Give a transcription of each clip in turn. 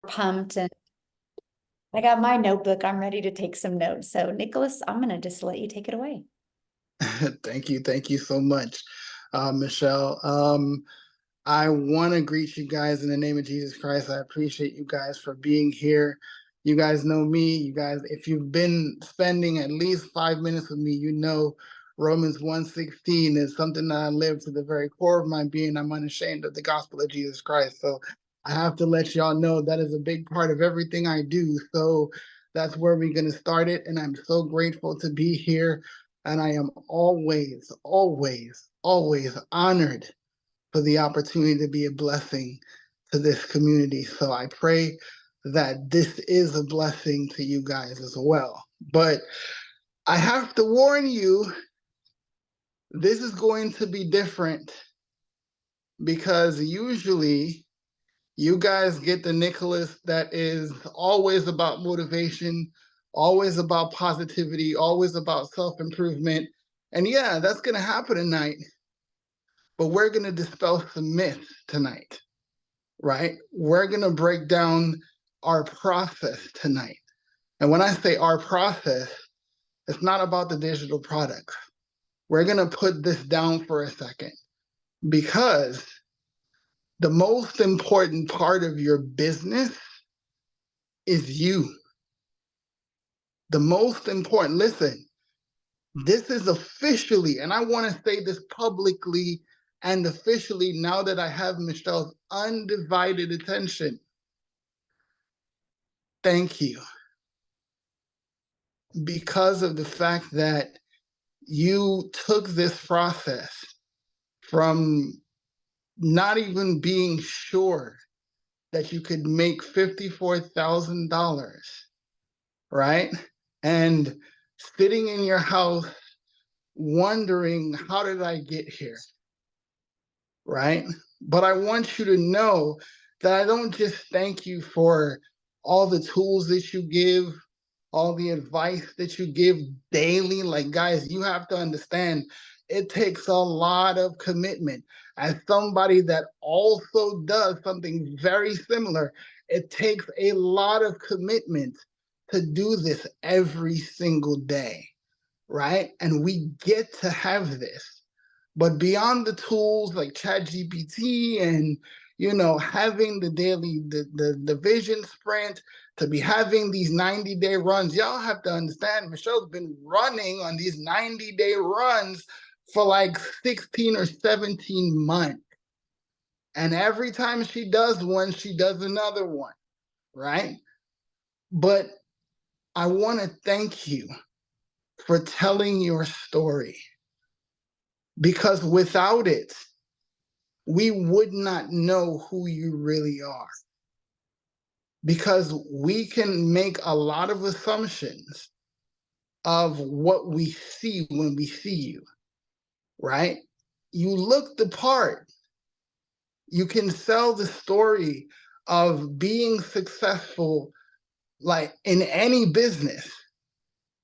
pumped, and I got my notebook. I'm ready to take some notes. So Nicholas, I'm gonna just let you take it away. Thank you. Thank you so much, Michelle. I want to greet you guys in the name of Jesus Christ. I appreciate you guys for being here. You guys know me. You guys, if you've been spending at least 5 minutes with me, you know Romans 1:16 is something that I live to the very core of my being. I'm unashamed of the gospel of Jesus Christ. So I have to let y'all know that is a big part of everything I do. So that's where we're going to start it. And I'm so grateful to be here. And I am always, always, always honored for the opportunity to be a blessing to this community. So I pray that this is a blessing to you guys as well. But I have to warn you, this is going to be different because usually you guys get the Nicholas that is always about motivation, always about positivity, always about self-improvement. And yeah, that's going to happen tonight. But we're going to dispel some myths tonight, right? We're going to break down our process tonight. And when I say our process, it's not about the digital products. We're going to put this down for a second because the most important part of your business is you. The most important, listen, this is officially, and I want to say this publicly and officially now that I have Michelle's undivided attention. Thank you. Because of the fact that you took this process from not even being sure that you could make $54,000, right? And sitting in your house wondering, how did I get here? Right? But I want you to know that I don't just thank you for all the tools that you give, all the advice that you give daily. Like, guys, you have to understand it takes a lot of commitment. As somebody that also does something very similar, it takes a lot of commitment to do this every single day, right? And we get to have this. But beyond the tools like ChatGPT and having the daily the vision sprint, to be having these 90-day runs, y'all have to understand Michelle's been running on these 90-day runs for like 16 or 17 months. And every time she does one, she does another one, right? But I want to thank you for telling your story, because without it, we would not know who you really are. Because we can make a lot of assumptions of what we see when we see you, right? You look the part. You can sell the story of being successful, like in any business.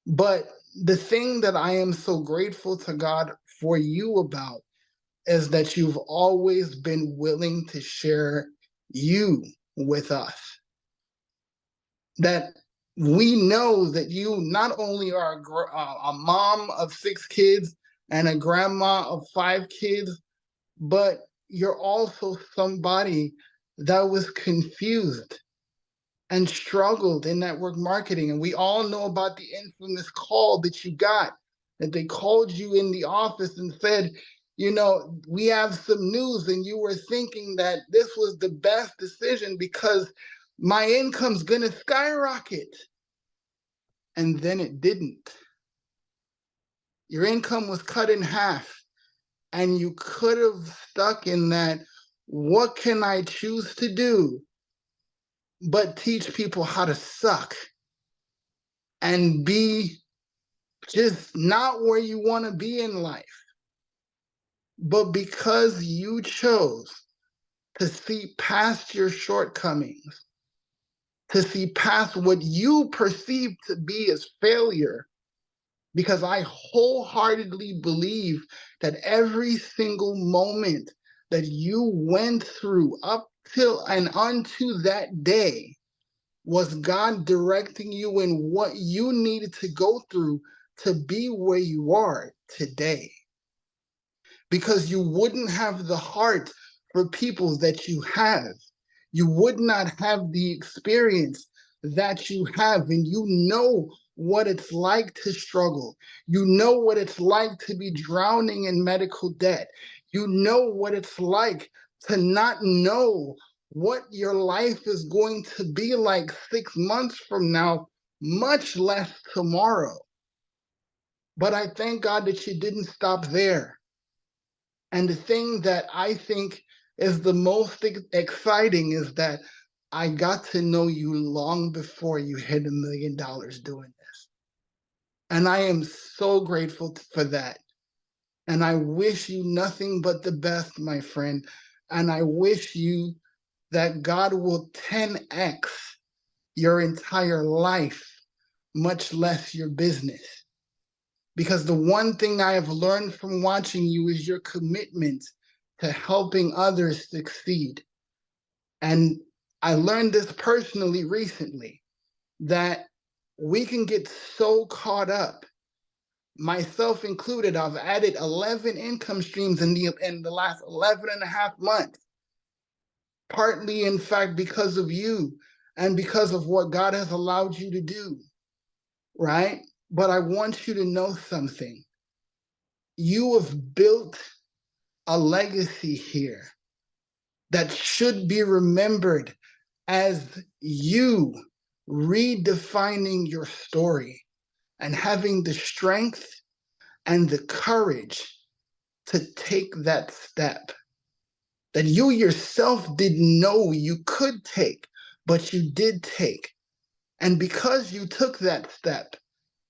But the thing that I am so grateful to God for you about is that you've always been willing to share you with us. That we know that you not only are a mom of 6 kids and a grandma of 5 kids, but you're also somebody that was confused and struggled in network marketing. And we all know about the infamous call that you got, that they called you in the office and said, we have some news, and you were thinking that this was the best decision because my income's gonna skyrocket. And then it didn't. Your income was cut in half, and you could have stuck in that, what can I choose to do but teach people how to suck and be just not where you want to be in life. But because you chose to see past your shortcomings, to see past what you perceive to be as failure, because I wholeheartedly believe that every single moment that you went through up till and unto that day Was God directing you in what you needed to go through to be where you are today? Because you wouldn't have the heart for people that you have. You would not have the experience that you have, and you know what it's like to struggle. You know what it's like to be drowning in medical debt. You know what it's like to not know what your life is going to be like 6 months from now, much less tomorrow. But I thank God that you didn't stop there. And the thing that I think is the most exciting is that I got to know you long before you hit $1 million doing this. And I am so grateful for that. And I wish you nothing but the best, my friend. And I wish you that God will 10x your entire life, much less your business. Because the one thing I have learned from watching you is your commitment to helping others succeed. And I learned this personally recently, that we can get so caught up, myself included. I've added 11 income streams in the last 11 and a half months, partly in fact because of you and because of what God has allowed you to do, right? But I want you to know something. You have built a legacy here that should be remembered as you redefining your story and having the strength and the courage to take that step that you yourself didn't know you could take, but you did take. And because you took that step,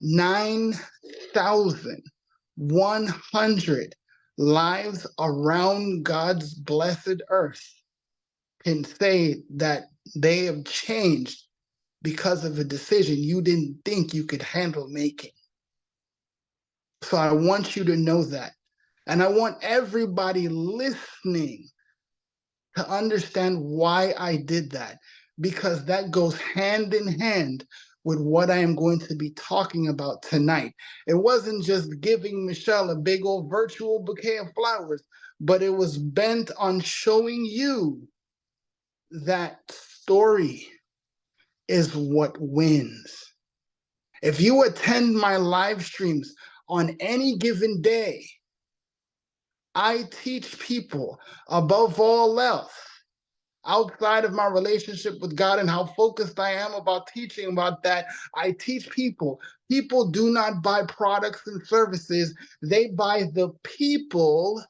9,100 lives around God's blessed earth can say that they have changed because of a decision you didn't think you could handle making. So I want you to know that. And I want everybody listening to understand why I did that, because that goes hand in hand with what I am going to be talking about tonight. It wasn't just giving Michelle a big old virtual bouquet of flowers, but it was bent on showing you that story is what wins. If you attend my live streams on any given day, I teach people above all else, outside of my relationship with God and how focused I am about teaching about that, I teach people. People do not buy products and services, they buy the people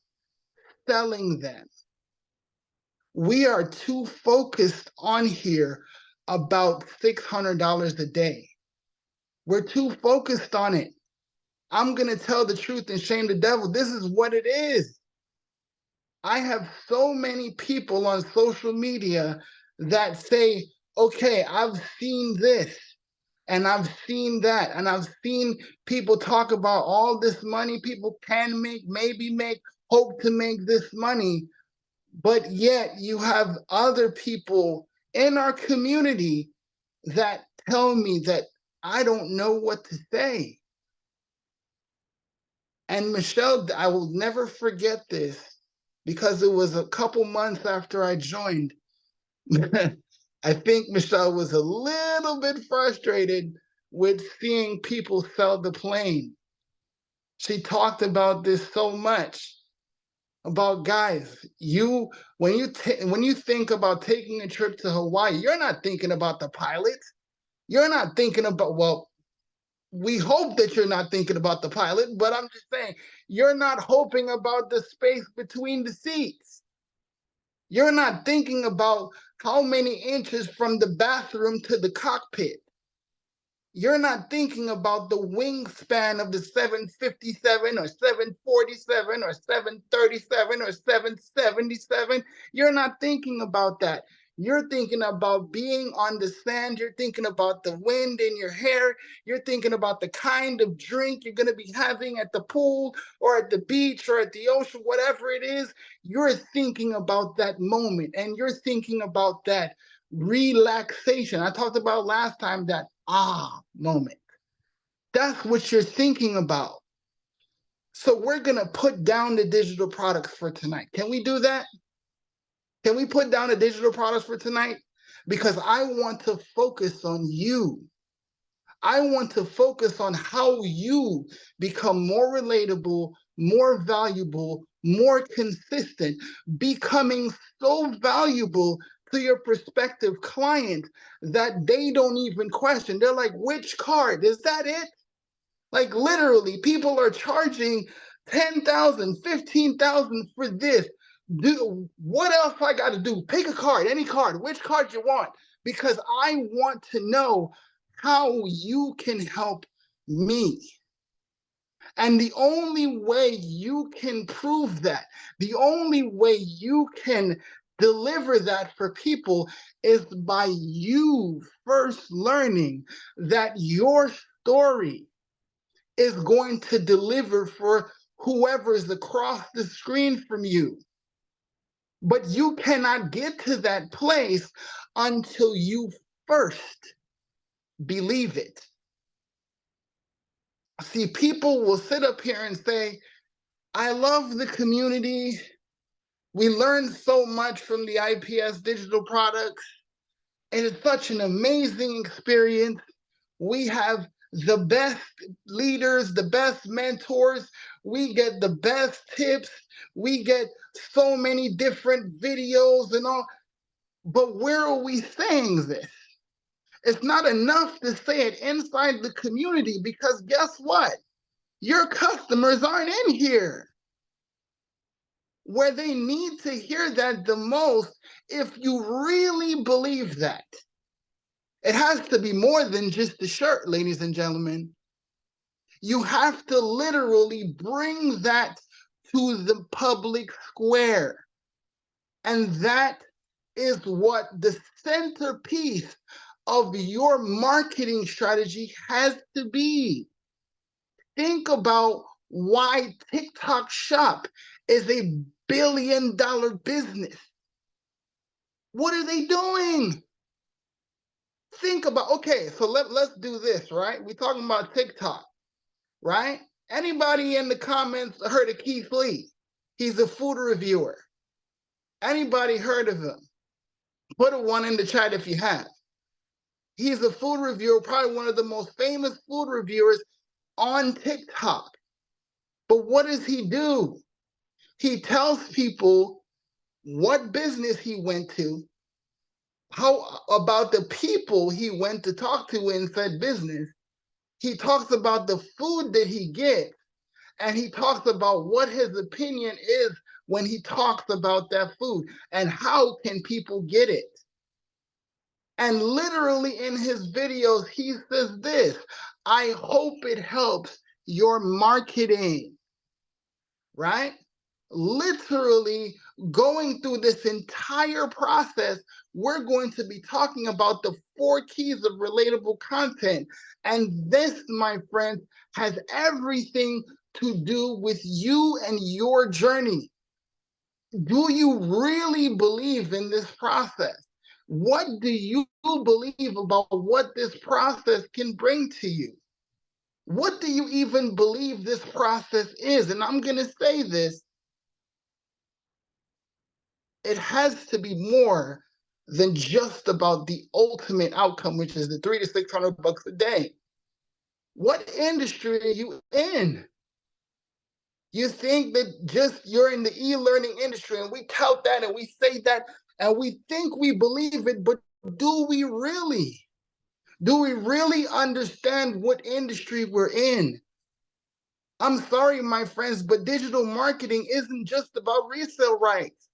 selling them. We are too focused on here about $600 a day. We're too focused on it. I'm going to tell the truth and shame the devil. This is what it is. I have so many people on social media that say, okay, I've seen this and I've seen that, and I've seen people talk about all this money people can make, maybe make, hope to make this money. But yet you have other people in our community that tell me that I don't know what to say. And Michelle, I will never forget this because it was a couple months after I joined. I think Michelle was a little bit frustrated with seeing people sell the plane. She talked about this so much, about guys, when you think about taking a trip to Hawaii, you're not thinking about the pilot. You're not thinking about, well, we hope that you're not thinking about the pilot, but I'm just saying, you're not hoping about the space between the seats. You're not thinking about how many inches from the bathroom to the cockpit. You're not thinking about the wingspan of the 757 or 747 or 737 or 777. You're not thinking about that. You're thinking about being on the sand. You're thinking about the wind in your hair. You're thinking about the kind of drink you're going to be having at the pool or at the beach or at the ocean, whatever it is. You're thinking about that moment, and you're thinking about that relaxation. I talked about last time that moment. That's what you're thinking about. So we're going to put down the digital products for tonight. Can we do that? Can we put down the digital products for tonight? Because I want to focus on you. I want to focus on how you become more relatable, more valuable, more consistent, becoming so valuable to your prospective client that they don't even question. They're like, which card? Is that it? Like literally, people are charging 10,000, 15,000 for this. What else I got to do? Pick a card, any card, which card you want, because I want to know how you can help me. And the only way you can prove that, the only way you can deliver that for people is by you first learning that your story is going to deliver for whoever is across the screen from you. But you cannot get to that place until you first believe it. See, people will sit up here and say, I love the community. We learned so much from the IPS digital products. And it's such an amazing experience. We have the best leaders, the best mentors. We get the best tips. We get so many different videos and all. But where are we saying this? It's not enough to say it inside the community, because guess what? Your customers aren't in here. Where they need to hear that the most, if you really believe that, it has to be more than just the shirt, ladies and gentlemen. You have to literally bring that to the public square. And that is what the centerpiece of your marketing strategy has to be. Think about why TikTok Shop is a $1 billion business. What are they doing? Think about, okay, so let's do this, right? We're talking about TikTok, right? Anybody in the comments heard of Keith Lee? He's a food reviewer. Anybody heard of him? Put a one in the chat if you have. He's a food reviewer, probably one of the most famous food reviewers on TikTok. But what does he do? He tells people what business he went to, how about the people he went to talk to in said business. He talks about the food that he gets, and he talks about what his opinion is when he talks about that food and how can people get it. And literally in his videos, he says this, I hope it helps your marketing, right? Literally going through this entire process, we're going to be talking about the 4 keys of relatable content. And this, my friends, has everything to do with you and your journey. Do you really believe in this process? What do you believe about what this process can bring to you? What do you even believe this process is? And I'm going to say this, it has to be more than just about the ultimate outcome, which is the $300 to $600 a day. What industry are you in? You think that just you're in the e-learning industry, and we tout that and we say that and we think we believe it, but do we really? Do we really understand what industry we're in? I'm sorry, my friends, but digital marketing isn't just about resale rights.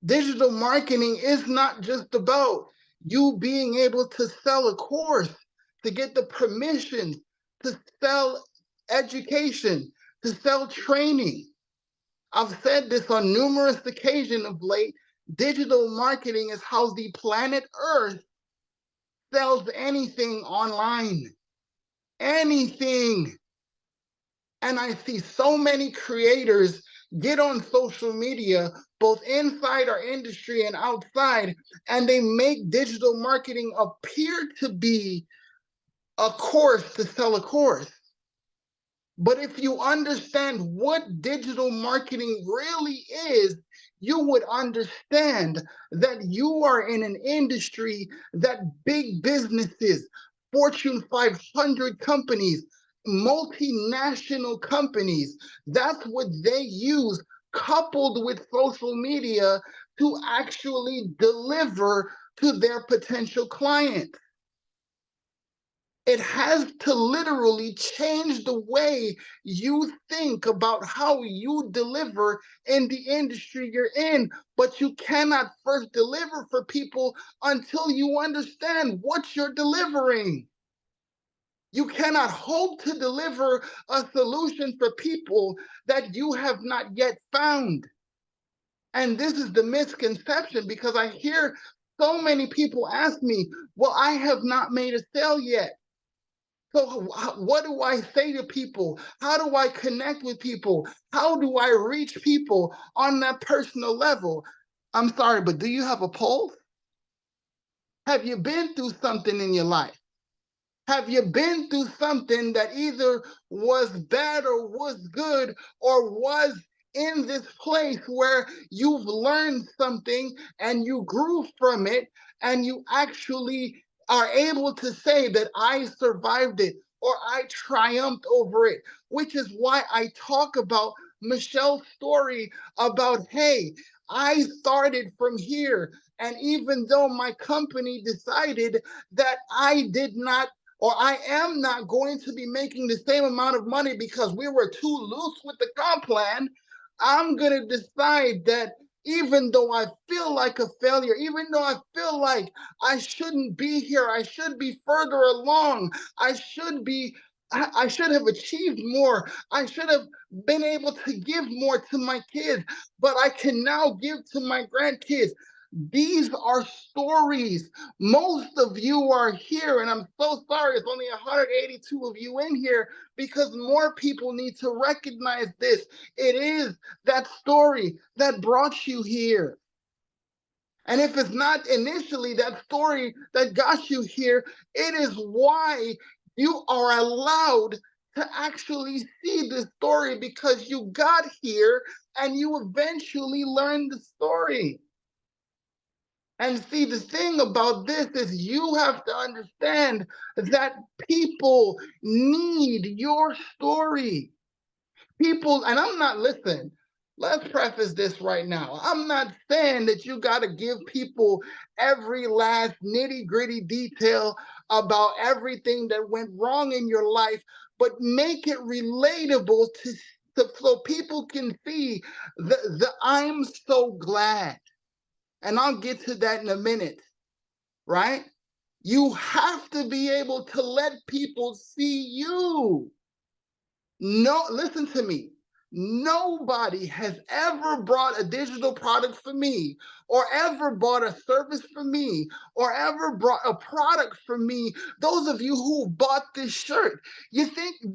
Digital marketing is not just about you being able to sell a course, to get the permission to sell education, to sell training. I've said this on numerous occasions of late. Digital marketing is how the planet Earth sells anything online. Anything. And I see so many creators get on social media, both inside our industry and outside, and they make digital marketing appear to be a course to sell a course. But if you understand what digital marketing really is, you would understand that you are in an industry that big businesses, Fortune 500 companies, multinational companies, that's what they use, coupled with social media, to actually deliver to their potential clients. It has to literally change the way you think about how you deliver in the industry you're in. But you cannot first deliver for people until you understand what you're delivering. You cannot hope to deliver a solution for people that you have not yet found. And this is the misconception, because I hear so many people ask me, well, I have not made a sale yet. So what do I say to people? How do I connect with people? How do I reach people on that personal level? I'm sorry, but do you have a pulse? Have you been through something in your life? Have you been through something that either was bad or was good, or was in this place where you've learned something and you grew from it, and you actually are able to say that I survived it or I triumphed over it? Which is why I talk about Michelle's story about, hey, I started from here. And even though my company decided that I did not, or I am not going to be making the same amount of money because we were too loose with the comp plan, I'm going to decide that even though I feel like a failure, even though I feel like I shouldn't be here, I should be further along, I should have achieved more, I should have been able to give more to my kids, but I can now give to my grandkids. These are stories. Most of you are here, and I'm so sorry, it's only 182 of you in here, because more people need to recognize this. It is that story that brought you here. And if it's not initially that story that got you here, it is why you are allowed to actually see the story, because you got here and you eventually learned the story. And see, the thing about this is you have to understand that people need your story. People, and I'm not, listen, let's preface this right now. I'm not saying that you got to give people every last nitty gritty detail about everything that went wrong in your life, but make it relatable so people can see the I'm so glad. And I'll get to that in a minute, right? You have to be able to let people see you. No, listen to me. Nobody has ever brought a digital product for me, or ever bought a service for me, or ever brought a product for me. Those of you who bought this shirt, do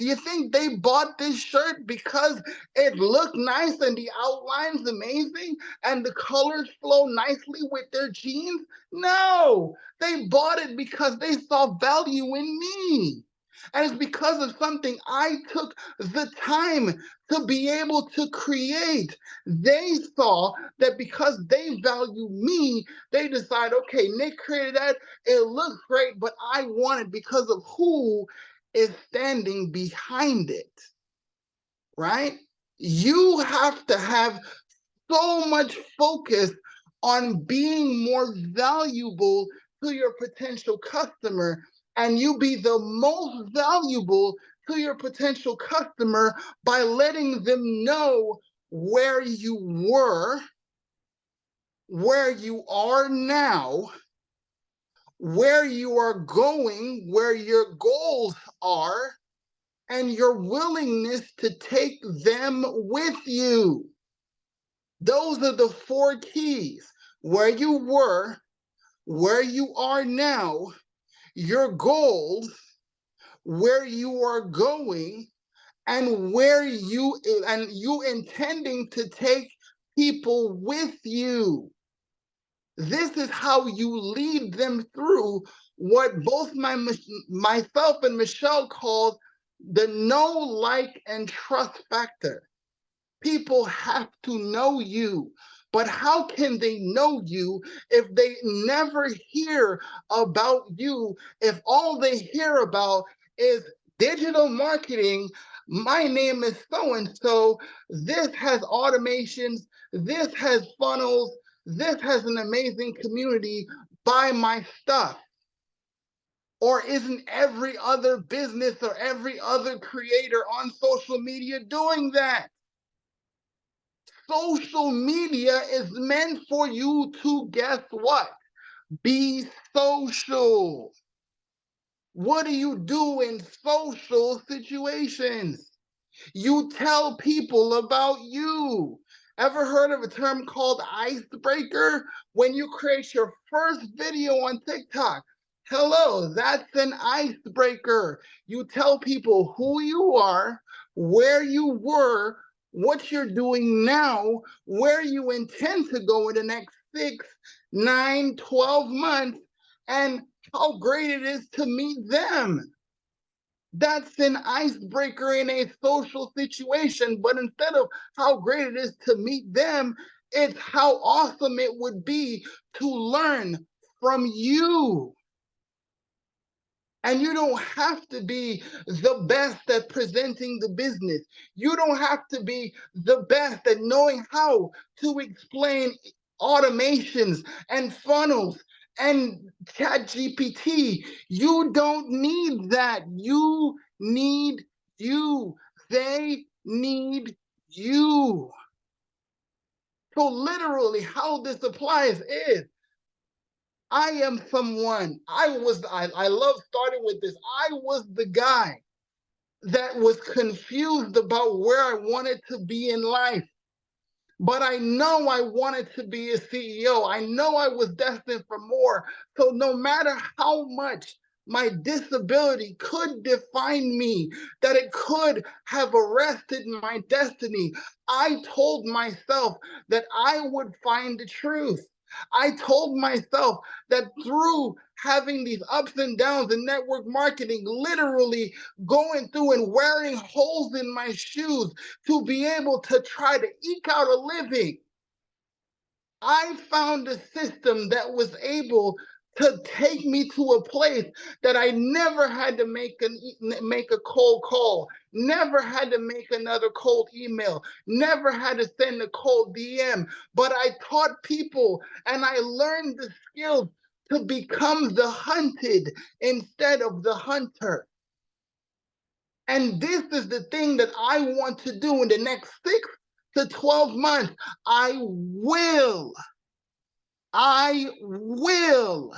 you think they bought this shirt because it looked nice and the outline's amazing and the colors flow nicely with their jeans? No, they bought it because they saw value in me. And it's because of something I took the time to be able to create. They saw that because they value me, they decide, okay, Nick created that. It looks great, but I want it because of who is standing behind it, right? You have to have so much focus on being more valuable to your potential customer, and you be the most valuable to your potential customer by letting them know where you were, where you are now, where you are going, where your goals are, and your willingness to take them with you. Those are the 4 keys: where you were, where you are now, your goals, where you are going, and you intending to take people with you. This is how you lead them through what both myself and Michelle called the know, like, and trust factor. People have to know you, but how can they know you if they never hear about you? If all they hear about is digital marketing, my name is so and so, this has automations, this has funnels, this has an amazing community, buy my stuff. Or isn't every other business or every other creator on social media doing that? Social media is meant for you to, guess what? Be social. What do you do in social situations? You tell people about you. Ever heard of a term called icebreaker? When you create your first video on TikTok, hello, that's an icebreaker. You tell people who you are, where you were, what you're doing now, where you intend to go in the next 6, 9, 12 months, and how great it is to meet them. That's an icebreaker in a social situation, but instead of how great it is to meet them, it's how awesome it would be to learn from you. And you don't have to be the best at presenting the business. You don't have to be the best at knowing how to explain automations and funnels and ChatGPT. You don't need that. You need you. They need you. So literally how this applies is I am someone, I love starting with this. I was the guy that was confused about where I wanted to be in life. But I know I wanted to be a CEO. I know I was destined for more. So no matter how much my disability could define me, that it could have arrested my destiny, I told myself that I would find the truth. I told myself that through having these ups and downs in network marketing, literally going through and wearing holes in my shoes to be able to try to eke out a living, I found a system that was able to take me to a place that I never had to make a cold call, never had to make another cold email, never had to send a cold DM, but I taught people and I learned the skills to become the hunted instead of the hunter. And this is the thing that I want to do in the next 6 to 12 months. I will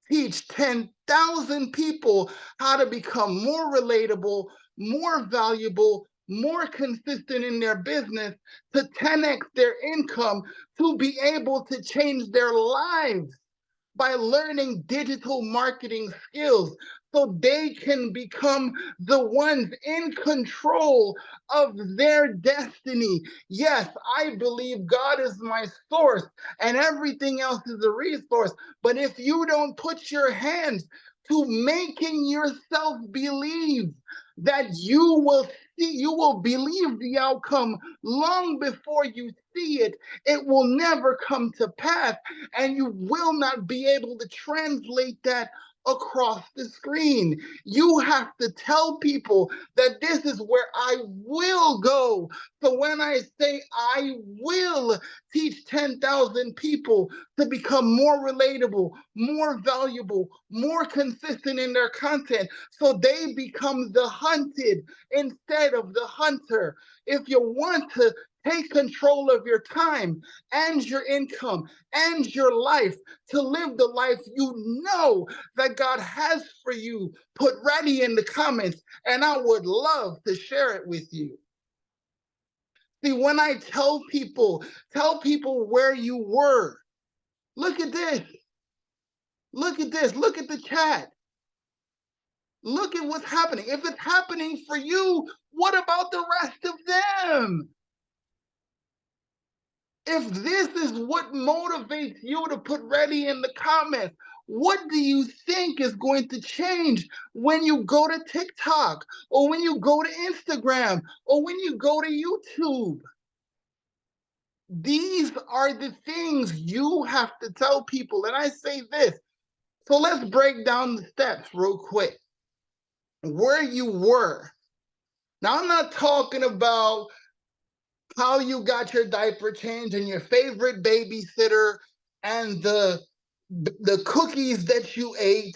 teach 10,000 people how to become more relatable, more valuable, more consistent in their business, to 10x their income, to be able to change their lives by learning digital marketing skills so they can become the ones in control of their destiny. Yes, I believe God is my source and everything else is a resource. But if you don't put your hands to making yourself believe that you will believe the outcome long before you see it, it will never come to pass, and you will not be able to translate that across the screen. You have to tell people that this is where I will go. So when I say I will teach 10,000 people to become more relatable, more valuable, more consistent in their content, so they become the hunted instead of the hunter. If you want to take control of your time and your income and your life to live the life you know that God has for you, put ready in the comments, and I would love to share it with you. See, when I tell people where you were. Look at this. Look at this. Look at the chat. Look at what's happening. If it's happening for you, What about the rest of them? If this is what motivates you to put ready in the comments, what do you think is going to change when you go to TikTok or when you go to Instagram or when you go to YouTube? These are the things you have to tell people. And I say this. So let's break down the steps real quick. Where you were. Now, I'm not talking about how you got your diaper changed and your favorite babysitter and the cookies that you ate.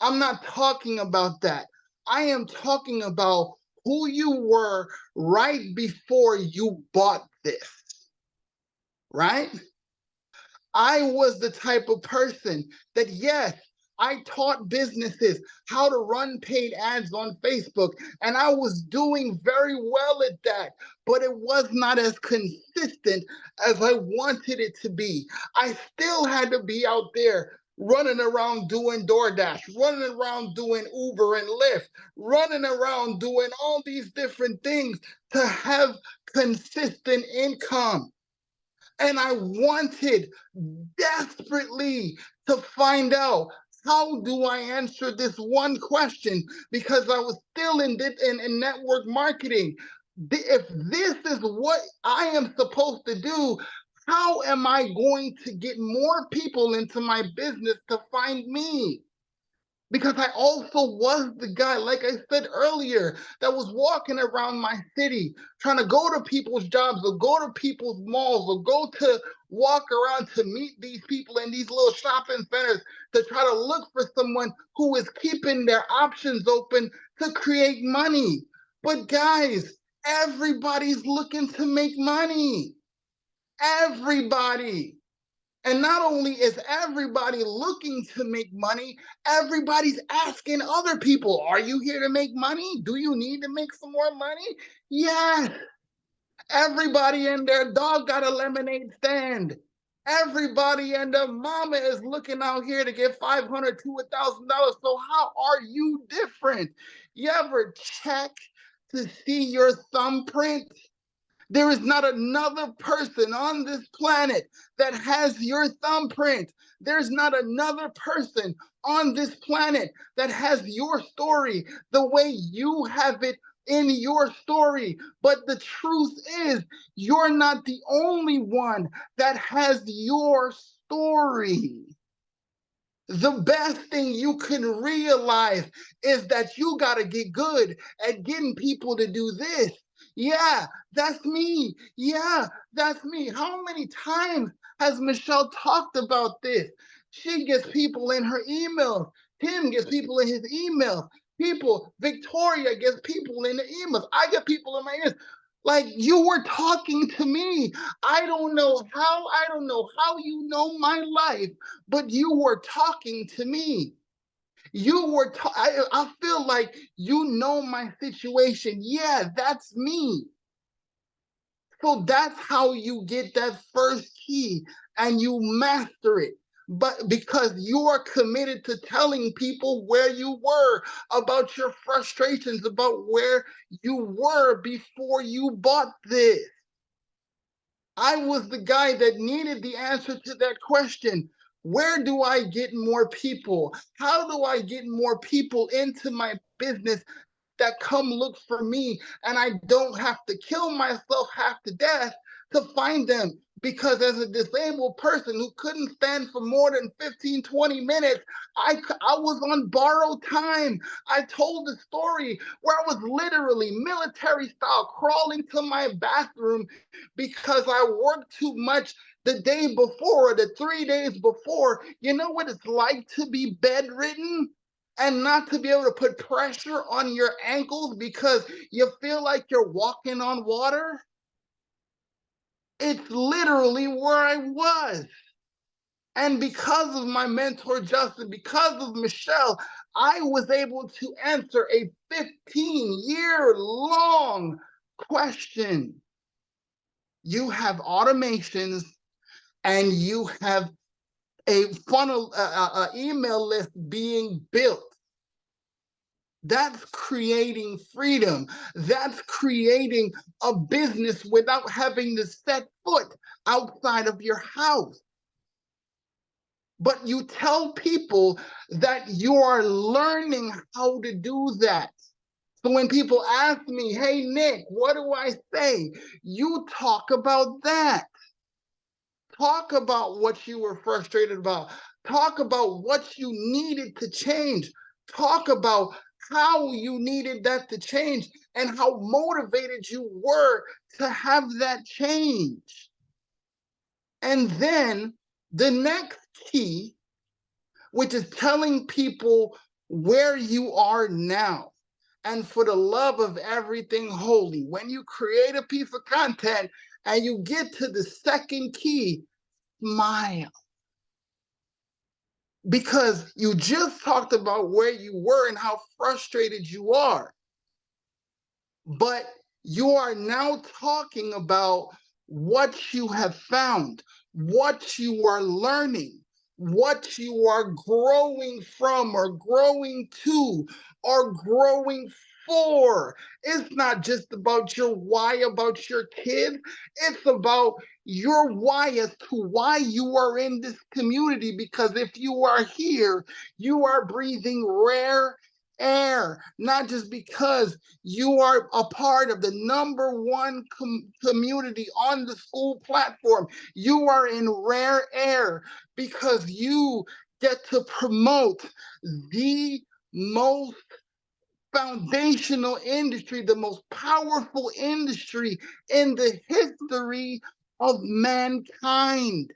I'm not talking about that. I am talking about who you were right before you bought this, right? I was the type of person that, yes, I taught businesses how to run paid ads on Facebook, and I was doing very well at that, but it was not as consistent as I wanted it to be. I still had to be out there running around doing DoorDash, running around doing Uber and Lyft, running around doing all these different things to have consistent income. And I wanted desperately to find out, how do I answer this one question? Because I was still in network marketing. If this is what I am supposed to do, how am I going to get more people into my business to find me? Because I also was the guy, like I said earlier, that was walking around my city trying to go to people's jobs or go to people's malls or go to walk around to meet these people in these little shopping centers to try to look for someone who is keeping their options open to create money. But guys, everybody's looking to make money. Everybody. And not only is everybody looking to make money, everybody's asking other people, are you here to make money? Do you need to make some more money? Yes. Everybody and their dog got a lemonade stand. Everybody and their mama is looking out here to get $500 to $1,000. So how are you different? You ever check to see your thumbprint? There is not another person on this planet that has your thumbprint. There's not another person on this planet that has your story the way you have it in your story. But the truth is, you're not the only one that has your story. The best thing you can realize is that you got to get good at getting people to do this. Yeah, that's me. Yeah, that's me. How many times has Michelle talked about this? She gets people in her emails. Tim gets people in his emails. Victoria gets people in the emails. I get people in my ears. Like, you were talking to me. I don't know how you know my life, but you were talking to me. I feel like you know my situation. Yeah, that's me. So that's how you get that first key and you master it. But because you are committed to telling people where you were, about your frustrations, about where you were before you bought this. I was the guy that needed the answer to that question. Where do I get more people? How do I get more people into my business that come look for me, and I don't have to kill myself half to death to find them? Because as a disabled person who couldn't stand for more than 15, 20 minutes, I was on borrowed time. I told the story where I was literally military style crawling to my bathroom because I worked too much the day before or the 3 days before. You know what it's like to be bedridden and not to be able to put pressure on your ankles because you feel like you're walking on water? It's literally where I was. And because of my mentor, Justin, because of Michelle, I was able to answer a 15-year-long question. You have automations and you have a funnel, email list being built. That's creating freedom. That's creating a business without having to set foot outside of your house. But you tell people that you are learning how to do that. So when people ask me, hey, Nick, what do I say? You talk about that. Talk about what you were frustrated about. Talk about what you needed to change. Talk about how you needed that to change and how motivated you were to have that change. And then the next key, which is telling people where you are now. And for the love of everything holy, when you create a piece of content and you get to the second key, smile. Because you just talked about where you were and how frustrated you are. But you are now talking about what you have found, what you are learning, what you are growing from or growing to or growing for. It's not just about your why about your kid. It's about your why as to why you are in this community. Because if you are here, you are breathing rare air, not just because you are a part of the #1 community on the school platform. You are in rare air because you get to promote the most foundational industry, the most powerful industry in the history of mankind.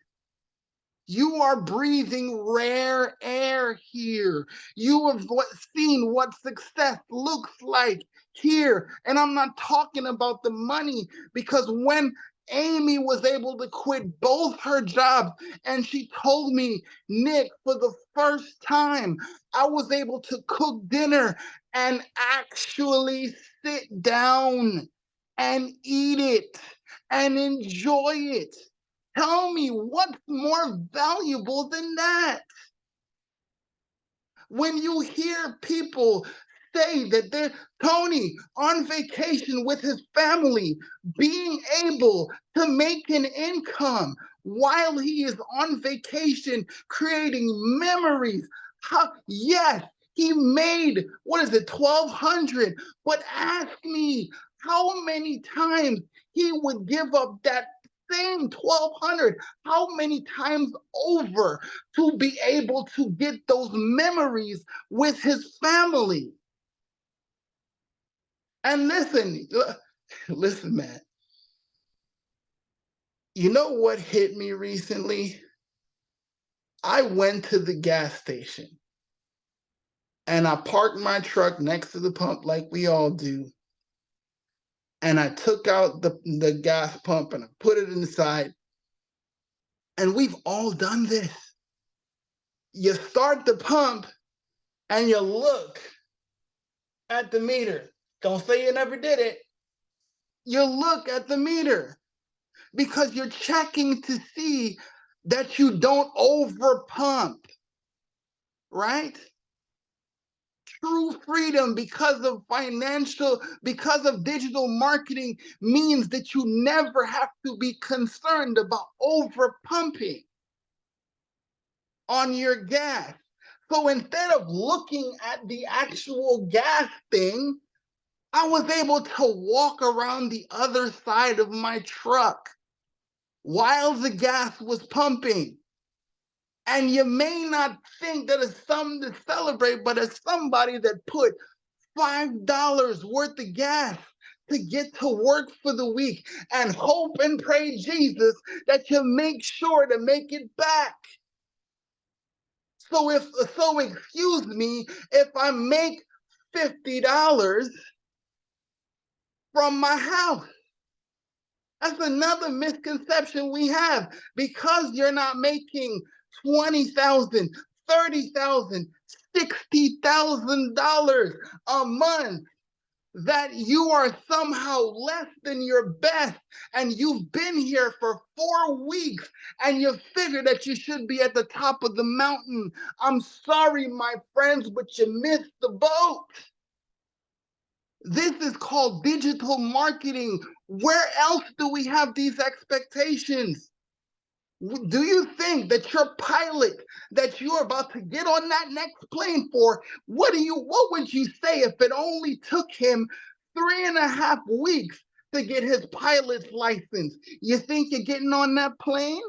You are breathing rare air here. You have seen what success looks like here. And I'm not talking about the money, because when Amy was able to quit both her jobs and she told me, Nick, for the first time, I was able to cook dinner and actually sit down and eat it and enjoy it. Tell me what's more valuable than that? When you hear people say that they're Tony on vacation with his family, being able to make an income while he is on vacation, creating memories. Yes, he made, what is it, 1,200, but ask me how many times he would give up that same 1,200, how many times over, to be able to get those memories with his family. And listen, man. You know what hit me recently? I went to the gas station and I parked my truck next to the pump like we all do. And I took out the gas pump and I put it inside. And we've all done this. You start the pump and you look at the meter. Don't say you never did it. You look at the meter because you're checking to see that you don't overpump, right? True freedom because of digital marketing means that you never have to be concerned about overpumping on your gas. So instead of looking at the actual gas thing, I was able to walk around the other side of my truck while the gas was pumping. And you may not think that it's something to celebrate, but as somebody that put $5 worth of gas to get to work for the week and hope and pray, Jesus, that you make sure to make it back. So excuse me, if I make $50 from my house. That's another misconception we have. Because you're not making $20,000, $30,000, $60,000 a month, that you are somehow less than your best, and you've been here for 4 weeks and you figure that you should be at the top of the mountain. I'm sorry, my friends, but you missed the boat. This is called digital marketing. Where else do we have these expectations? Do you think that your pilot that you're about to get on that next plane for, what would you say if it only took him 3.5 weeks to get his pilot's license? You think you're getting on that plane?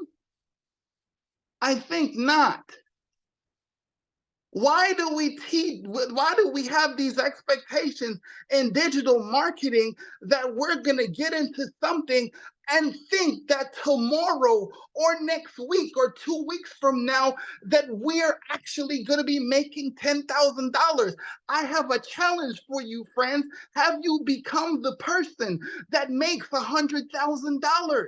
I think not. Why do we have these expectations in digital marketing that we're going to get into something and think that tomorrow or next week or 2 weeks from now that we're actually going to be making $10,000? I have a challenge for you, friends. Have you become the person that makes $100,000?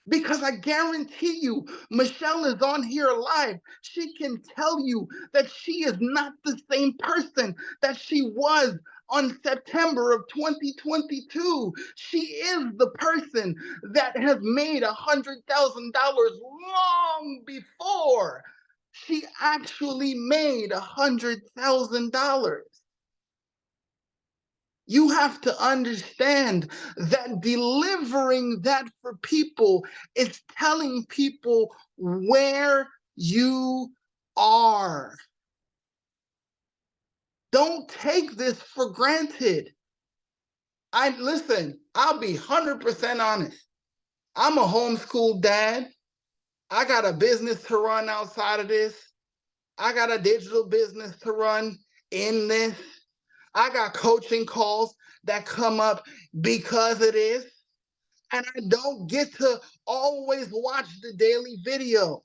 Because I guarantee you, Michelle is on here live. She can tell you that she is not the same person that she was on September of 2022. She is the person that has made $100,000 long before she actually made $100,000. You have to understand that delivering that for people is telling people where you are. Don't take this for granted. Listen, I'll be 100% honest. I'm a homeschool dad. I got a business to run outside of this. I got a digital business to run in this. I got coaching calls that come up because of this, and I don't get to always watch the daily video.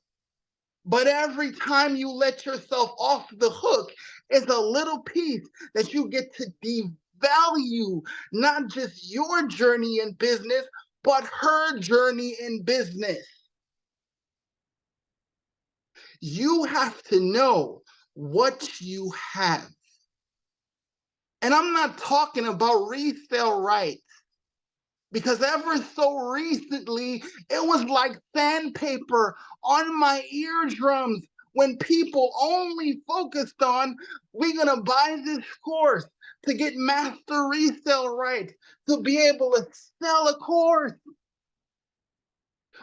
But every time you let yourself off the hook, it's a little piece that you get to devalue not just your journey in business, but her journey in business. You have to know what you have. And I'm not talking about resale rights, because ever so recently, it was like sandpaper on my eardrums when people only focused on, we're going to buy this course to get master resale rights, to be able to sell a course.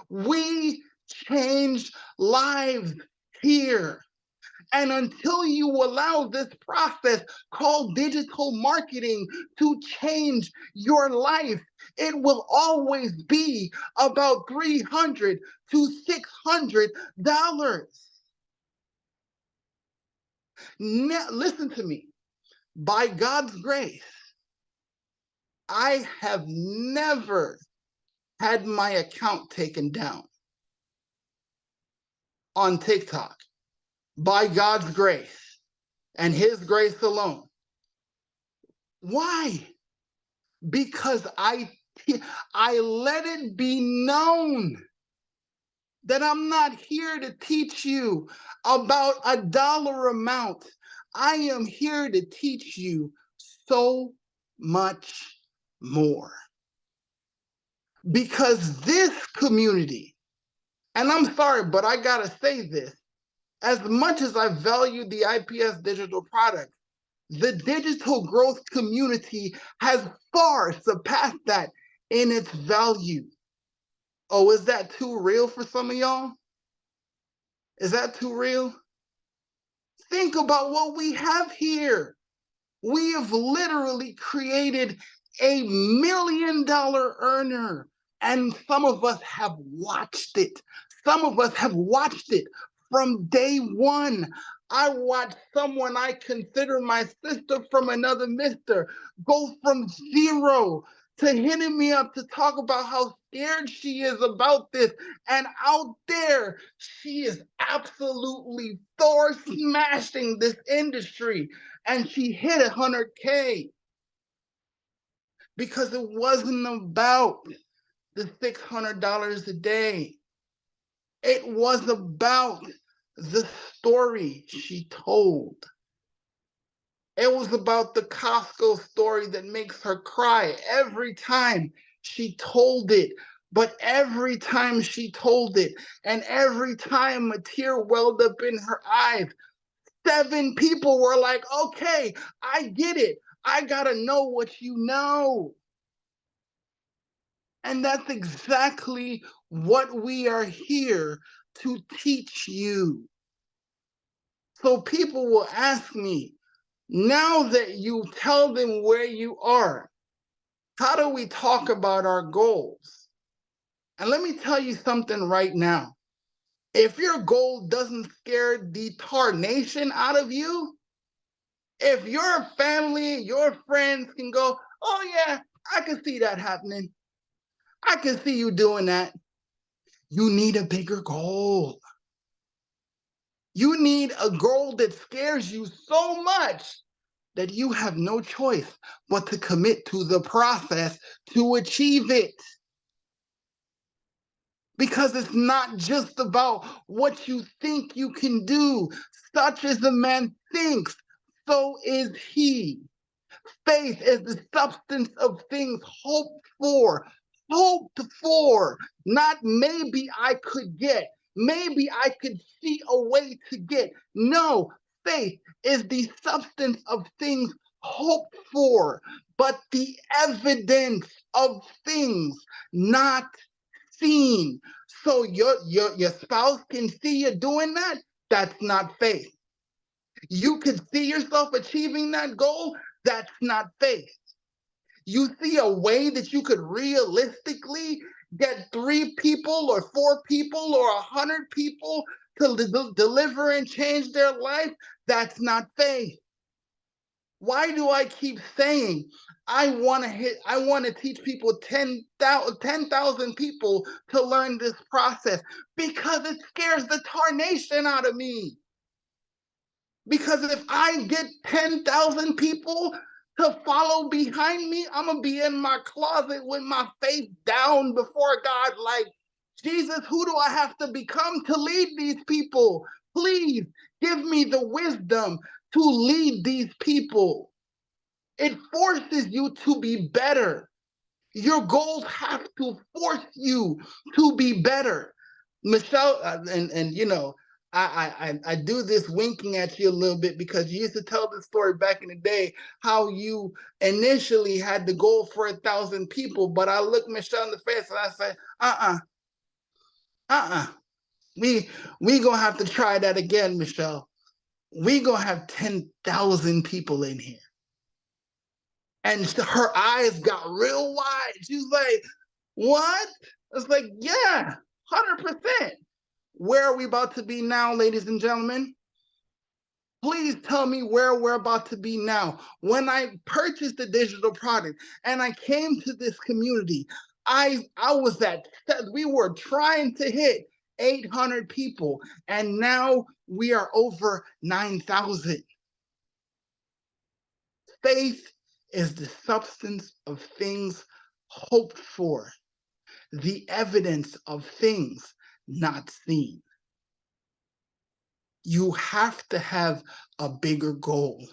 We change lives here. And until you allow this process called digital marketing to change your life, it will always be about $300 to $600. Now, listen to me. By God's grace, I have never had my account taken down on TikTok. By God's grace and His grace alone. Why? Because I let it be known that I'm not here to teach you about a dollar amount. I am here to teach you so much more. Because this community, and I'm sorry, but I gotta say this, as much as I value the IPS digital product, the digital growth community has far surpassed that in its value. Oh, is that too real for some of y'all? Is that too real? Think about what we have here. We have literally created $1 million earner, and some of us have watched it. Some of us have watched it from day one. I watched someone I consider my sister from another mister go from zero to hitting me up to talk about how scared she is about this. And out there, she is absolutely Thor smashing this industry. And she hit 100K because it wasn't about the $600 a day. It was about the story she told. It was about the Costco story that makes her cry every time she told it. But every time she told it, and every time a tear welled up in her eyes, 7 people were like, okay, I get it. I gotta know what you know. And that's exactly what we are here to teach you. So people will ask me, now that you tell them where you are, how do we talk about our goals? And let me tell you something right now. If your goal doesn't scare the tarnation out of you, if your family, your friends can go, oh yeah, I can see that happening. I can see you doing that. You need a bigger goal. You need a goal that scares you so much that you have no choice but to commit to the process to achieve it. Because it's not just about what you think you can do. Such as a man thinks, so is he. Faith is the substance of things hoped for, not maybe I could get, maybe I could see a way to get. No, faith is the substance of things hoped for, but the evidence of things not seen. So your spouse can see you doing that. That's not faith. You could see yourself achieving that goal. That's not faith. You see a way that you could realistically get 3 people or 4 people or 100 people to deliver and change their life. That's not faith. Why do I keep saying I want to teach people 10,000 people to learn this process? Because it scares the tarnation out of me. Because if I get 10,000 people to follow behind me, I'm going to be in my closet with my face down before God like, Jesus, who do I have to become to lead these people? Please give me the wisdom to lead these people. It forces you to be better. Your goals have to force you to be better. Michelle, and you know, I do this winking at you a little bit because you used to tell the story back in the day how you initially had the goal for 1,000 people, but I looked Michelle in the face and I said, we gonna have to try that again, Michelle. We gonna have 10,000 people in here. And her eyes got real wide. She was like, what? It's like, yeah, 100%. Where are we about to be now, ladies and gentlemen? Please tell me where we're about to be now. When I purchased the digital product and I came to this community, I was we were trying to hit 800 people, and now we are over 9,000. Faith is the substance of things hoped for, the evidence of things not seen. You have to have a bigger goal.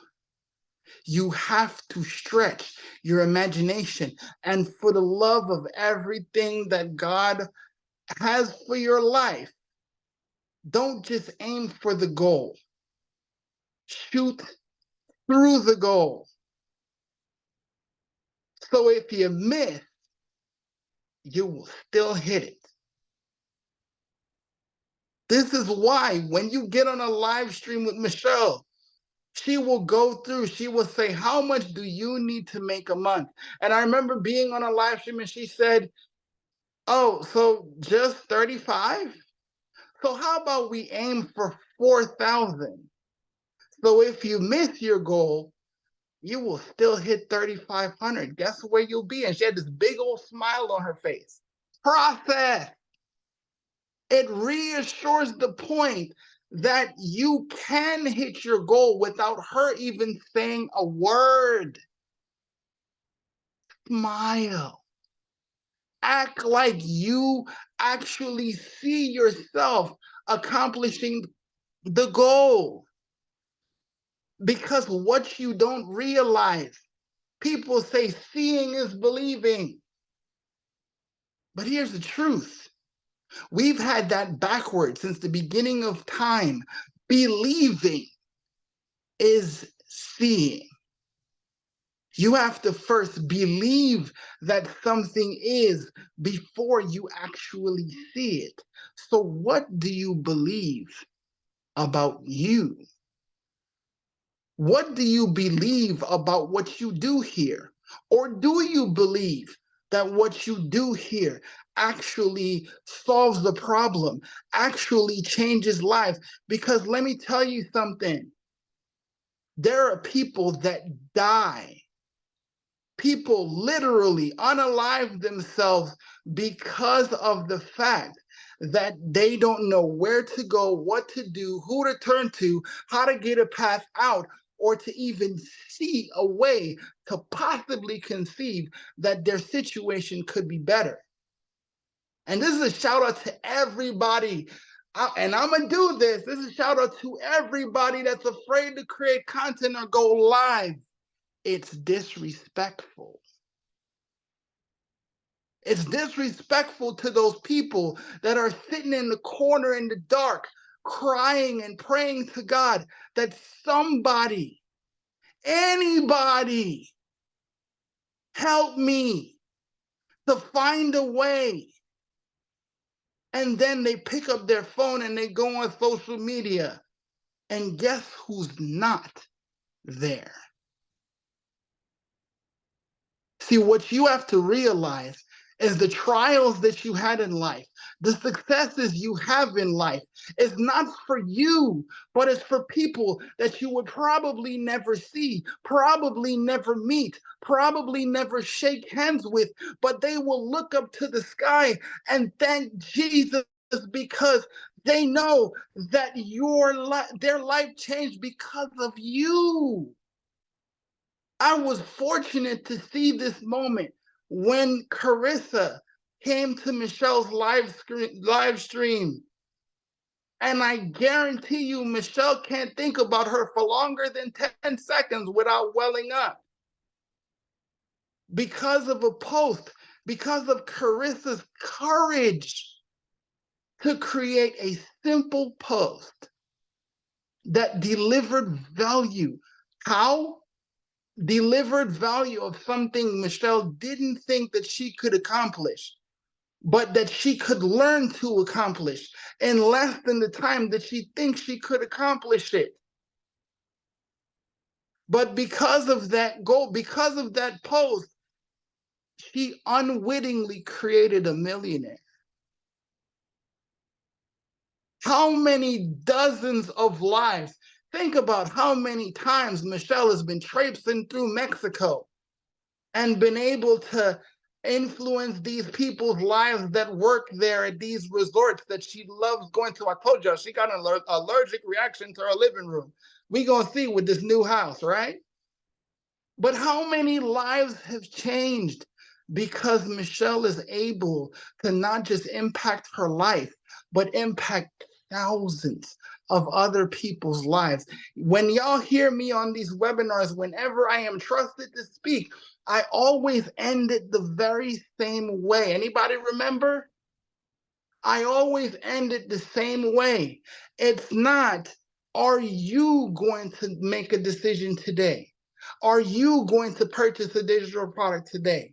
You have to stretch your imagination. And for the love of everything that God has for your life, don't just aim for the goal. Shoot through the goal. So if you miss, you will still hit it. This is why when you get on a live stream with Michelle, she will go through, she will say, how much do you need to make a month? And I remember being on a live stream and she said, oh, so just 35? So how about we aim for 4,000? So if you miss your goal, you will still hit 3,500. Guess where you'll be? And she had this big old smile on her face. Process. It reassures the point that you can hit your goal without her even saying a word. Smile. Act like you actually see yourself accomplishing the goal. Because what you don't realize, people say seeing is believing. But here's the truth. We've had that backwards since the beginning of time. Believing is seeing. You have to first believe that something is before you actually see it. So what do you believe about you? What do you believe about what you do here? Or do you believe that what you do here actually solves the problem, actually changes lives? Because let me tell you something. There are people that die. People literally unalive themselves because of the fact that they don't know where to go, what to do, who to turn to, how to get a path out, or to even see a way to possibly conceive that their situation could be better. And this is a shout out to everybody. And I'm going to do this. This is a shout out to everybody that's afraid to create content or go live. It's disrespectful. It's disrespectful to those people that are sitting in the corner in the dark, crying and praying to God that somebody, anybody, help me to find a way. And then they pick up their phone and they go on social media. And guess who's not there? See, what you have to realize is the trials that you had in life, the successes you have in life, is not for you, but it's for people that you would probably never see, probably never meet, probably never shake hands with, but they will look up to the sky and thank Jesus because they know that their life changed because of you. I was fortunate to see this moment when Carissa came to Michelle's live stream. And I guarantee you, Michelle can't think about her for longer than 10 seconds without welling up. Because of a post, because of Carissa's courage to create a simple post that delivered value. How? Delivered value of something Michelle didn't think that she could accomplish, but that she could learn to accomplish in less than the time that she thinks she could accomplish it. But because of that goal, because of that post, she unwittingly created a millionaire. How many dozens of lives? Think about how many times Michelle has been traipsing through Mexico and been able to influence these people's lives that work there at these resorts that she loves going to. I told you she got an allergic reaction to her living room. We gonna see with this new house, right? But how many lives have changed because Michelle is able to not just impact her life, but impact thousands of other people's lives. When y'all hear me on these webinars, whenever I am trusted to speak, I always end it the very same way. Anybody remember? I always end it the same way. It's not, are you going to make a decision today? Are you going to purchase a digital product today?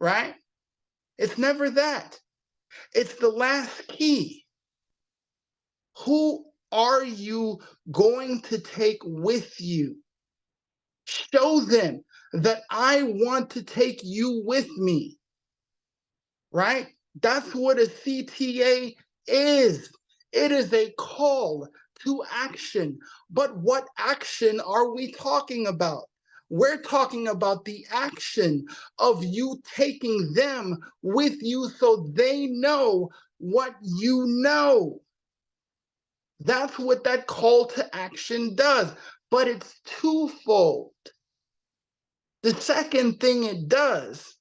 Right? It's never that. It's the last key. Who are you going to take with you? Show them that I want to take you with me. Right? That's what a CTA is. It is a call to action. But what action are we talking about? We're talking about the action of you taking them with you so they know what you know. That's what that call to action does. But it's twofold. The second thing it does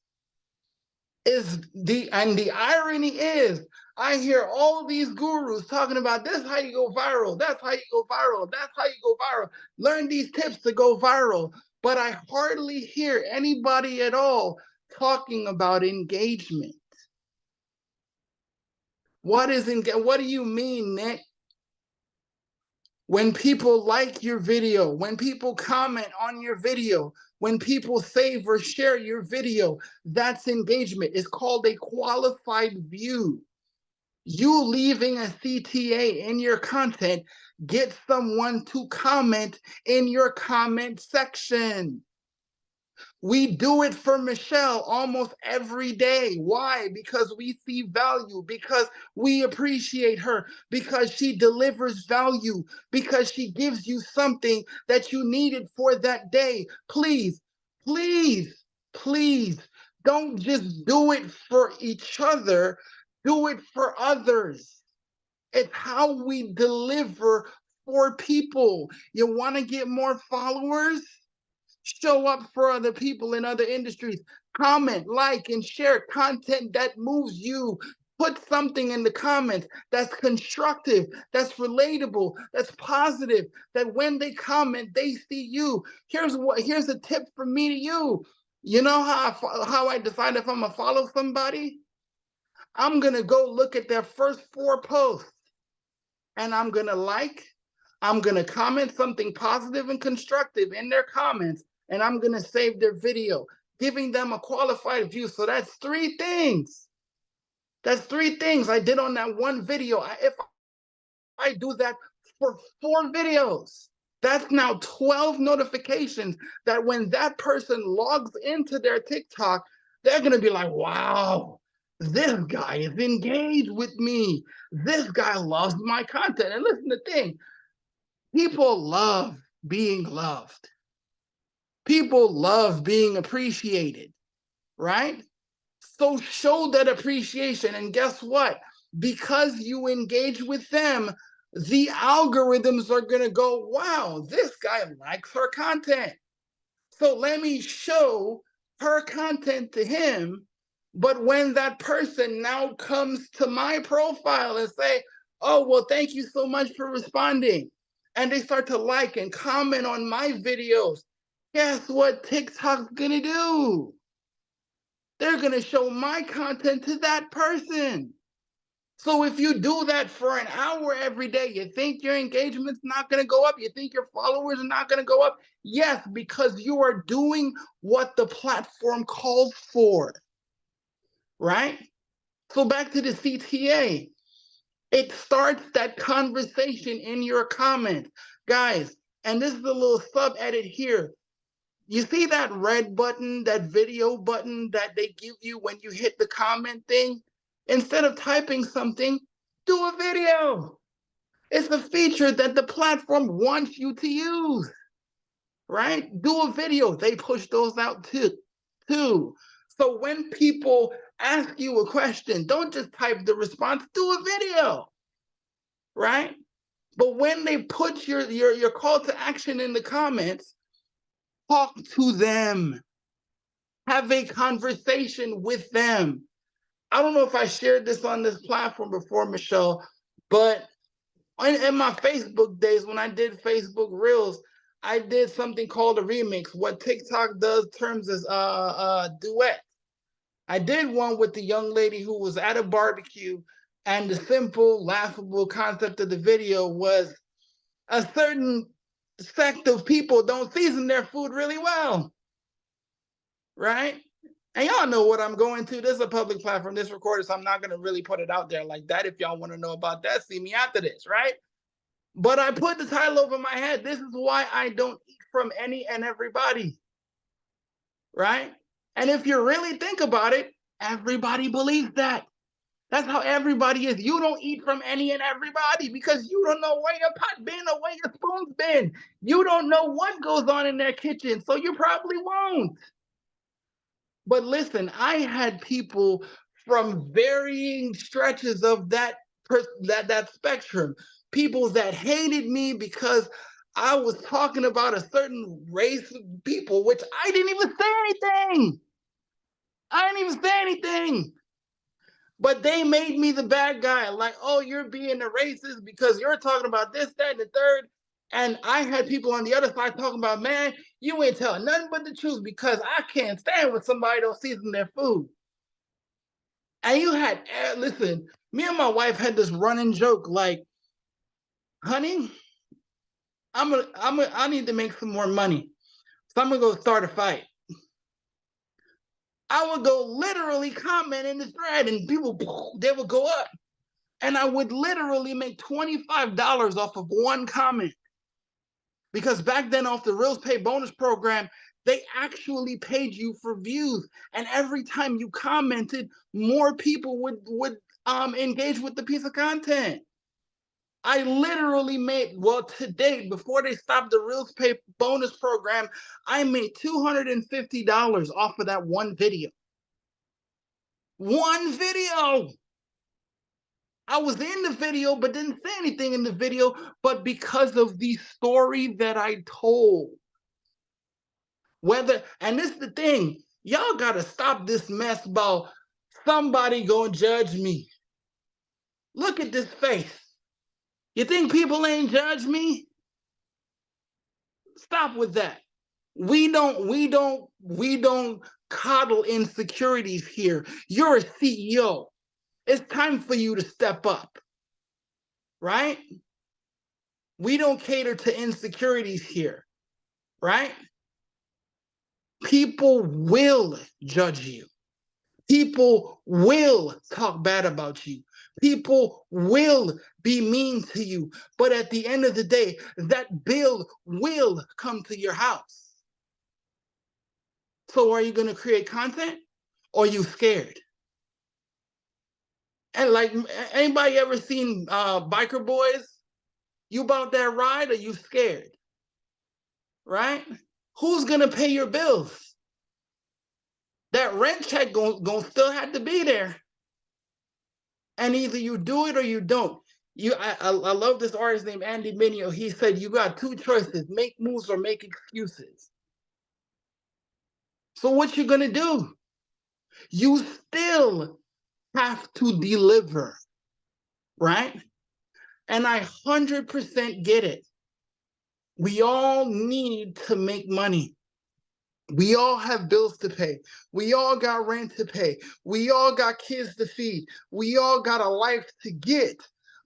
is the irony is I hear all these gurus talking about this how you go viral, that's how you go viral, that's how you go viral. Learn these tips to go viral. But I hardly hear anybody at all talking about engagement. What do you mean, Nick? When people like your video, when people comment on your video, when people save or share your video, that's engagement. It's called a qualified view. You leaving a CTA in your content gets someone to comment in your comment section. We do it for Michelle almost every day. Why? Because we see value, because we appreciate her, because she delivers value, because she gives you something that you needed for that day. Please, please, please don't just do it for each other, do it for others. It's how we deliver for people. You want to get more followers? Show up for other people in other industries. Comment, like, and share content that moves you. Put something in the comments that's constructive, that's relatable, that's positive, that when they comment, they see you. Here's a tip from me to you. You know how I decide if I'm gonna follow somebody? I'm gonna go look at their first 4 posts and I'm gonna comment something positive and constructive in their comments, and I'm gonna save their video, giving them a qualified view. So that's 3 things. That's 3 things I did on that one video. If I do that for 4 videos, that's now 12 notifications that when that person logs into their TikTok, they're gonna be like, wow, this guy is engaged with me. This guy loves my content. And listen to the thing, people love being loved. People love being appreciated, right? So show that appreciation. And guess what? Because you engage with them, the algorithms are going to go, wow, this guy likes her content. So let me show her content to him. But when that person now comes to my profile and say, oh, well, thank you so much for responding, and they start to like and comment on my videos, guess what TikTok's gonna do? They're gonna show my content to that person. So if you do that for an hour every day, you think your engagement's not gonna go up? You think your followers are not gonna go up? Yes, because you are doing what the platform calls for, right? So back to the CTA. It starts that conversation in your comments. Guys, and this is a little sub edit here. You see that red button, that video button that they give you when you hit the comment thing? Instead of typing something, do a video. It's a feature that the platform wants you to use, right? Do a video. They push those out too. So when people ask you a question, don't just type the response, do a video, right? But when they put your call to action in the comments, talk to them. Have a conversation with them. I don't know if I shared this on this platform before, Michelle, but in my Facebook days, when I did Facebook Reels, I did something called a remix. What TikTok does terms as duet. I did one with the young lady who was at a barbecue, and the simple, laughable concept of the video was a certain sect of people don't season their food really well, right? And y'all know what I'm going to. This is a public platform, this recorded, so I'm not going to really put it out there like that. If y'all want to know about that, see me after this, right? But I put the title over my head. This is why I don't eat from any and everybody, right? And if you really think about it, everybody believes that. That's how everybody is. You don't eat from any and everybody because you don't know where your pot been or where your spoon's been. You don't know what goes on in their kitchen, so you probably won't. But listen, I had people from varying stretches of that spectrum. People that hated me because I was talking about a certain race of people, which I didn't even say anything. I didn't even say anything. But they made me the bad guy. Like, oh, you're being a racist because you're talking about this, that, and the third. And I had people on the other side talking about, man, you ain't telling nothing but the truth because I can't stand when somebody don't season their food. And you had, listen, me and my wife had this running joke like, honey, I need to make some more money. So I'm gonna go start a fight. I would go literally comment in the thread and people, they would go up. And I would literally make $25 off of one comment. Because back then off the Reels Pay bonus program, they actually paid you for views. And every time you commented, more people would engage with the piece of content. I literally made, well, to date, before they stopped the Reels Pay bonus program, I made $250 off of that one video. One video. I was in the video, but didn't say anything in the video, but because of the story that I told. And this is the thing, y'all gotta stop this mess about somebody gonna judge me. Look at this face. You think people ain't judge me? Stop with that. We don't coddle insecurities here. You're a CEO. It's time for you to step up, right? We don't cater to insecurities here, right? People will judge you. People will talk bad about you. People will be mean to you. But at the end of the day, that bill will come to your house. So are you going to create content or are you scared? And like, anybody ever seen Biker Boys? You about that ride or you scared? Right? Who's going to pay your bills? That rent check gonna still have to be there. And either you do it or you don't. I love this artist named Andy Mineo. He said, you got two choices, make moves or make excuses. So what you gonna do? You still have to deliver, right? And I 100% get it. We all need to make money. We all have bills to pay. We all got rent to pay. We all got kids to feed. We all got a life to get.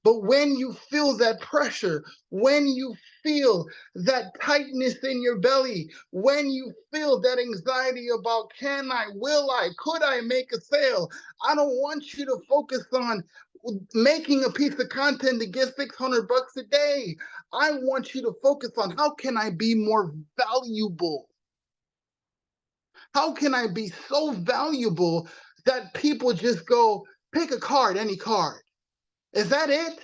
But when you feel that pressure, when you feel that tightness in your belly, when you feel that anxiety about can I, will I, could I make a sale, I don't want you to focus on making a piece of content to get $600 a day. I want you to focus on how can I be more valuable? How can I be so valuable that people just go, pick a card, any card? Is that it?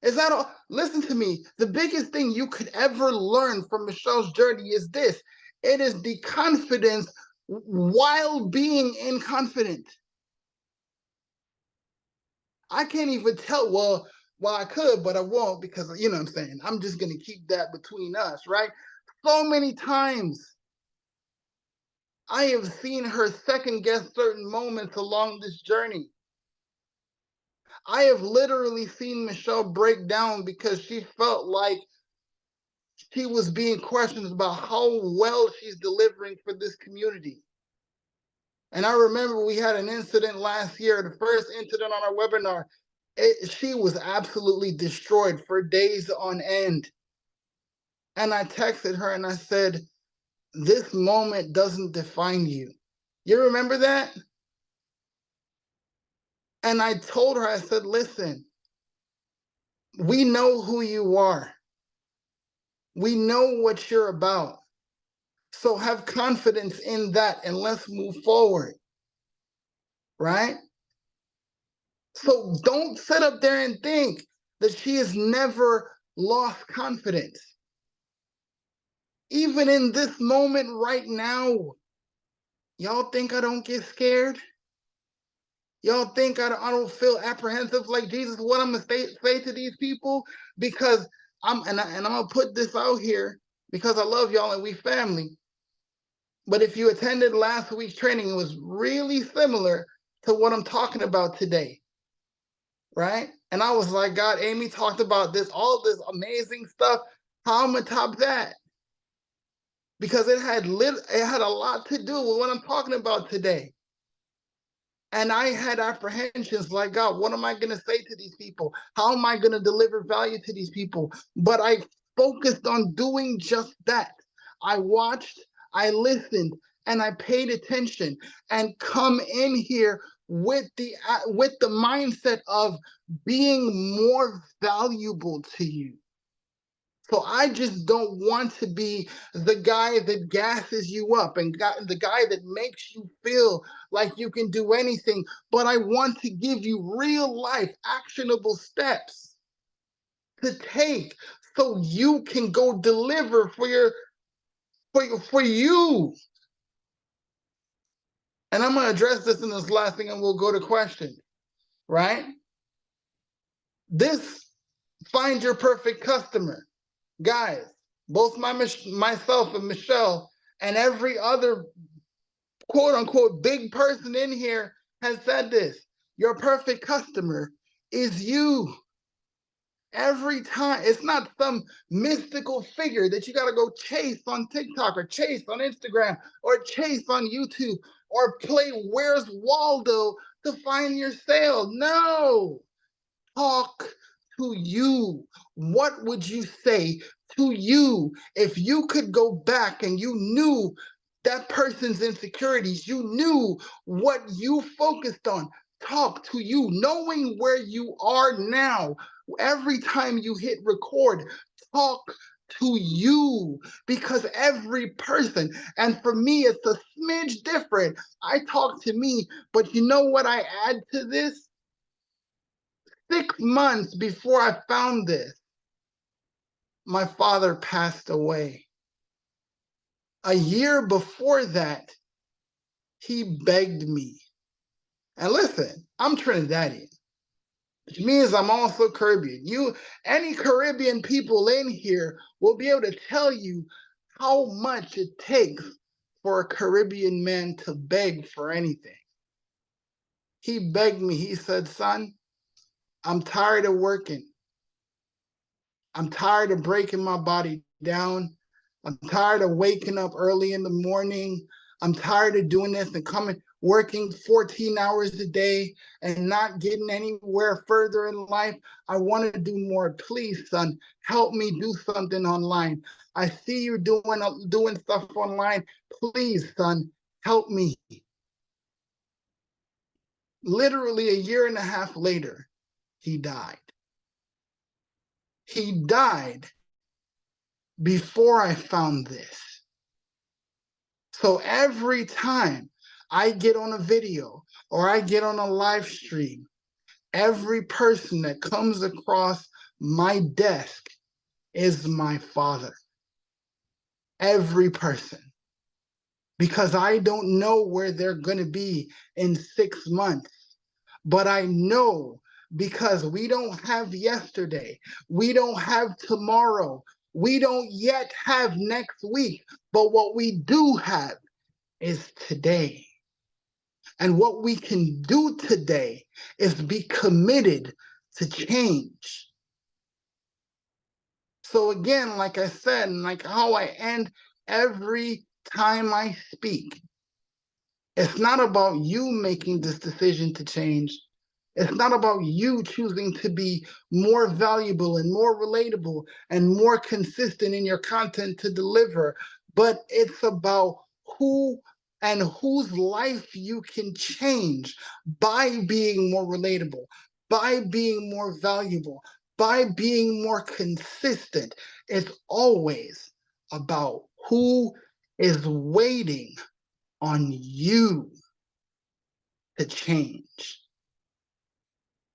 Is that all? Listen to me. The biggest thing you could ever learn from Michelle's journey is this. It is the confidence while being inconfident. I can't even tell, well, I could, but I won't because, you know what I'm saying? I'm just going to keep that between us, right? So many times I have seen her second guess certain moments along this journey. I have literally seen Michelle break down because she felt like she was being questioned about how well she's delivering for this community. And I remember we had an incident last year, the first incident on our webinar. She was absolutely destroyed for days on end. And I texted her and I said, this moment doesn't define you. You remember that? And I told her, I said, listen, we know who you are. We know what you're about. So have confidence in that and let's move forward. Right? So don't sit up there and think that she has never lost confidence. Even in this moment right now, y'all think I don't get scared? Y'all think I don't feel apprehensive like Jesus? What I'm gonna say to these people? Because I'm gonna put this out here because I love y'all and we family. But if you attended last week's training, it was really similar to what I'm talking about today, right? And I was like, God, Amy talked about this, all this amazing stuff. How am I gonna top that? Because it had a lot to do with what I'm talking about today. And I had apprehensions like, God, what am I going to say to these people? How am I going to deliver value to these people? But I focused on doing just that. I watched, I listened, and I paid attention, and come in here with the mindset of being more valuable to you. So I just don't want to be the guy that gasses you up and the guy that makes you feel like you can do anything, but I want to give you real life actionable steps to take so you can go deliver for you. And I'm going to address this in this last thing and we'll go to questions, right? This find your perfect customer. Guys, both myself and Michelle and every other quote unquote big person in here has said this. Your perfect customer is you. Every time. It's not some mystical figure that you got to go chase on TikTok or chase on Instagram or chase on YouTube or play Where's Waldo to find your sale. No. Talk to you. What would you say to you if you could go back and you knew that person's insecurities, you knew what you focused on? Talk to you, knowing where you are now. Every time you hit record, talk to you, because every person, and for me, it's a smidge different. I talk to me, but you know what I add to this? 6 months before I found this, my father passed away. A year before that, he begged me. And listen, I'm Trinidadian, which means I'm also Caribbean. Any Caribbean people in here will be able to tell you how much it takes for a Caribbean man to beg for anything. He begged me. He said, son, I'm tired of working. I'm tired of breaking my body down. I'm tired of waking up early in the morning. I'm tired of doing this and working 14 hours a day and not getting anywhere further in life. I want to do more. Please, son, help me do something online. I see you doing stuff online. Please, son, help me. Literally a year and a half later, he died. He died before I found this. So every time I get on a video or I get on a live stream, every person that comes across my desk is my father. Every person. Because I don't know where they're going to be in 6 months. But I know, because we don't have yesterday, we don't have tomorrow, we don't yet have next week, but what we do have is today. And what we can do today is be committed to change. So again, like I said, and like how I end every time I speak, it's not about you making this decision to change. It's not about you choosing to be more valuable and more relatable and more consistent in your content to deliver, but it's about who and whose life you can change by being more relatable, by being more valuable, by being more consistent. It's always about who is waiting on you to change.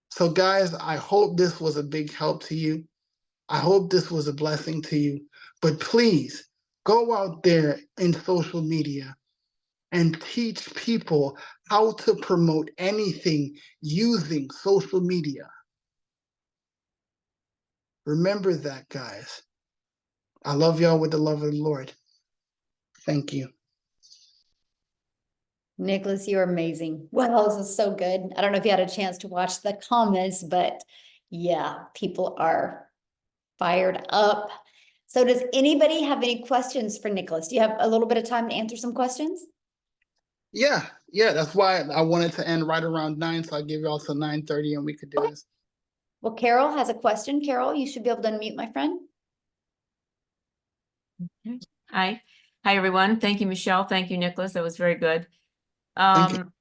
So guys, I hope this was a big help to you. I hope this was a blessing to you. But please go out there in social media and teach people how to promote anything using social media. Remember that, guys. I love y'all with the love of the Lord. Thank you. Nicholas, you're amazing. Wow, this is so good. I don't know if you had a chance to watch the comments, but yeah, people are fired up. So does anybody have any questions for Nicholas? Do you have a little bit of time to answer some questions? Yeah, that's why I wanted to end right around 9, so I give y'all till 9:30 and we could do this. Well, Carol has a question. Carol, you should be able to unmute, my friend. Okay. Hi. Hi, everyone. Thank you, Michelle. Thank you, Nicholas. That was very good. Thank you.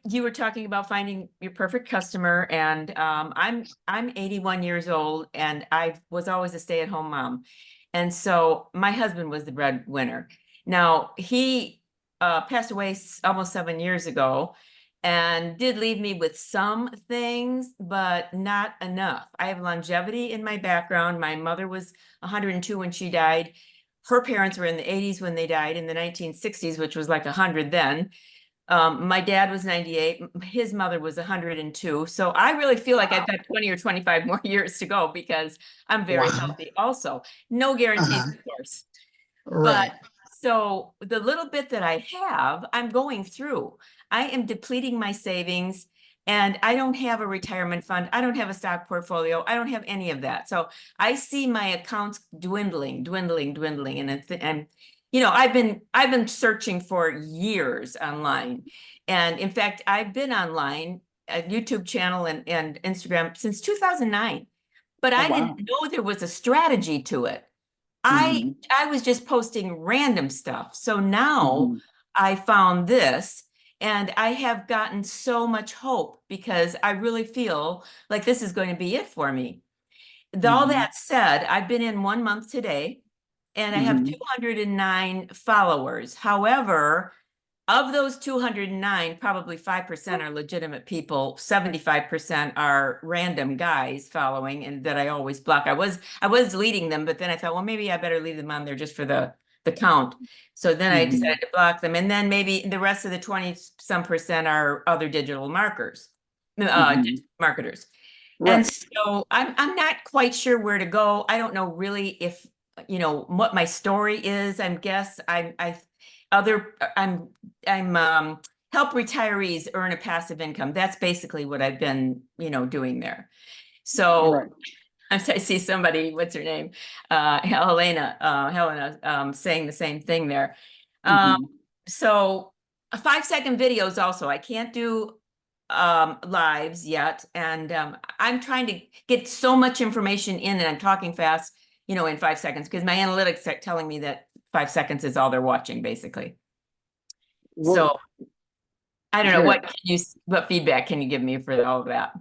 You were talking about finding your perfect customer, and I'm 81 years old, and I was always a stay-at-home mom. And so my husband was the breadwinner. Now, he passed away almost 7 years ago and did leave me with some things, but not enough. I have longevity in my background. My mother was 102 when she died. Her parents were in the 80s when they died, in the 1960s, which was like 100 then. My dad was 98. His mother was 102. So I really feel like I've got 20 or 25 more years to go because I'm very Wow. healthy also. No guarantees, Uh-huh. of course. But Right. so the little bit that I have, I'm going through. I am depleting my savings, and I don't have a retirement fund. I don't have a stock portfolio. I don't have any of that. So I see my accounts dwindling, dwindling, dwindling. And I've been searching for years online. And in fact, I've been online, a YouTube channel and Instagram since 2009. But Oh, I didn't wow. know there was a strategy to it. I Mhm, I was just posting random stuff. So now mhm, I found this, and I have gotten so much hope because I really feel like this is going to be it for me. All mhm, that said, I've been in 1 month today, and I have mhm. 209 followers. However, of those 209, probably 5% are legitimate people. 75% are random guys following and that I always block. I was deleting them, but then I thought, well, maybe I better leave them on there just for the count. So then I Mhm. decided to block them. And then maybe the rest of the 20 some percent are other digital Mhm. marketers. And Right. so I'm not quite sure where to go. I don't know really if what my story is. Other I'm help retarees earn a passive income. That's basically what I've been, doing there. So Right. I see somebody, what's her name? Helena, saying the same thing there. Um, Mhm. so 5-second videos also, I can't do lives yet. And I'm trying to get so much information in, and I'm talking fast, in 5 seconds, because my analytics are telling me that 5 seconds is all they're watching, basically. Well, So I don't know, here. what feedback can you give me for all of that?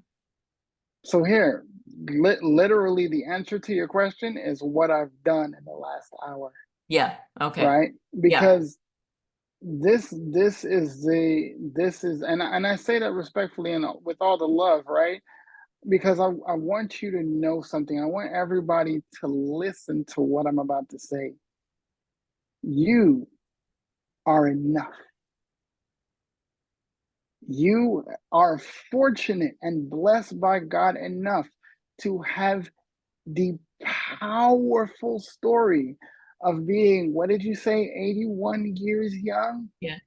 So here, literally the answer to your question is what I've done in the last hour, Yeah, okay. right? Yeah, Because this is and I say that respectfully and with all the love, right? Because I want you to know something. I want everybody to listen to what I'm about to say. You are enough. You are fortunate and blessed by God enough to have the powerful story of being, what did you say, 81 years young? yeah.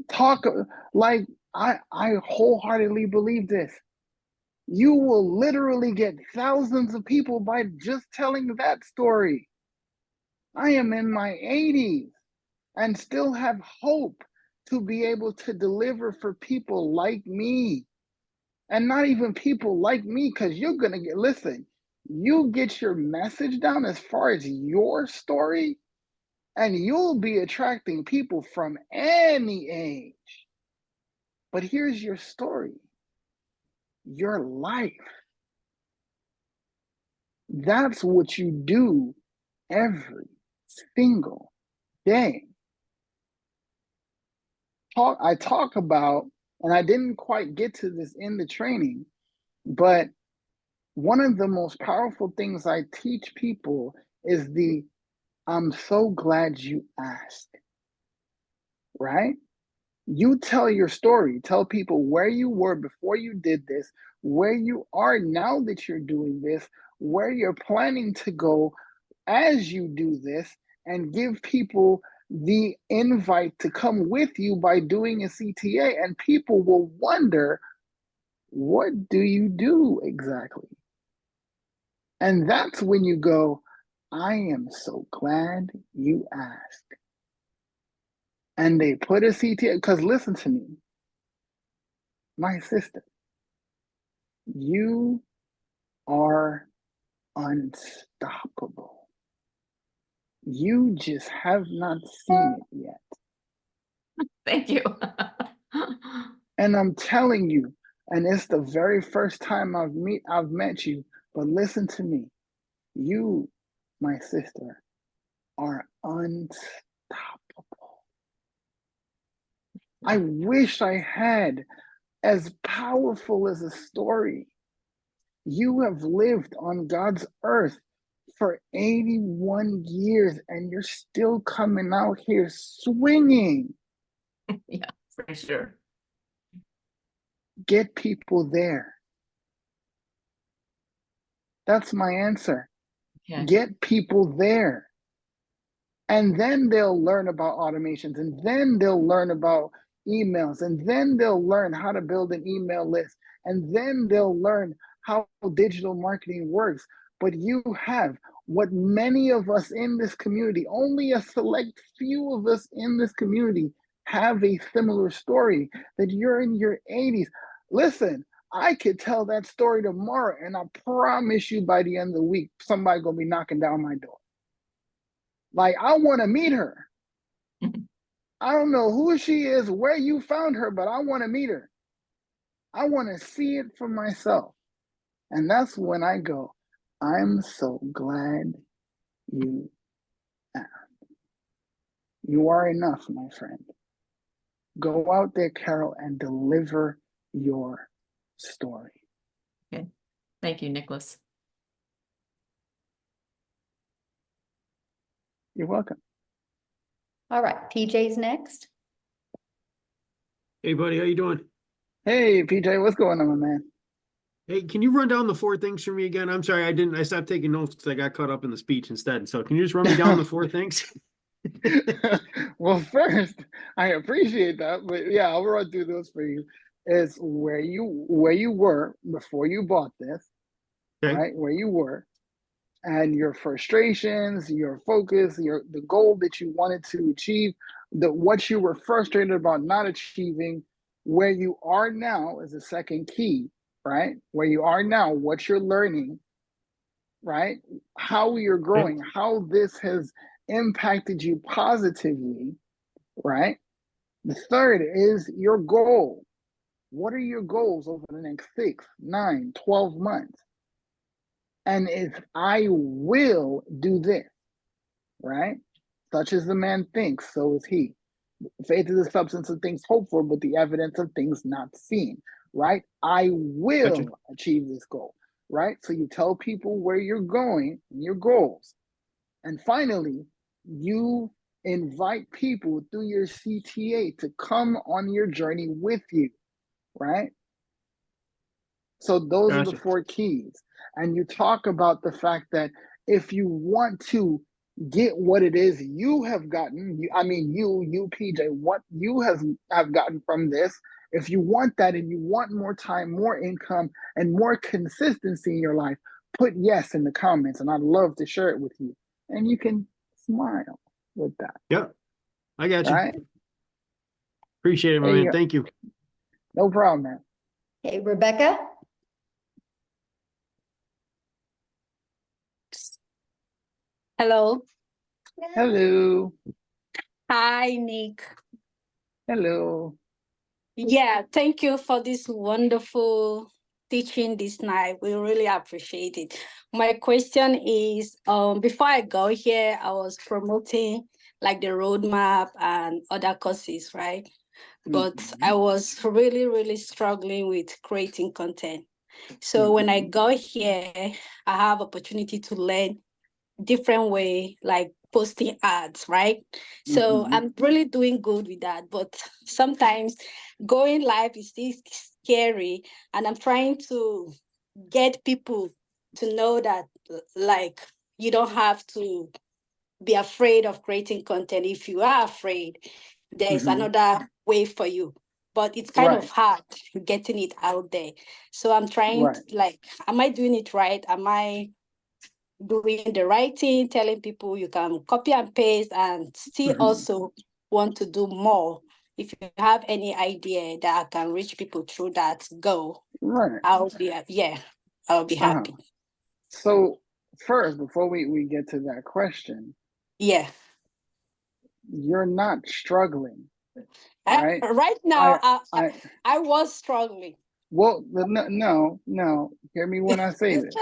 Talk like I wholeheartedly believe this. You will literally get thousands of people by just telling that story. I am in my 80s and still have hope to be able to deliver for people like me. And not even people like me, because you're going to listen, you get your message down as far as your story, and you'll be attracting people from any age. But here's your story, your life. That's what you do every single day. I talk about, and I didn't quite get to this in the training, but one of the most powerful things I teach people is I'm so glad you asked, right? You tell your story, tell people where you were before you did this, where you are now that you're doing this, where you're planning to go as you do this, and give people the invite to come with you by doing a CTA. And people will wonder, what do you do exactly? And that's when you go, I am so glad you asked. And they put a CTA, because listen to me, my sister, you are unstoppable. You just have not seen it yet. Thank you. And I'm telling you, and it's the very first time I've met you, but listen to me. You, my sister, are unstoppable. I wish I had as powerful as a story. You have lived on God's earth for 81 years and you're still coming out here swinging. Yeah, for sure. Get people there. That's my answer. Okay. Get people there. And then they'll learn about automations, and then they'll learn about emails, and then they'll learn how to build an email list, and then they'll learn how digital marketing works. But you have what many of us in this community, only a select few of us in this community, have a similar story, that you're in your 80s. Listen, I could tell that story tomorrow, and I promise you by the end of the week, somebody gonna be knocking down my door. Like, I want to meet her. I don't know who she is, where you found her, but I want to meet her. I want to see it for myself. And that's when I go, I'm so glad you asked. You are enough, my friend. Go out there, Carol, and deliver your story. Okay. Thank you, Nicholas. You're welcome. All right, PJ's next. Hey buddy, how you doing? Hey, PJ, what's going on, man? Hey, can you run down the 4 things for me again? I'm sorry, I stopped taking notes because I got caught up in the speech instead. So can you just run me down the 4 things? Well, first, I appreciate that, but yeah, I'll run through those for you. Is where you were before you bought this, Okay. right? Where you were, and your frustrations, your focus, the goal that you wanted to achieve, what you were frustrated about not achieving. Where you are now is the second key, right? Where you are now, what you're learning, right? How you're growing, how this has impacted you positively, right? The third is your goal. What are your goals over the next 6, 9, 12 months? And if I will do this, right? Such as the man thinks, so is he. Faith is the substance of things hoped for, but the evidence of things not seen, right? I will achieve this goal, right? So you tell people where you're going and your goals. And finally, you invite people through your CTA to come on your journey with you, right? So those are the Gotcha. 4 keys. And you talk about the fact that if you want to get what it is you have gotten, you PJ, what you have gotten from this, if you want that and you want more time, more income, and more consistency in your life, put yes in the comments, and I'd love to share it with you. And you can smile with that. Yep. I got you. Right? Appreciate it, my There you man. go. Thank you. No problem, man. Okay, Rebecca. Hello. Hello. Hi, Nick. Hello. Yeah, thank you for this wonderful teaching this night. We really appreciate it. My question is, before I go here, I was promoting like the roadmap and other courses, right? But I was really, really struggling with creating content. So when I go here, I have opportunity to learn different way, like posting ads, right? So I'm really doing good with that, but sometimes going live is still scary, and I'm trying to get people to know that like you don't have to be afraid of creating content. If you are afraid, there's another way for you, but it's kind of hard getting it out there. So I'm trying to, like, am I doing it right? Am I doing the right thing, telling people you can copy and paste and still also want to do more? If you have any idea that I can reach people through that, go. I'll be happy. So first, before we get to that question, Yeah. You're not struggling, right? Right now, I I was struggling. well, no. Hear me when I say this,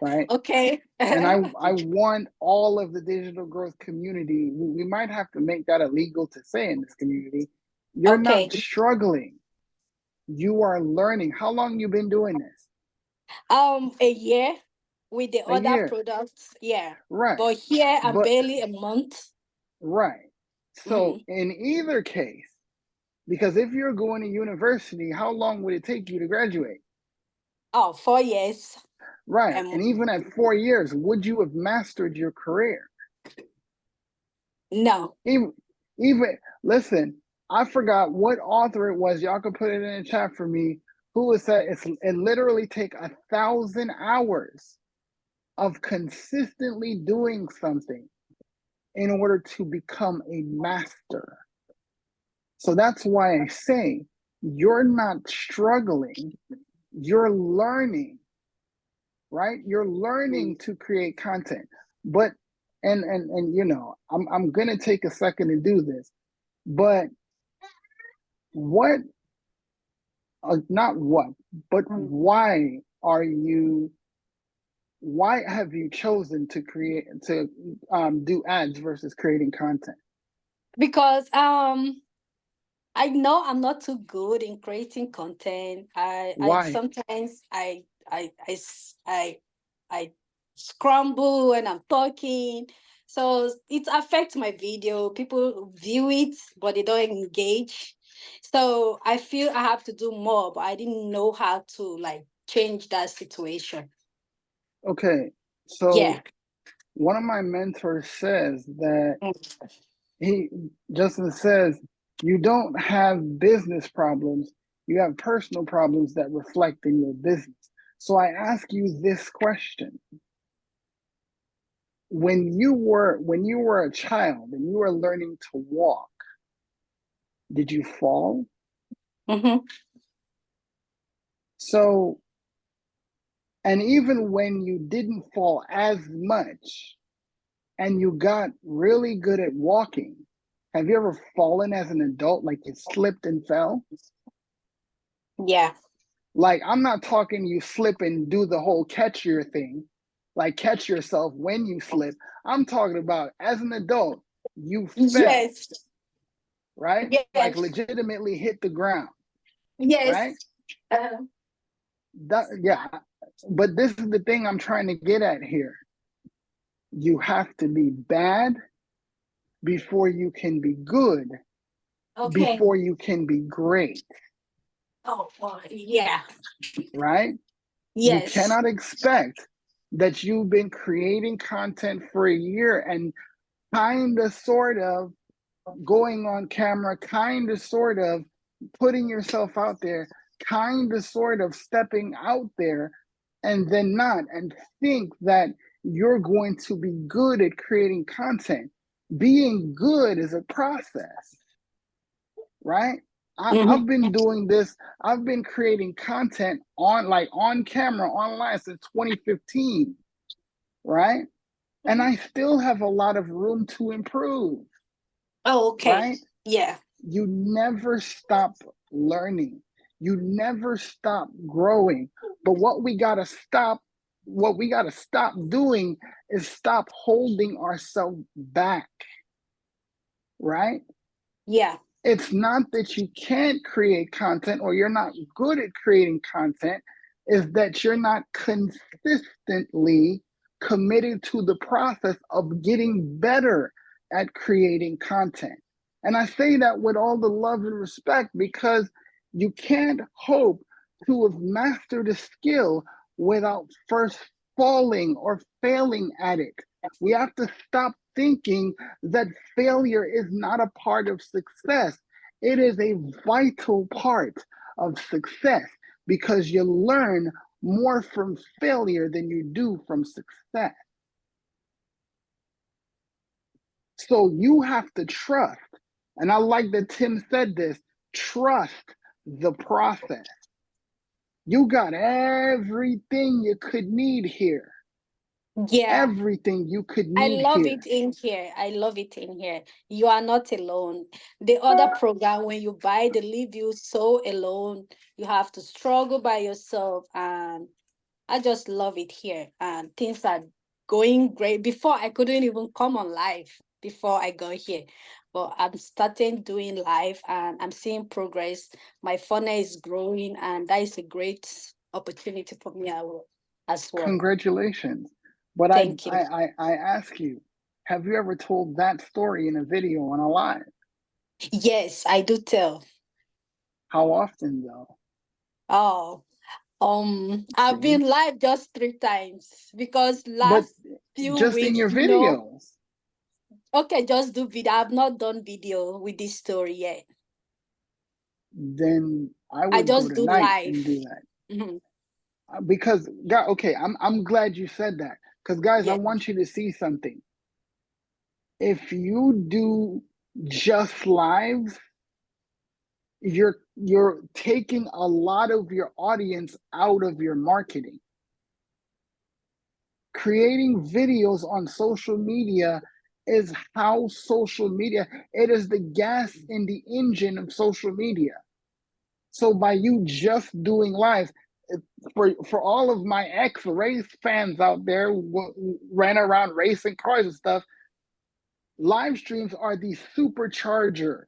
right? Okay. And I want all of the digital growth community. We might have to make that illegal to say in this community. You're Okay. not struggling. You are learning. How long you been doing this? A year with the A other year, products. Yeah. right? But here I'm But barely a month. right. So Mhm. in either case, because if you're going to university, how long would it take you to graduate? Oh, 4 years. Right. Um, And even at 4 years, would you have mastered your career? no. Even listen, I forgot what author it was. Y'all can put it in the chat for me. Who was said it literally take 1,000 hours of consistently doing something in order to become a master. So that's why I say you're not struggling, you're learning, right? You're learning to create content. But and you know, I'm gonna take a second to do this, but what not what, but why have you chosen to do ads versus creating content? Because I know I'm not too good in creating content. I Why? sometimes I scramble when I'm talking. So it affects my video. People view it, but they don't engage. So I feel I have to do more, but I didn't know how to like change that situation. Okay, Yeah. so one of my mentors says that he Justin says you don't have business problems, you have personal problems that reflect in your business. So I ask you this question. When you were a child and you were learning to walk, did you fall? Mm-hmm. So, and even when you didn't fall as much and you got really good at walking, have you ever fallen as an adult, like you slipped and fell? Yeah. Like, I'm not talking you slip and do the whole catch your thing, like catch yourself when you slip. I'm talking about as an adult, you fell, Yes. right? Like Yes. legitimately hit the ground, Yes. right? Yeah. But this is the thing I'm trying to get at here. You have to be bad before you can be good, Okay. before you can be great, Oh, yeah. right? You Yes. cannot expect that you've been creating content for a year and kind of sort of going on camera, kind of sort of putting yourself out there, kind of sort of stepping out there, and then not, and think that you're going to be good at creating content. Being good is a process, right? I've been doing this, I've been creating content on camera, online since 2015, right? And I still have a lot of room to improve. Oh, okay. Right? Yeah. You never stop learning. You never stop growing. But what we got to stop doing is stop holding ourselves back. Right? Yeah. It's not that you can't create content or you're not good at creating content, is that you're not consistently committed to the process of getting better at creating content. And I say that with all the love and respect because you can't hope to have mastered a skill without first falling or failing at it. We have to stop thinking that failure is not a part of success. It is a vital part of success because you learn more from failure than you do from success. So you have to trust, and I like that Tim said this, trust the process. You got everything you could need here. Yeah. everything you could I need love here. it in here. I love it in here. You are not alone. The other program, when you buy, they leave you so alone. You have to struggle by yourself. And I just love it here. And things are going great. Before, I couldn't even come on live before I got here. But I'm starting doing live and I'm seeing progress. My funnel is growing, and that is a great opportunity for me as well. Congratulations. But Thank you. I ask you, have you ever told that story in a video on a live? Yes, I do tell. How often though? Oh, I've See? been live just 3 times because But last few just in weeks, your videos. okay, just do video. I've not done video with this story yet. Then I I would go just do tonight live. and do that. Mhm. Because God, okay, I'm glad you said that. Because guys, I Yeah. want you to see something. If you do just lives, you're taking a lot of your audience out of your marketing. Creating videos on social media is how social media, it is the gas in the engine of social media. So by you just doing live, for all of my ex-race fans out there who ran around racing cars and stuff, live streams are the supercharger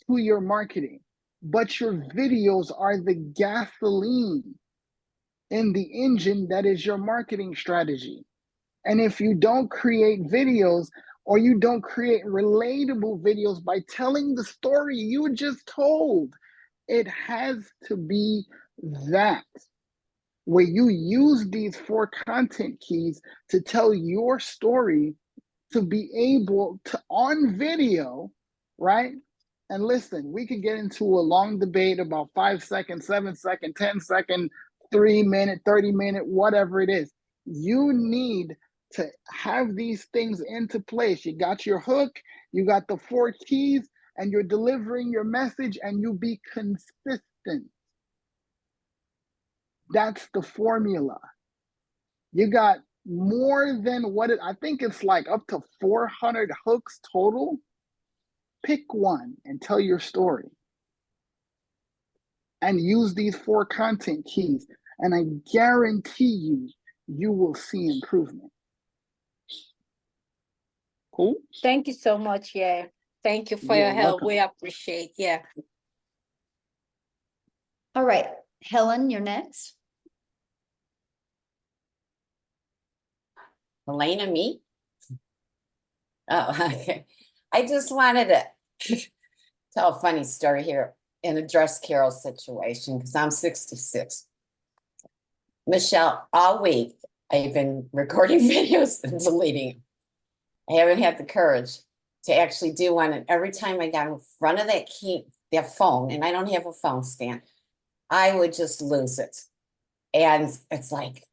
to your marketing, but your videos are the gasoline in the engine that is your marketing strategy. And if you don't create videos, or you don't create relatable videos by telling the story you just told, it has to be that, where you use these 4 content keys to tell your story, to be able to, on video, right? And listen, we could get into a long debate about 5 second, 7 second, 10 second, 3 minute, 30 minute, whatever it is. You need to have these things into place. You got your hook, you got the 4 keys, and you're delivering your message, and you be consistent. That's the formula. You got more than what I think it's like up to 400 hooks total. Pick one and tell your story. And use these 4 content keys. And I guarantee you will see improvement. Cool? Thank you so much. Yeah. Thank you for You're your help. welcome. We appreciate. Yeah. All right, Helen, you're next. Elena, me? Oh, okay. I just wanted to tell a funny story here and address Carol's situation because I'm 66. Michelle, all week I've been recording videos and deleting them. I haven't had the courage to actually do one. And every time I got in front of that phone, and I don't have a phone stand, I would just lose it. And it's like,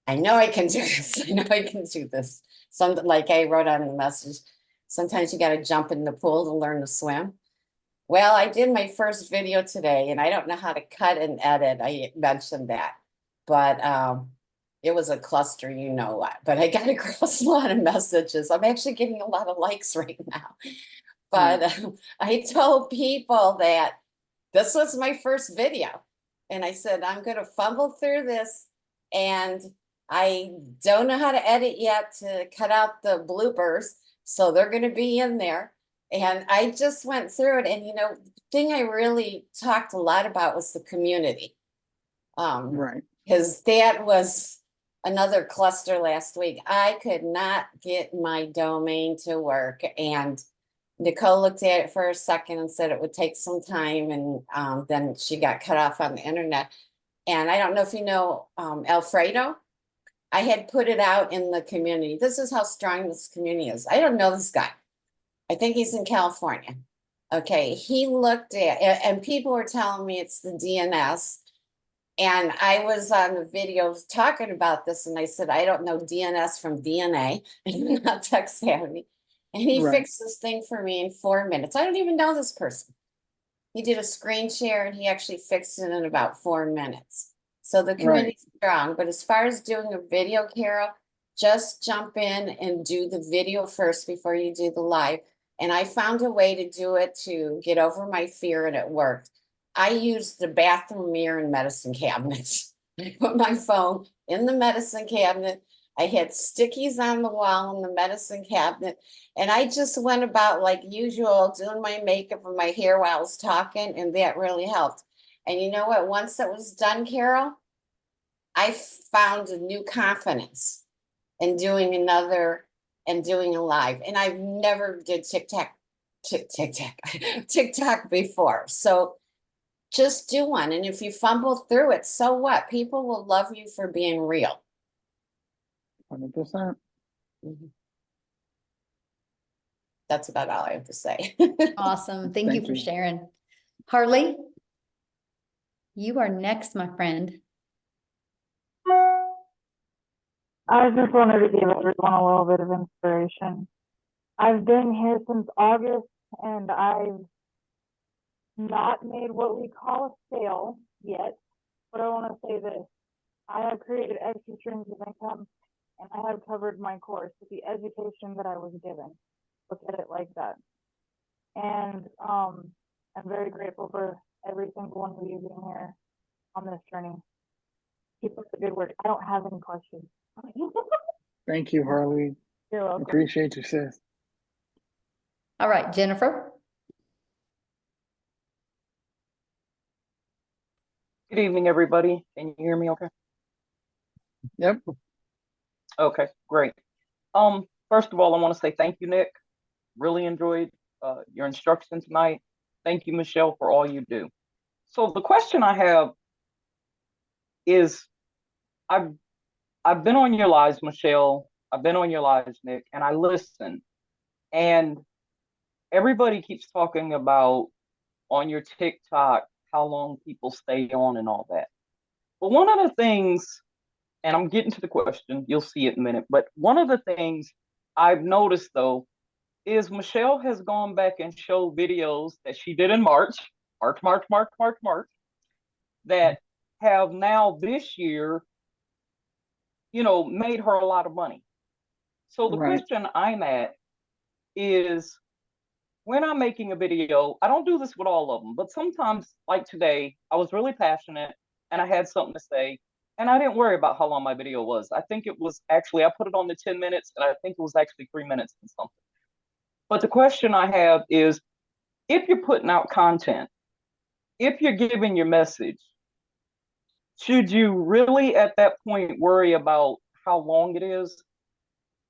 I know I can do this. I know I can do this. Something like I wrote on the message, sometimes you got to jump in the pool to learn to swim. Well, I did my first video today, and I don't know how to cut and edit. I mentioned that, but it was a cluster, you know what. But I got across a lot of messages. I'm actually getting a lot of likes right now. But I told people that this was my first video. And I said, I'm going to fumble through this. And I don't know how to edit yet to cut out the bloopers. So they're going to be in there. And I just went through it. And, the thing I really talked a lot about was the community. Right. Because that was another cluster last week. I could not get my domain to work. And Nicole looked at it for a second and said it would take some time. And then she got cut off on the internet. And I don't know if you know Alfredo. I had put it out in the community. This is how strong this community is. I don't know this guy. I think he's in California. Okay, he looked at it, and people were telling me it's the DNS. And I was on the video talking about this, and I said, I don't know DNS from DNA, I'm not tech savvy. And he fixed this thing for me in 4 minutes. I don't even know this person. He did a screen share, and he actually fixed it in about 4 minutes. So the community's strong. But as far as doing a video, Carol, just jump in and do the video first before you do the live. And I found a way to do it to get over my fear, and it worked. I used the bathroom mirror and medicine cabinet. I put my phone in the medicine cabinet. I had stickies on the wall in the medicine cabinet. And I just went about like usual, doing my makeup and my hair while I was talking. And that really helped. And you know what? Once it was done, Carol, I found a new confidence in doing another and doing a live. And I've never did TikTok before. So just do one. And if you fumble through it, so what? People will love you for being real. 100%. That's about all I have to say. Awesome. Thank you Thank for you. sharing. Harley, you are next, my friend. I just wanted to give everyone a little bit of inspiration. I've been here since August, and I've not made what we call a sale yet, but I want to say this. I have created extra streams of income, and I have covered my course with the education that I was given. Look at it like that. And I'm very grateful for every single one of you being here on this journey. Keep up the good work. I don't have any questions. Thank you, Harley. You're welcome. Appreciate you, sis. All right, Jennifer. Good evening, everybody. Can you hear me okay? Yep. Okay, great. First of all, I want to say thank you, Nick. Really enjoyed your instruction tonight. Thank you, Michelle, for all you do. So the question I have is, I've been on your lives, Michelle. I've been on your lives, Nick, and I listen. And everybody keeps talking about on your TikTok how long people stay on and all that. But one of the things, and I'm getting to the question, you'll see it in a minute, but one of the things I've noticed though is Michelle has gone back and showed videos that she did in March, that have now this year, made her a lot of money. So the Right. question I'm at is, when I'm making a video, I don't do this with all of them, but sometimes, like today, I was really passionate and I had something to say, and I didn't worry about how long my video was. I think it was actually, I put it on the 10 minutes, and I think it was actually 3 minutes and something. But the question I have is, if you're putting out content, if you're giving your message, should you really at that point worry about how long it is?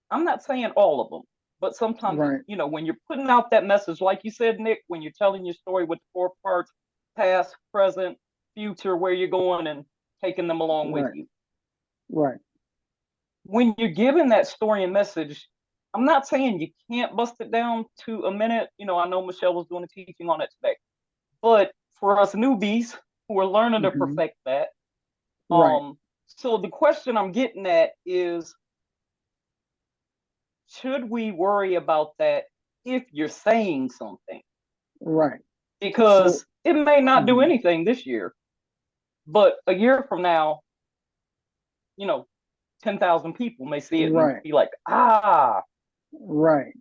I'm not saying all of them, but sometimes, Right. when you're putting out that message, like you said, Nick, when you're telling your story with 4 parts, past, present, future, where you're going, and taking them along with Right. you. Right. When you're giving that story and message, I'm not saying you can't bust it down to a minute. I know Michelle was doing a teaching on it today, but for us newbies who are learning to Mhm. perfect that, Right. so the question I'm getting at is, should we worry about that if you're saying something? Right. Because So, it may not do Mhm. anything this year, but a year from now, 10,000 people may see it and Right. be like, ah. Right.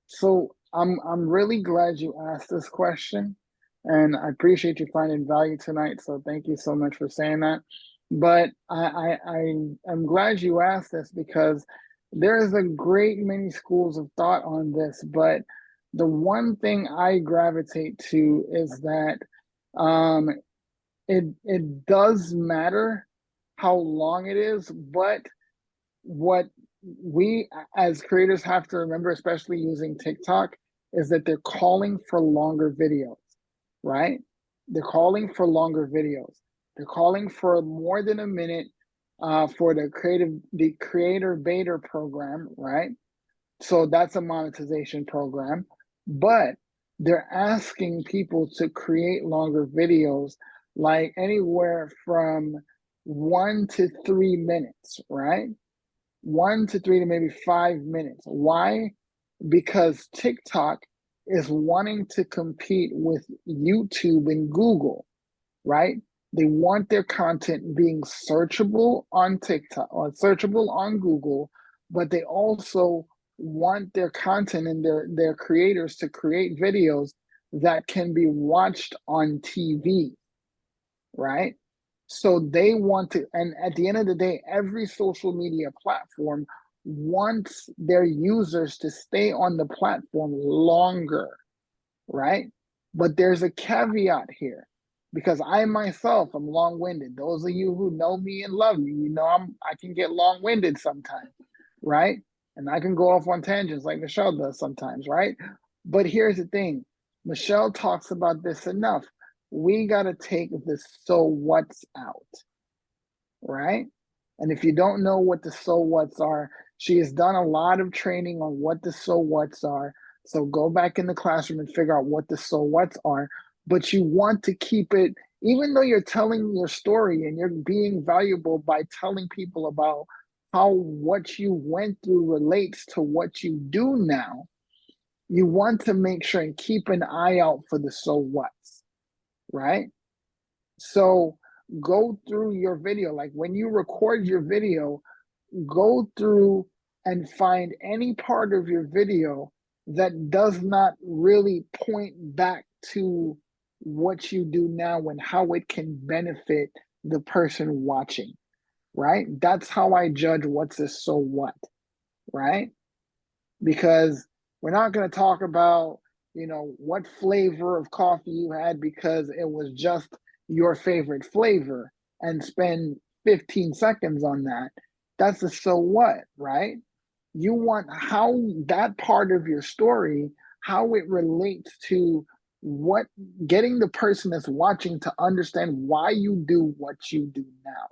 So I'm really glad you asked this question, and I appreciate you finding value tonight. So thank you so much for saying that. But I'm glad you asked this because there is a great many schools of thought on this. But the one thing I gravitate to is that um, it does matter how long it is, but what we as creators have to remember, especially using TikTok, is that they're calling for longer videos, right? They're calling for longer videos. They're calling for more than a minute for the creator beta program, right? So that's a monetization program, but they're asking people to create longer videos, like anywhere from 1 to 3 minutes, right? 1 to 3 to maybe 5 minutes. Why? Because TikTok is wanting to compete with YouTube and Google, right? They want their content being searchable on TikTok or searchable on Google, but they also want their content and their creators to create videos that can be watched on TV, right? So they want to, and at the end of the day, every social media platform wants their users to stay on the platform longer, right? But there's a caveat here, because I myself am long-winded. Those of you who know me and love me, you know I can get long-winded sometimes, right? And I can go off on tangents like Michelle does sometimes, right? But here's the thing. Michelle talks about this enough. We got to take the so what's out, right? And if you don't know what the so what's are, she has done a lot of training on what the so what's are. So go back in the classroom and figure out what the so what's are. But you want to keep it, even though you're telling your story and you're being valuable by telling people about how what you went through relates to what you do now, you want to make sure and keep an eye out for the so what's, right? So go through your video. Like when you record your video, go through and find any part of your video that does not really point back to what you do now and how it can benefit the person watching, right? That's how I judge what's a so what, right? Because we're not going to talk about, what flavor of coffee you had because it was just your favorite flavor and spend 15 seconds on that. That's a so what, right? You want how that part of your story, how it relates to what getting the person that's watching to understand why you do what you do now.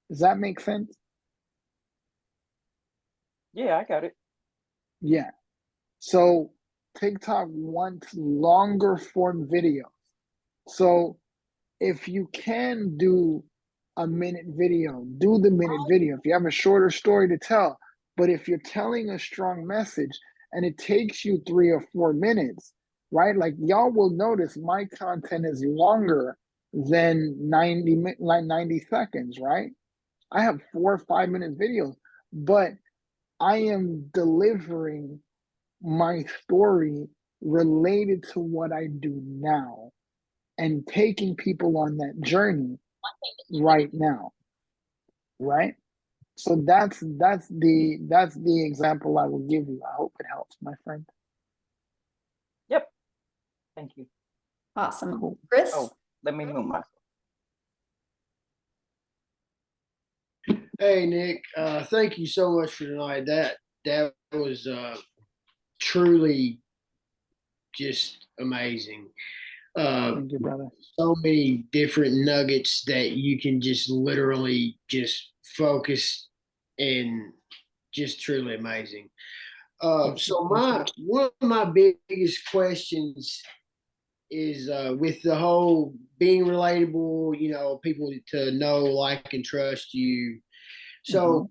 Does that make sense? Yeah, I got it. Yeah. So TikTok wants longer form videos. So if you can do a minute video, do the minute video. If you have a shorter story to tell, but if you're telling a strong message and it takes you 3 or 4 minutes, right? Like y'all will notice my content is longer than 90 seconds, right? I have 4 or 5 minute videos, but I am delivering my story related to what I do now and taking people on that journey right now, right? So that's the example I will give you. I hope it helps, my friend. Yep. Thank you. Awesome. Cool. Chris? Oh, let me move myself. Hey Nick, thank you so much for tonight. That was truly just amazing. Thank you, brother. So many different nuggets that you can just literally just focus and just truly amazing. So one of my biggest questions is with the whole being relatable, people to know, like, and trust you. So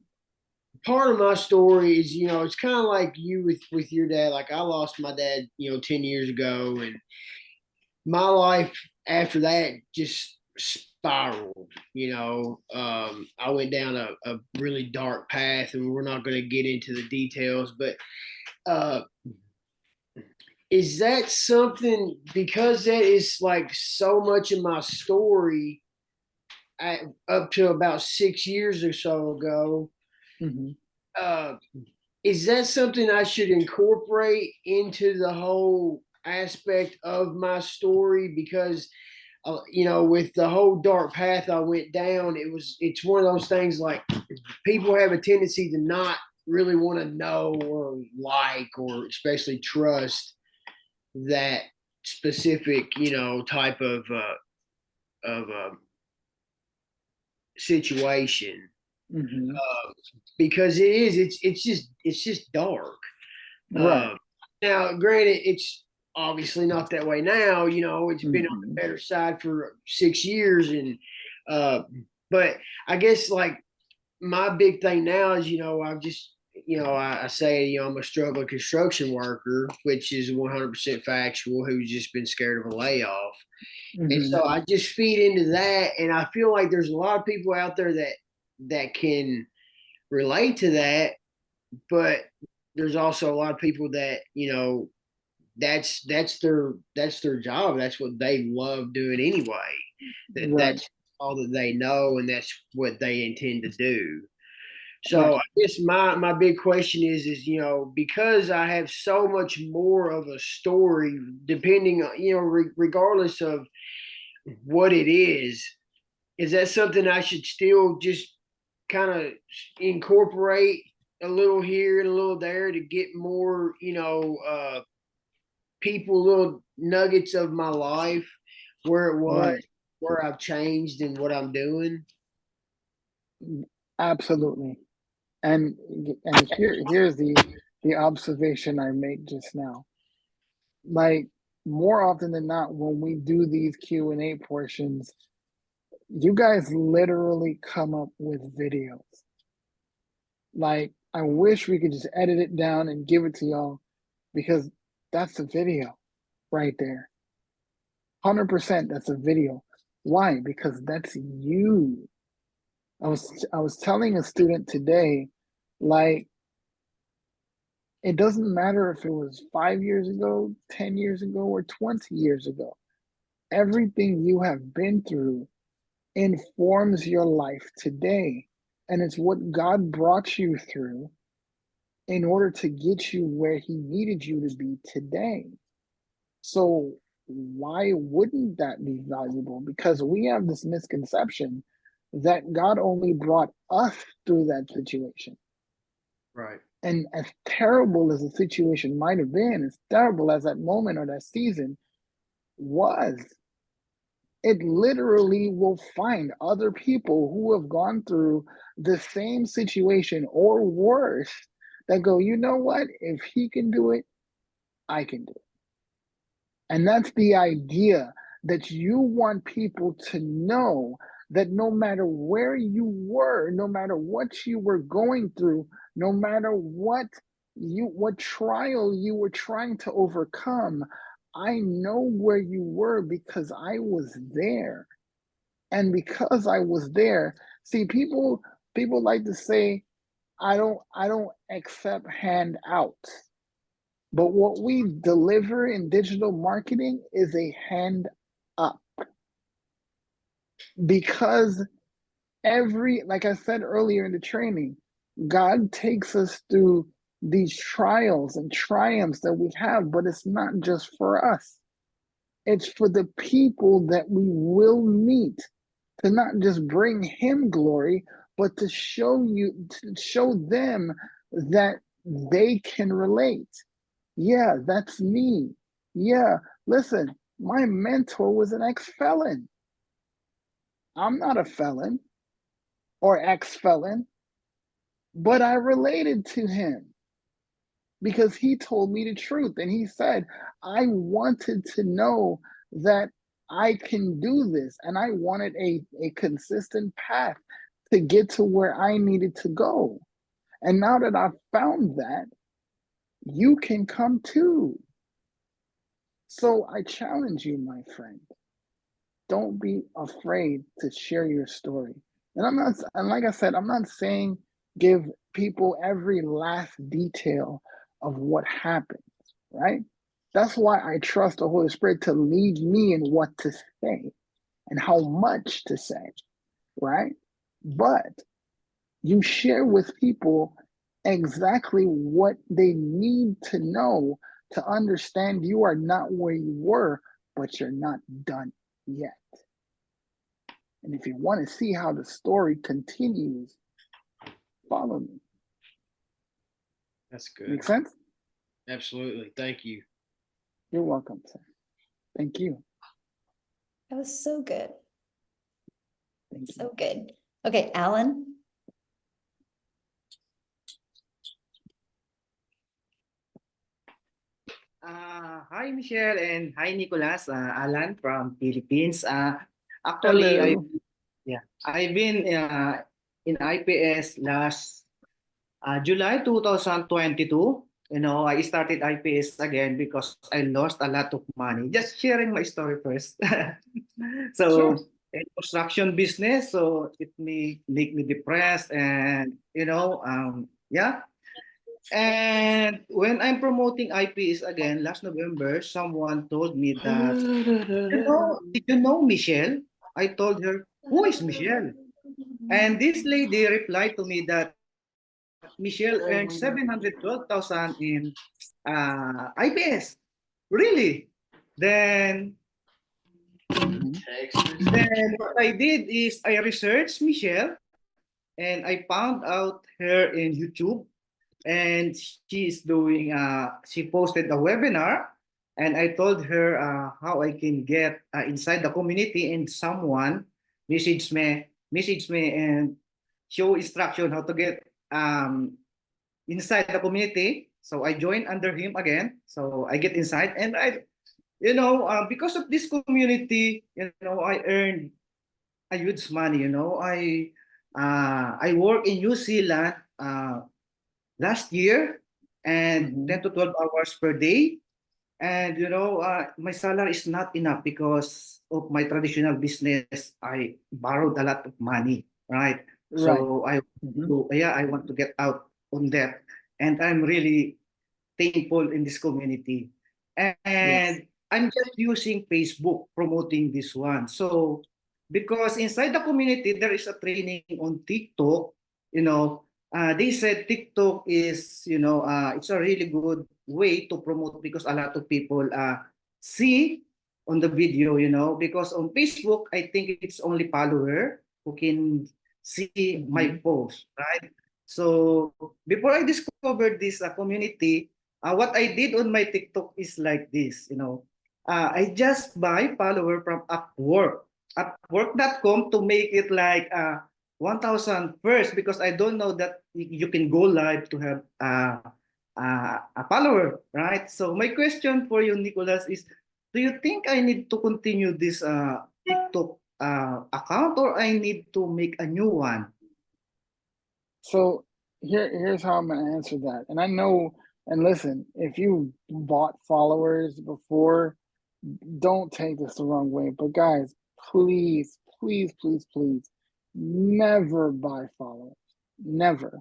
part of my story is, it's kind of like you with your dad. Like I lost my dad, 10 years ago, and my life after that just spiraled. I went down a really dark path, and we're not going to get into the details, but is that something, because that is like so much of my story up to about 6 years or so ago, is that something I should incorporate into the whole aspect of my story? Because with the whole dark path I went down, it's one of those things, like, people have a tendency to not really want to know or like, or especially trust that specific, type of situation. Because it's just dark. Right. Now, granted, it's obviously not that way now. It's been on the better side for 6 years, and but I guess, like, my big thing now is, I've just, I say, I'm a struggling construction worker, which is 100% factual, who's just been scared of a layoff. And so I just feed into that, and I feel like there's a lot of people out there that can relate to that. but there's also a lot of people that, you know, that's their job. That's what they love doing anyway. Right. That's all that they know, and that's what they intend to do. So Right. I guess my big question is, you know, because I have so much more of a story, depending on, you know, regardless of what it is that something I should still just kind of incorporate a little here and a little there to get more, you know, people, little nuggets of my life, where it was, Right. where I've changed and what I'm doing? Absolutely. And here's the observation I made just now. Like, more often than not, when we do these Q&A portions, you guys literally come up with videos. Like, I wish we could just edit it down and give it to y'all, because that's a video right there. 100% that's a video. Why? Because that's you. I was telling a student today, like, it doesn't matter if it was 5 years ago, 10 years ago, or 20 years ago. Everything you have been through informs your life today. And it's what God brought you through in order to get you where He needed you to be today. So why wouldn't that be valuable? Because we have this misconception that God only brought us through that situation. Right. And as terrible as the situation might have been, as terrible as that moment or that season was, it literally will find other people who have gone through the same situation or worse that go, you know what? If he can do it, I can do it. And that's the idea, that you want people to know that no matter where you were, no matter what you were going through, no matter what trial you were trying to overcome, I know where you were because I was there. And because I was there, see, people like to say, I don't accept handouts. But what we deliver in digital marketing is a hand up. Because like I said earlier in the training, God takes us through these trials and triumphs that we have, but it's not just for us. It's for the people that we will meet, to not just bring Him glory, but to show them that they can relate. Yeah, that's me. Yeah, listen, my mentor was an ex-felon. I'm not a felon or ex-felon, but I related to him because he told me the truth. And he said, I wanted to know that I can do this. And I wanted a consistent path to get to where I needed to go. And now that I've found that, you can come too. So I challenge you, my friend. Don't be afraid to share your story. And like I said, I'm not saying give people every last detail of what happened, right? That's why I trust the Holy Spirit to lead me in what to say and how much to say, right? But you share with people exactly what they need to know to understand you are not where you were, but you're not done yet. And if you want to see how the story continues, follow me. That's good. Make sense? Absolutely. Thank you. You're welcome, sir. Thank you. That was so good. Thank you. So good. Okay, Alan. Hi, Michelle, and hi, Nicholas. Alan from Philippines. Actually, Hello. I've been in IPS last July 2022. You know, I started IPS again because I lost a lot of money. Just sharing my story first. So, Sure. in construction business, so it make me depressed, and yeah. And when I'm promoting IPS again last November, someone told me that, did you know Michelle? I told her, who is Michelle? And this lady replied to me that Michelle earned 712,000 in IPS. Really? Then what I did is I researched Michelle and I found out her in YouTube, and she is doing she posted a webinar, and I told her how I can get inside the community, and someone messaged me and show instruction how to get inside the community. So I joined under him again. So I get inside, and because of this community, I earned a huge money. I work in New Zealand last year, and 10 to 12 hours per day. And my salary is not enough because of my traditional business. I borrowed a lot of money, right? So I want to get out on that, and I'm really thankful in this community. And I'm just using Facebook promoting this one. So because inside the community there is a training on TikTok, they said TikTok is, it's a really good way to promote because a lot of people see on the video, because on Facebook, I think it's only follower who can see my post, right? So before I discovered this community, what I did on my TikTok is like this, I just buy follower from Upwork, Upwork.com, to make it like 1,000 first, because I don't know that you can go live to have a follower, right? So my question for you, Nicholas, is do you think I need to continue this TikTok account, or I need to make a new one? So here's how I'm gonna answer that. And I know, and listen, if you bought followers before, don't take this the wrong way. But guys, please, please, please, please, never buy followers. Never.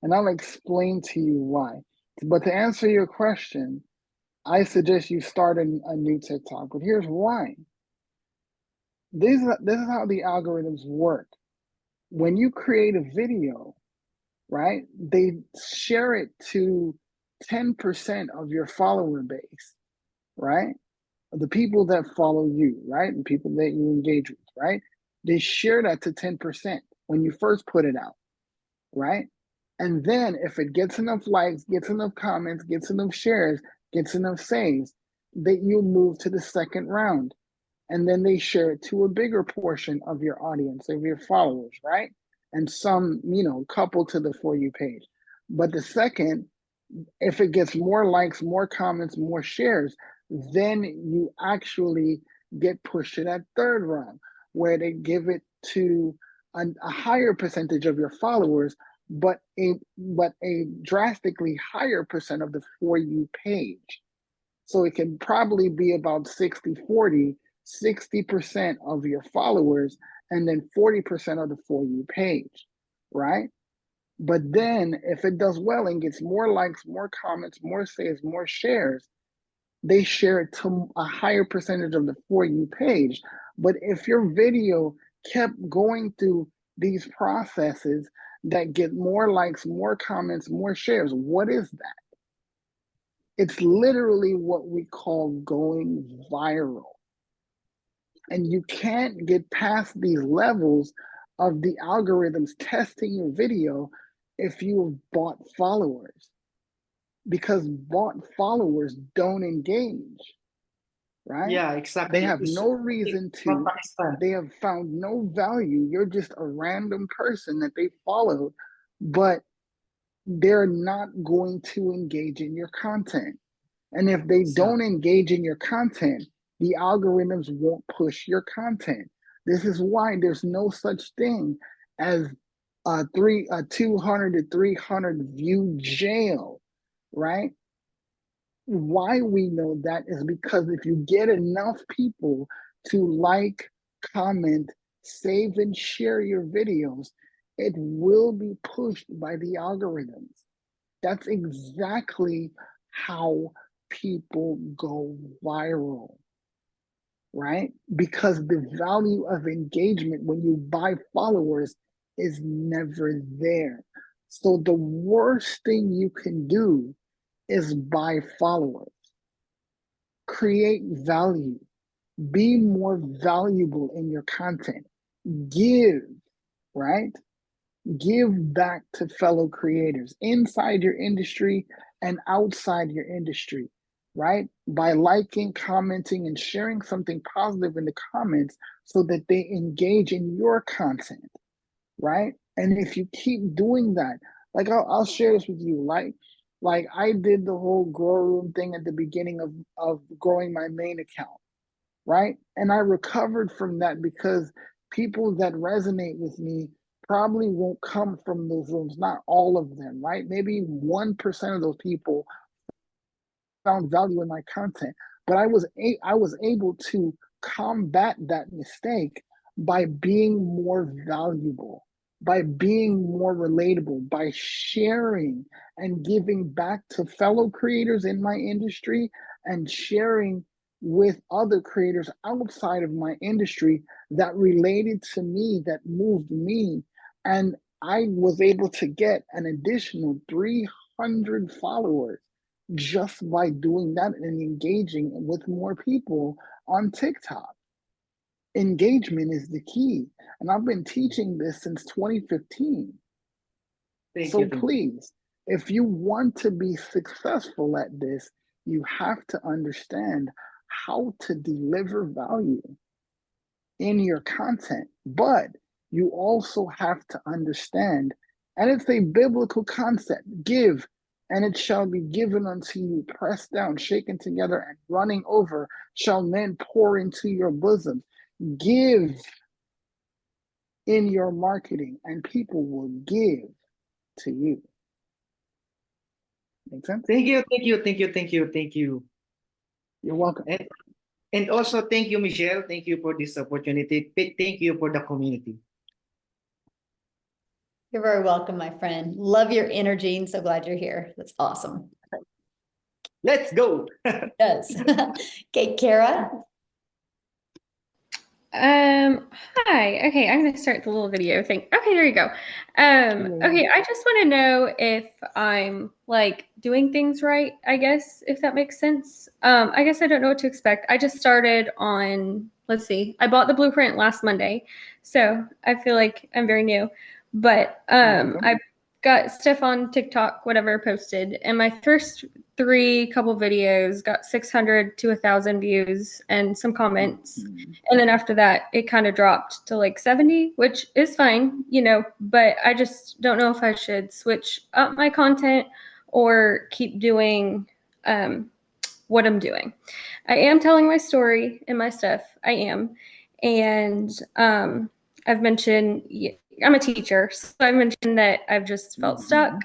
And I'll explain to you why. But to answer your question, I suggest you start a new TikTok. But here's why. This is how the algorithms work. When you create a video, right, they share it to 10% of your follower base, right? The people that follow you, right? And people that you engage with, right? They share that to 10% when you first put it out, right? And then if it gets enough likes, gets enough comments, gets enough shares, gets enough saves, that you move to the second round. And then they share it to a bigger portion of your audience, of your followers, right? And some, couple to the For You page. But the second, if it gets more likes, more comments, more shares, then you actually get pushed to that third round, where they give it to a higher percentage of your followers, but a drastically higher percent of the For You page. So it can probably be about 60-40, 60% of your followers, and then 40% of the For You page, right? But then if it does well and gets more likes, more comments, more saves, more shares, they share it to a higher percentage of the For You page. But if your video kept going through these processes that get more likes, more comments, more shares, what is that? It's literally what we call going viral. And you can't get past these levels of the algorithms testing your video if you've bought followers, because bought followers don't engage, right? Yeah, exactly. They have no reason to, they have found no value. You're just a random person that they followed, but they're not going to engage in your content. And if they don't engage in your content, the algorithms won't push your content. This is why there's no such thing as a 200 to 300 view jail, right? Why we know that is because if you get enough people to like, comment, save, and share your videos, it will be pushed by the algorithms. That's exactly how people go viral, right? Because the value of engagement when you buy followers is never there. So the worst thing you can do is buy followers. Create value. Be more valuable in your content. Give, right? Give back to fellow creators inside your industry and outside your industry, right? By liking, commenting, and sharing something positive in the comments so that they engage in your content, right? And if you keep doing that, like I'll share this with you, like I did the whole grow room thing at the beginning of growing my main account, right? And I recovered from that because people that resonate with me probably won't come from those rooms, not all of them, right? Maybe 1% of those people found value in my content, but I was able to combat that mistake by being more valuable, by being more relatable, by sharing and giving back to fellow creators in my industry and sharing with other creators outside of my industry that related to me, that moved me. And I was able to get an additional 300 followers just by doing that and engaging with more people on TikTok. Engagement is the key. And I've been teaching this since 2015. So please, if you want to be successful at this, you have to understand how to deliver value in your content. But you also have to understand, and it's a biblical concept, give, and it shall be given unto you, pressed down, shaken together, and running over, shall men pour into your bosom. Give in your marketing, and people will give to you. Make sense? Thank you. You're welcome. And also thank you, Michelle. Thank you for this opportunity. Thank you for the community. You're very welcome, my friend. Love your energy and so glad you're here. That's awesome. Let's go. Yes. Okay, Kara. Hi. Okay, I'm gonna start the little video thing. Okay, there you go. Okay, I just want to know if I'm like doing things right, I guess, if that makes sense. I guess I don't know what to expect. I just started on, let's see, I bought the blueprint last Monday, so I feel like I'm very new. But I got stuff on TikTok, whatever, posted, and my first couple videos got 600 to 1,000 views and some comments. And then after that, it kind of dropped to like 70, which is fine, you know, but I just don't know if I should switch up my content or keep doing what I'm doing. I am telling my story and my stuff. I am. And I've mentioned, I'm a teacher, so I mentioned that I've just felt stuck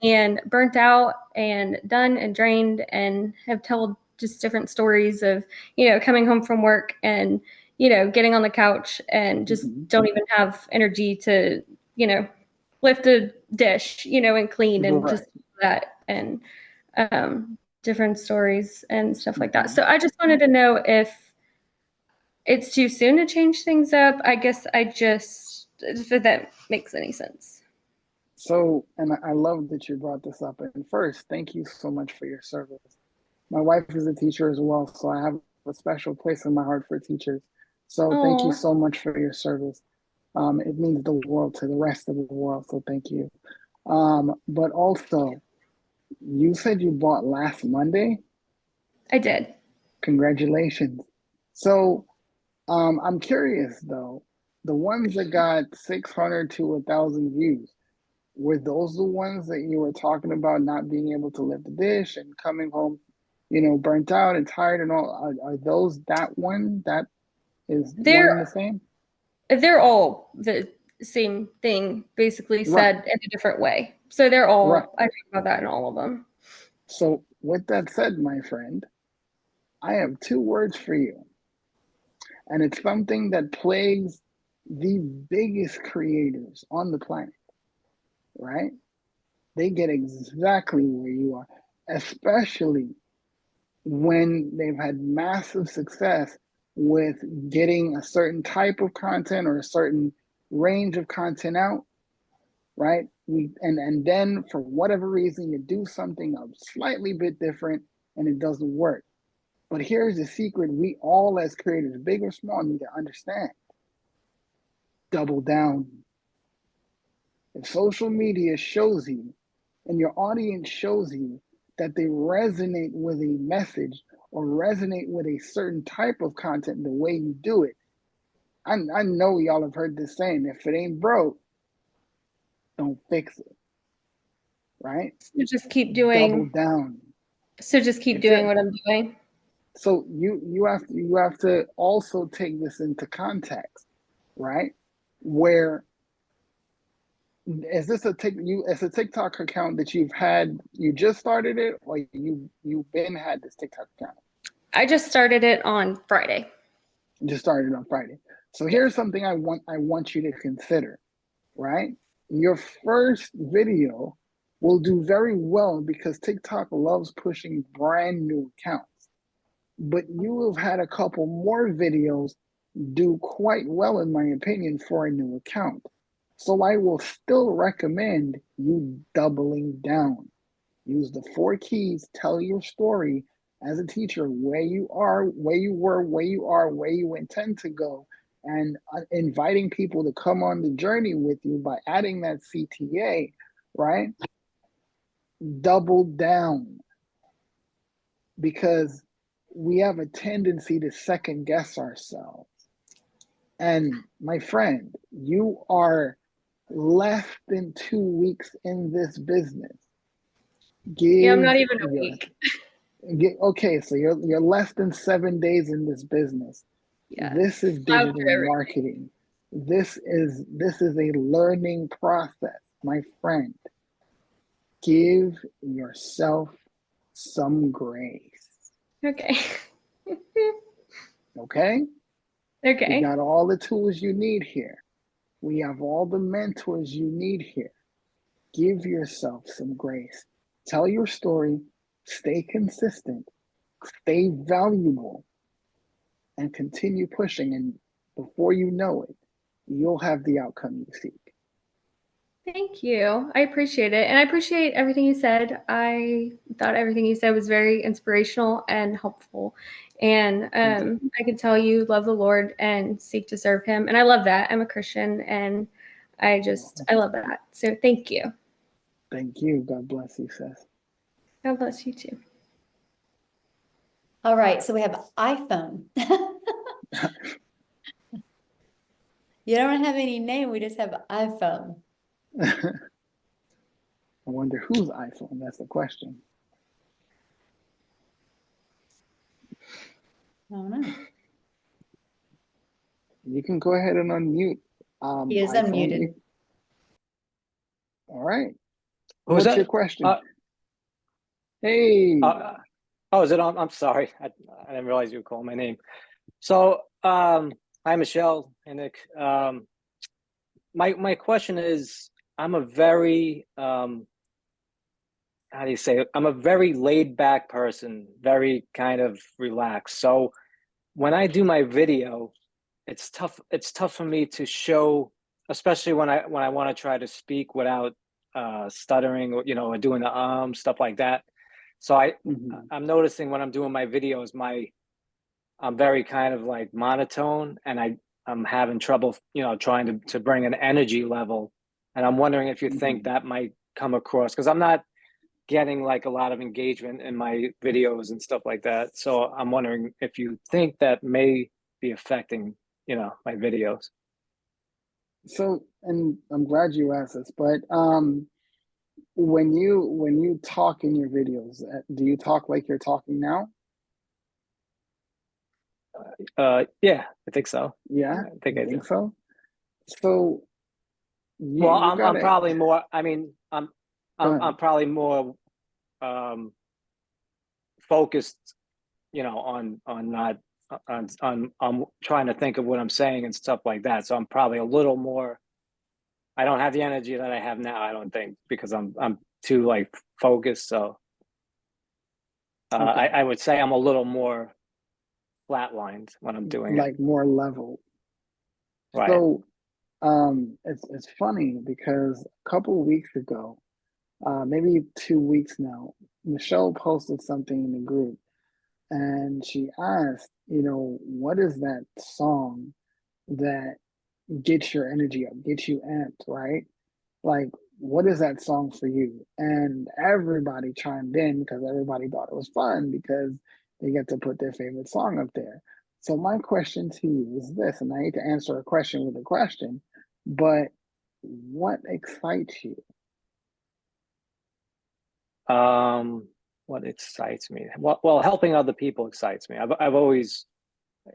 and burnt out and done and drained, and have told just different stories of, you know, coming home from work and, you know, getting on the couch and just don't even have energy to, you know, lift a dish, you know, and clean and just that, and different stories and stuff like that. So I just wanted to know if it's too soon to change things up. I guess if that makes any sense. So, and I love that you brought this up. And first, thank you so much for your service. My wife is a teacher as well, so I have a special place in my heart for teachers. So thank you so much for your service. It means the world to the rest of the world, so thank you. But also, you said you bought last Monday? I did. Congratulations. So I'm curious though, the ones that got 600 to 1,000 views, were those the ones that you were talking about not being able to lift the dish and coming home, you know, burnt out and tired and all? Are those that one that is one and the same? They're all the same thing, basically said in a different way. So they're all, I think about that in all of them. So with that said, my friend, I have 2 words for you. And it's something that plagues the biggest creators on the planet, right? they get exactly where you are, especially when they've had massive success with getting a certain type of content or a certain range of content out, right? And then for whatever reason you do something a slightly bit different and it doesn't work. But here's the secret we all as creators, big or small, need to understand. Double down. If social media shows you and your audience shows you that they resonate with a message or resonate with a certain type of content, the way you do it, I know y'all have heard this saying, if it ain't broke, don't fix it, right? So just keep doing. Double down. So just keep doing what I'm doing. So you have to also take this into context, right? Where is this a TikTok account that you just started it, or you've been had this TikTok account? I just started it on Friday. You just started on Friday. So here's something I want you to consider, right? Your first video will do very well because TikTok loves pushing brand new accounts. But you will have had a couple more videos do quite well, in my opinion, for a new account. So I will still recommend you doubling down. Use the 4 keys, tell your story as a teacher, where you are, where you were, where you are, where you intend to go, and inviting people to come on the journey with you by adding that CTA, right? Double down. Because we have a tendency to second guess ourselves. And my friend, you are less than 2 weeks in this business. Yeah, I'm not even a week. Okay, so you're less than 7 days in this business. Yeah. This is digital marketing. This is a learning process, my friend. Give yourself some grace. Okay. Okay? Okay. We got all the tools you need here. We have all the mentors you need here. Give yourself some grace. Tell your story, stay consistent, stay valuable, and continue pushing. And before you know it, you'll have the outcome you seek. Thank you. I appreciate it. And I appreciate everything you said. I thought everything you said was very inspirational and helpful. And I can tell you love the Lord and seek to serve him. And I love that. I'm a Christian and I love that. So thank you. Thank you. God bless you, sis. God bless you too. All right, so we have iPhone. You don't have any name, we just have iPhone. I wonder whose iPhone, that's the question. I don't know. You can go ahead and unmute. He is unmuted. All right. Who's What's that? your question? Hey. Oh, is it on? I'm sorry. I didn't realize you were calling my name. So, hi, Michelle and Nick. My question is, I'm a very, how do you say it? I'm a very laid back person, very kind of relaxed. So when I do my video, it's tough for me to show, especially when I want to try to speak without stuttering or, or doing the stuff like that. So I'm noticing when I'm doing my videos, I'm very kind of like monotone, and I'm having trouble, trying to bring an energy level. And I'm wondering if you think that might come across, because I'm not getting like a lot of engagement in my videos and stuff like that. So I'm wondering if you think that may be affecting, my videos. So, and I'm glad you asked this, but when you talk in your videos, do you talk like you're talking now? Yeah, I think so. Yeah, I think I do. so. So, well, I'm probably more. I mean, I'm probably more focused, on not on trying to think of what I'm saying and stuff like that. So I'm probably a little more. I don't have the energy that I have now, I don't think, because I'm to like focus. So I would say I'm a little more flatlined when I'm doing it. Like more level. Right. So it's funny because a couple of weeks ago, maybe 2 weeks now, Michelle posted something in the group and she asked, what is that song that gets your energy up, gets you amped, right? Like, what is that song for you? And everybody chimed in because everybody thought it was fun because they get to put their favorite song up there. So my question to you is this, and I hate to answer a question with a question, but what excites you? What excites me? Well, helping other people excites me. I've always,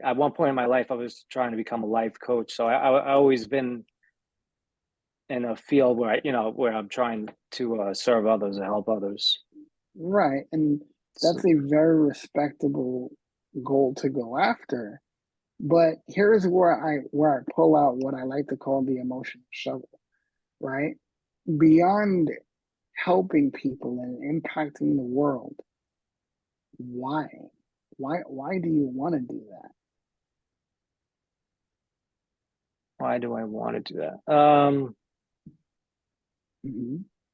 at one point in my life, I was trying to become a life coach. So I always been in a field where where I'm trying to serve others and help others. Right, and that's a very respectable goal to go after. But here's where I pull out what I like to call the emotional shovel, right? Beyond helping people and impacting the world, why? Why do you want to do that? Why do I want to do that?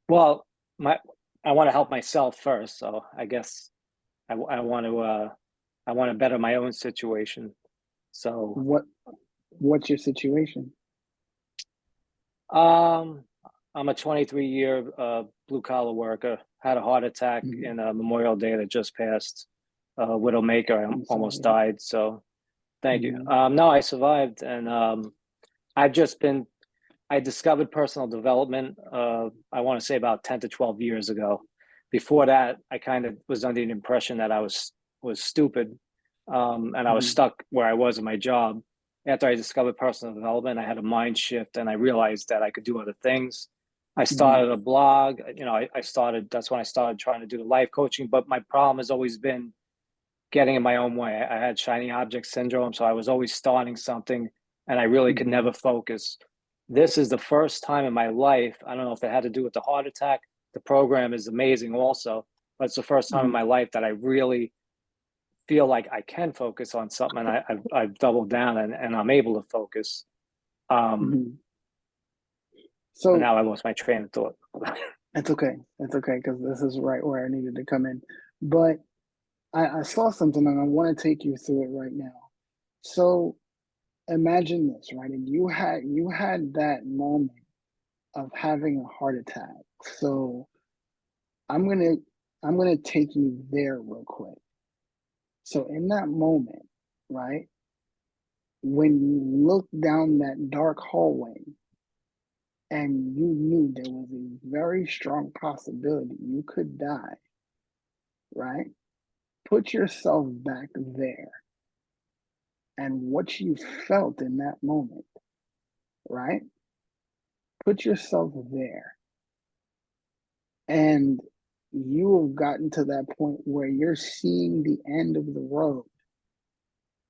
Well, I want to help myself first, so I guess I want to better my own situation. So what's your situation? I'm a 23-year blue collar worker. Had a heart attack in Memorial Day that just passed. Widowmaker. I almost died. So thank you. No, I survived, and I discovered personal development, I want to say about 10 to 12 years ago. Before that, I kind of was under the impression that I was stupid, and I was stuck where I was in my job. After I discovered personal development, I had a mind shift and I realized that I could do other things. I started a blog, that's when I started trying to do the life coaching, but my problem has always been getting in my own way. I had shiny object syndrome, so I was always starting something and I really could never focus. This is the first time in my life, I don't know if it had to do with the heart attack. The program is amazing also, but it's the first time in my life that I really feel like I can focus on something, and I've doubled down and I'm able to focus. So now I lost my train of thought. It's okay. It's okay, because this is right where I needed to come in. But I saw something and I want to take you through it right now. So imagine this, right? And you had that moment of having a heart attack. So I'm gonna take you there real quick. So in that moment, right, when you looked down that dark hallway and you knew there was a very strong possibility you could die, right? Put yourself back there and what you felt in that moment, right? Put yourself there. And you have gotten to that point where you're seeing the end of the road,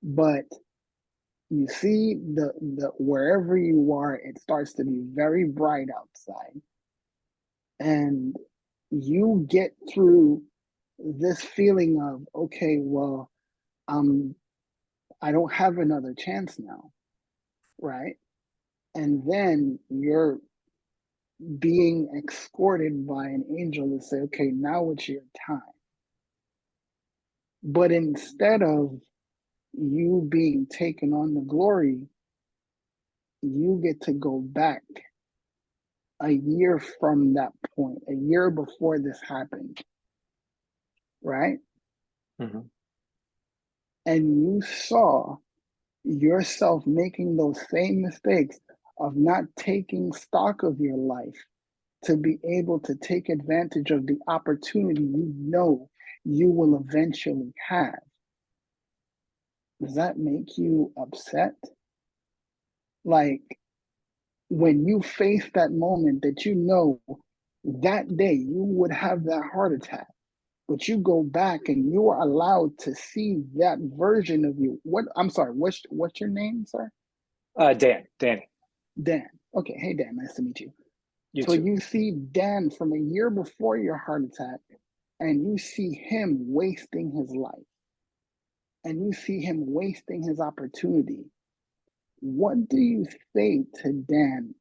but you see the wherever you are, it starts to be very bright outside. And you get through this feeling of, okay, well, I don't have another chance now, right? And then you're being escorted by an angel to say, okay, now it's your time. But instead of you being taken on the glory, you get to go back a year from that point, a year before this happened, right? And you saw yourself making those same mistakes of not taking stock of your life to be able to take advantage of the opportunity you know you will eventually have. Does that make you upset? Like, when you face that moment that you know that day you would have that heart attack, but you go back and you are allowed to see that version of you. What's your name, sir? Danny. Dan. Okay, hey Dan, nice to meet you. You So too. you see Dan from a year before your heart attack, and you see him wasting his life, and you see him wasting his opportunity. What do you say to Dan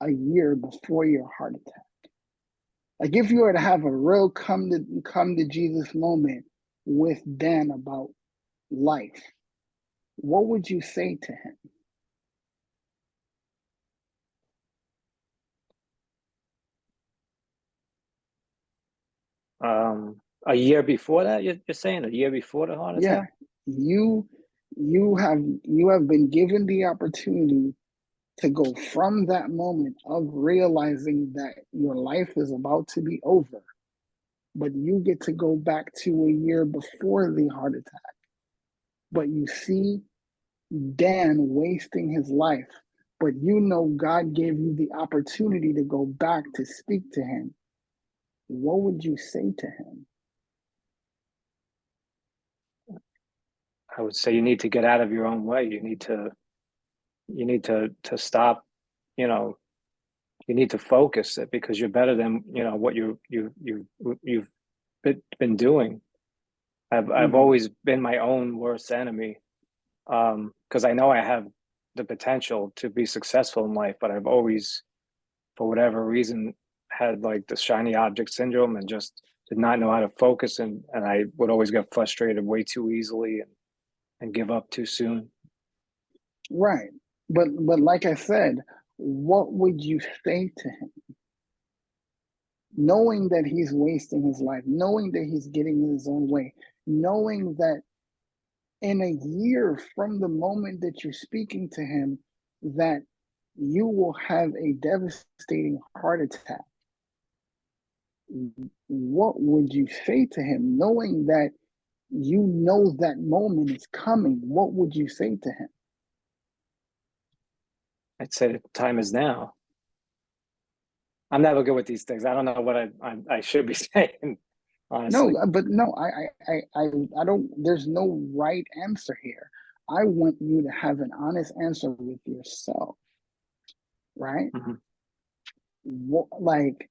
a year before your heart attack? Like if you were to have a real come to Jesus moment with Dan about life, what would you say to him? A year before that, you're saying a year before the heart Yeah, attack? you have been given the opportunity to go from that moment of realizing that your life is about to be over, but you get to go back to a year before the heart attack. But you see Dan wasting his life, but you know God gave you the opportunity to go back to speak to him. What would you say to him? I would say you need to get out of your own way. You need to stop, you know, you need to focus it because you're better than, you know, what you've been doing. I've always been my own worst enemy. Because I know I have the potential to be successful in life, but I've always, for whatever reason, had like the shiny object syndrome and just did not know how to focus, and I would always get frustrated way too easily and give up too soon. Right. But like I said, what would you say to him? Knowing that he's wasting his life, knowing that he's getting in his own way, knowing that in a year from the moment that you're speaking to him, that you will have a devastating heart attack. What would you say to him, knowing that you know that moment is coming? What would you say to him? I'd say the time is now. I'm never good with these things. I don't know what I should be saying, honestly. No, but no, I don't. There's no right answer here. I want you to have an honest answer with yourself, right? What, like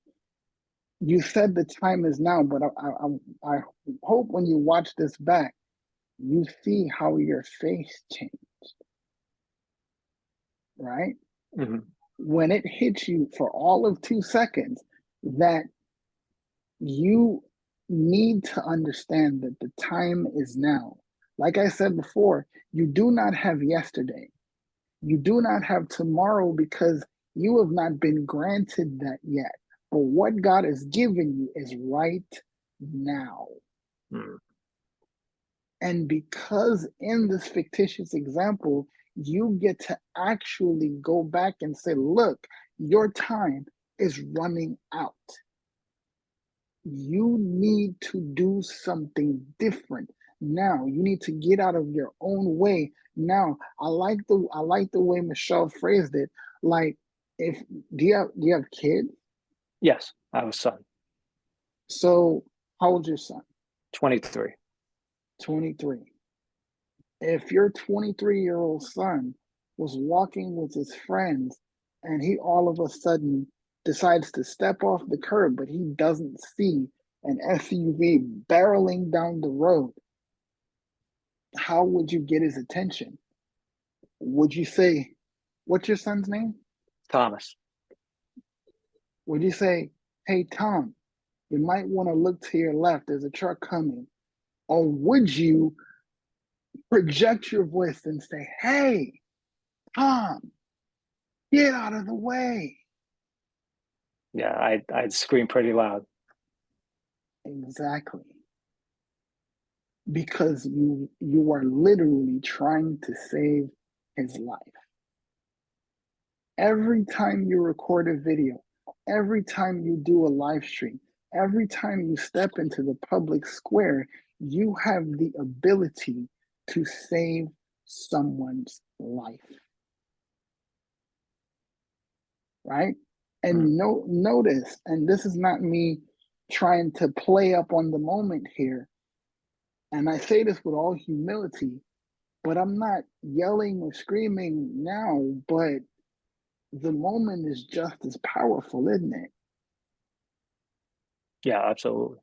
you said, the time is now, but I hope when you watch this back, you see how your face changed, right? When it hits you for all of 2 seconds, that you need to understand that the time is now. Like I said before, you do not have yesterday. You do not have tomorrow because you have not been granted that yet. But what God has given you is right now. And because in this fictitious example, you get to actually go back and say, look, your time is running out. You need to do something different now. You need to get out of your own way now. I like the way Michelle phrased it. Like, if do you have kids? Yes, I have a son. So how old's your son? 23. 23. If your 23-year-old son was walking with his friends and he all of a sudden decides to step off the curb, but he doesn't see an SUV barreling down the road, how would you get his attention? Would you say, what's your son's name? Thomas. Would you say, hey, Tom, you might want to look to your left, there's a truck coming? Or would you project your voice and say, hey, Tom, get out of the way? Yeah, I'd scream pretty loud. Exactly. Because you are literally trying to save his life. Every time you record a video, every time you do a live stream, every time you step into the public square, you have the ability to save someone's life. Right? And notice, and this is not me trying to play up on the moment here, and I say this with all humility, but I'm not yelling or screaming now, but the moment is just as powerful, isn't it? Yeah, absolutely.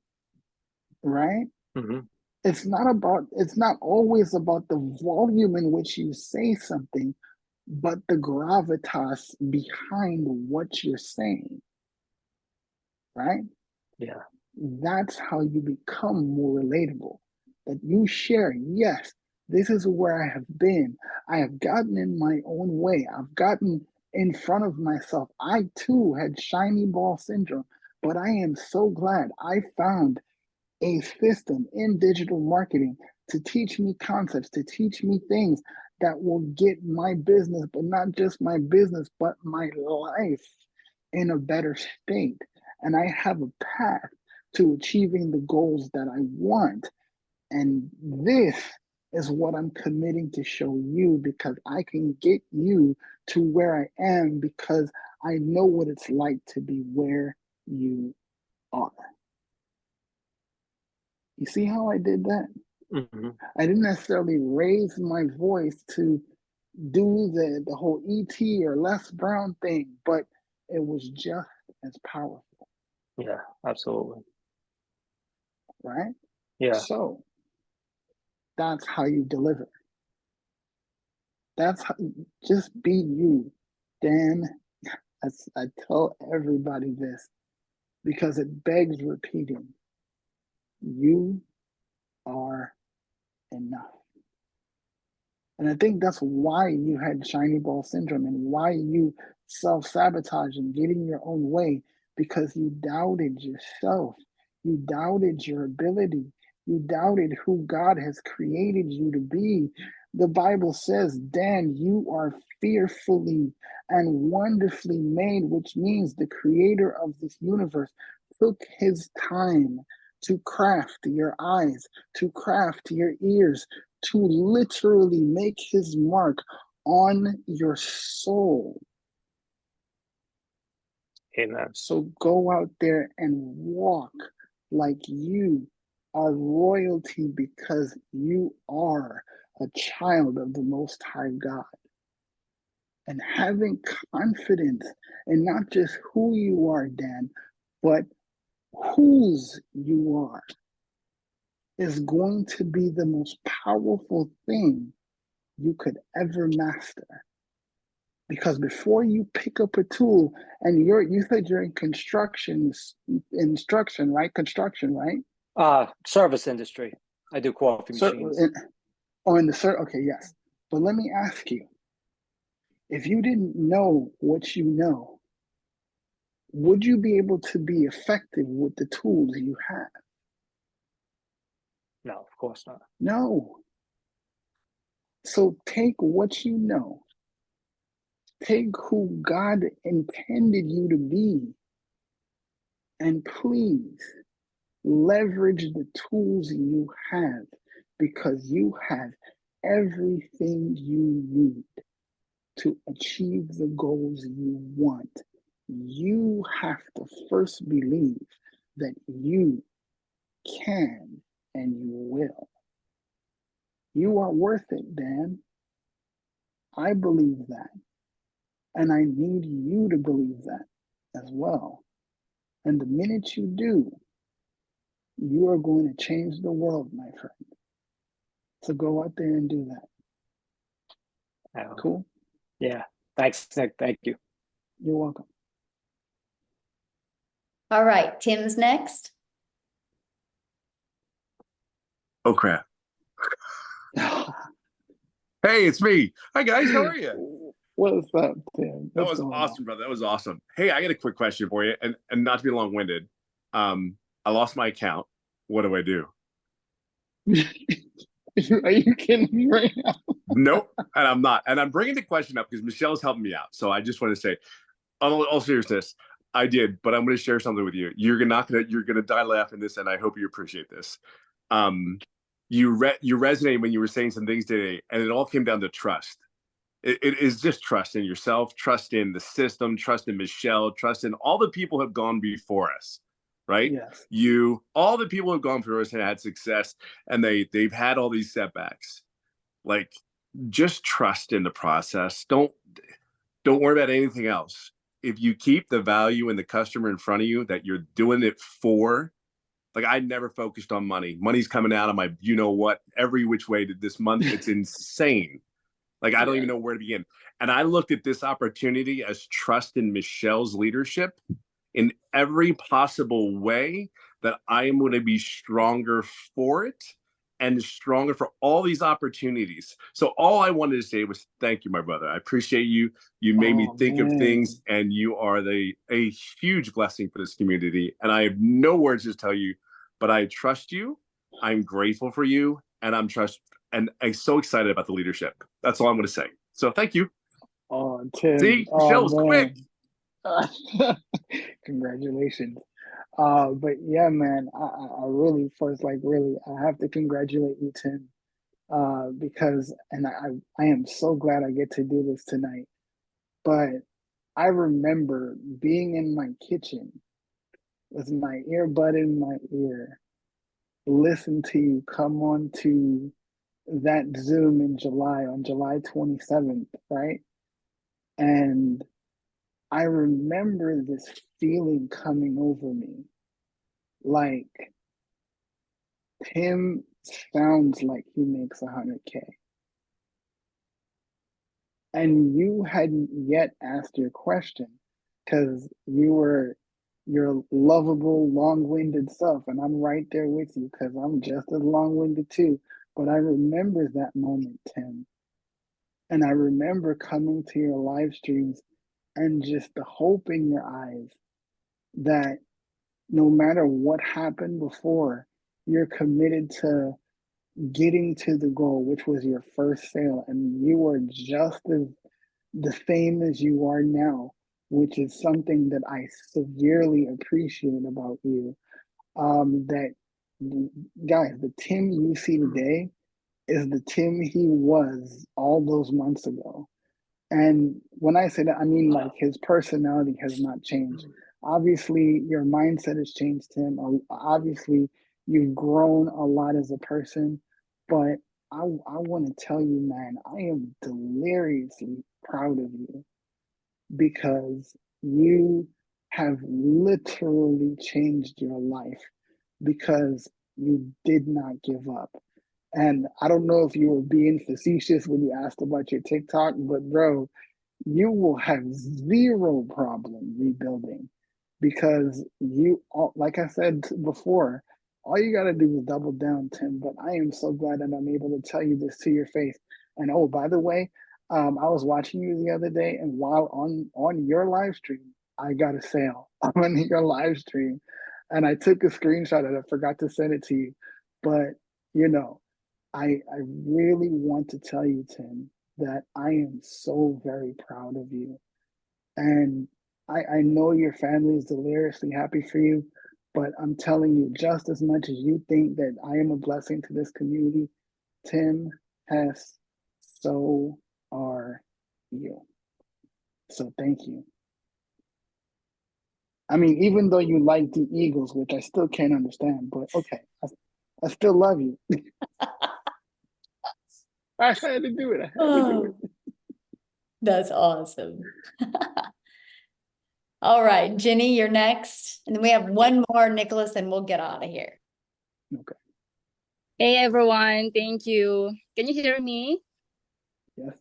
Right? Hmm. It's not always about the volume in which you say something, but the gravitas behind what you're saying. Right? Yeah. That's how you become more relatable. That you share, yes, this is where I have been. I have gotten in my own way. I've gotten in front of myself. I too had shiny ball syndrome, but I am so glad I found a system in digital marketing to teach me concepts, to teach me things that will get my business, but not just my business, but my life in a better state. And I have a path to achieving the goals that I want. And this is what I'm committing to show you, because I can get you to where I am because I know what it's like to be where you are. You see how I did that? Hmm. I didn't necessarily raise my voice to do the whole ET or Les Brown thing, but it was just as powerful. Yeah, absolutely. Right? Yeah. So that's how you deliver. That's how, just be you, Dan. I tell everybody this because it begs repeating. You are enough. And I think that's why you had shiny ball syndrome and why you self-sabotage and get in your own way, because you doubted yourself. You doubted your ability. You doubted who God has created you to be. The Bible says, Dan, you are fearfully and wonderfully made, which means the creator of this universe took his time to craft your eyes, to craft your ears, to literally make his mark on your soul. Amen. So go out there and walk like you are royalty, because you are a child of the Most High God. And having confidence in not just who you are, Dan, but whose you are, is going to be the most powerful thing you could ever master. Because before you pick up a tool, and you said you're in instruction, right? Construction, right? Service industry. I do coffee machines. Okay, yes. But let me ask you, if you didn't know what you know, would you be able to be effective with the tools you have? No, of course not. No. So take what you know, take who God intended you to be, and please leverage the tools you have, because you have everything you need to achieve the goals you want. You have to first believe that you can and you will. You are worth it, Dan. I believe that. And I need you to believe that as well. And the minute you do, you are going to change the world, my friend. So go out there and do that. Cool? Yeah. Thanks, Nick. Thank you. You're welcome. All right, Tim's next. Oh, crap. Hey, it's me. Hi, guys. How are you? What's up, Tim? That was awesome, brother. That was awesome. Hey, I got a quick question for you, and not to be long-winded. I lost my account. What do I do? Are you kidding me right now? Nope, and I'm not. And I'm bringing the question up because Michelle's helping me out. So I just want to say, all seriousness, I did, but I'm going to share something with you. You're gonna die laughing this, and I hope you appreciate this. You resonated when you were saying some things today, and it all came down to trust. It is just trust in yourself, trust in the system, trust in Michelle, trust in all the people who have gone before us, right? Yes. All the people who have gone before us and had success, and they've had all these setbacks. Like, just trust in the process. Don't worry about anything else. If you keep the value and the customer in front of you that you're doing it for, like I never focused on money. Money's coming out of my, you know what, every which way this month. It's insane. Like I don't even know where to begin. And I looked at this opportunity as trust in Michelle's leadership in every possible way, that I am going to be stronger for it and stronger for all these opportunities. So all I wanted to say was thank you, my brother. I appreciate you. You made me think of things, and you are a huge blessing for this community. And I have no words to tell you, but I trust you. I'm grateful for you, and I'm so excited about the leadership. That's all I'm going to say. So thank you. Oh, Tim. See, Michelle was quick. Congratulations. But yeah, man, I really first, like, really, I have to congratulate you, Tim, because, and I am so glad I get to do this tonight. But I remember being in my kitchen with my earbud in my ear, listen to you come on to that Zoom in July, on July 27th, right? And I remember this feeling coming over me, like, Tim sounds like he makes 100K. And you hadn't yet asked your question, because you're lovable, long-winded self, and I'm right there with you, because I'm just as long-winded too. But I remember that moment, Tim. And I remember coming to your live streams and just the hope in your eyes that no matter what happened before, you're committed to getting to the goal, which was your first sale. And you are just as the same as you are now, which is something that I severely appreciate about you. That, guys, the Tim you see today is the Tim he was all those months ago. And when I say that, I mean, like, his personality has not changed. Obviously, your mindset has changed, Tim. Obviously, you've grown a lot as a person. But I want to tell you, man, I am deliriously proud of you, because you have literally changed your life because you did not give up. And I don't know if you were being facetious when you asked about your TikTok, but bro, you will have zero problem rebuilding, because you, like I said before, all you got to do is double down, Tim. But I am so glad that I'm able to tell you this to your face. And oh, by the way, I was watching you the other day, and while on your live stream, I got a sale on your live stream, and I took a screenshot and I forgot to send it to you. But you know, I really want to tell you, Tim, that I am so very proud of you. And I know your family is deliriously happy for you, but I'm telling you, just as much as you think that I am a blessing to this community, Tim, Hess, so are you. So thank you. I mean, even though you like the Eagles, which I still can't understand, but okay, I still love you. I had to do it. That's awesome. All right, Jenny, you're next. And then we have one more, Nicholas, and we'll get out of here. Okay. Hey everyone, thank you. Can you hear me? Yes.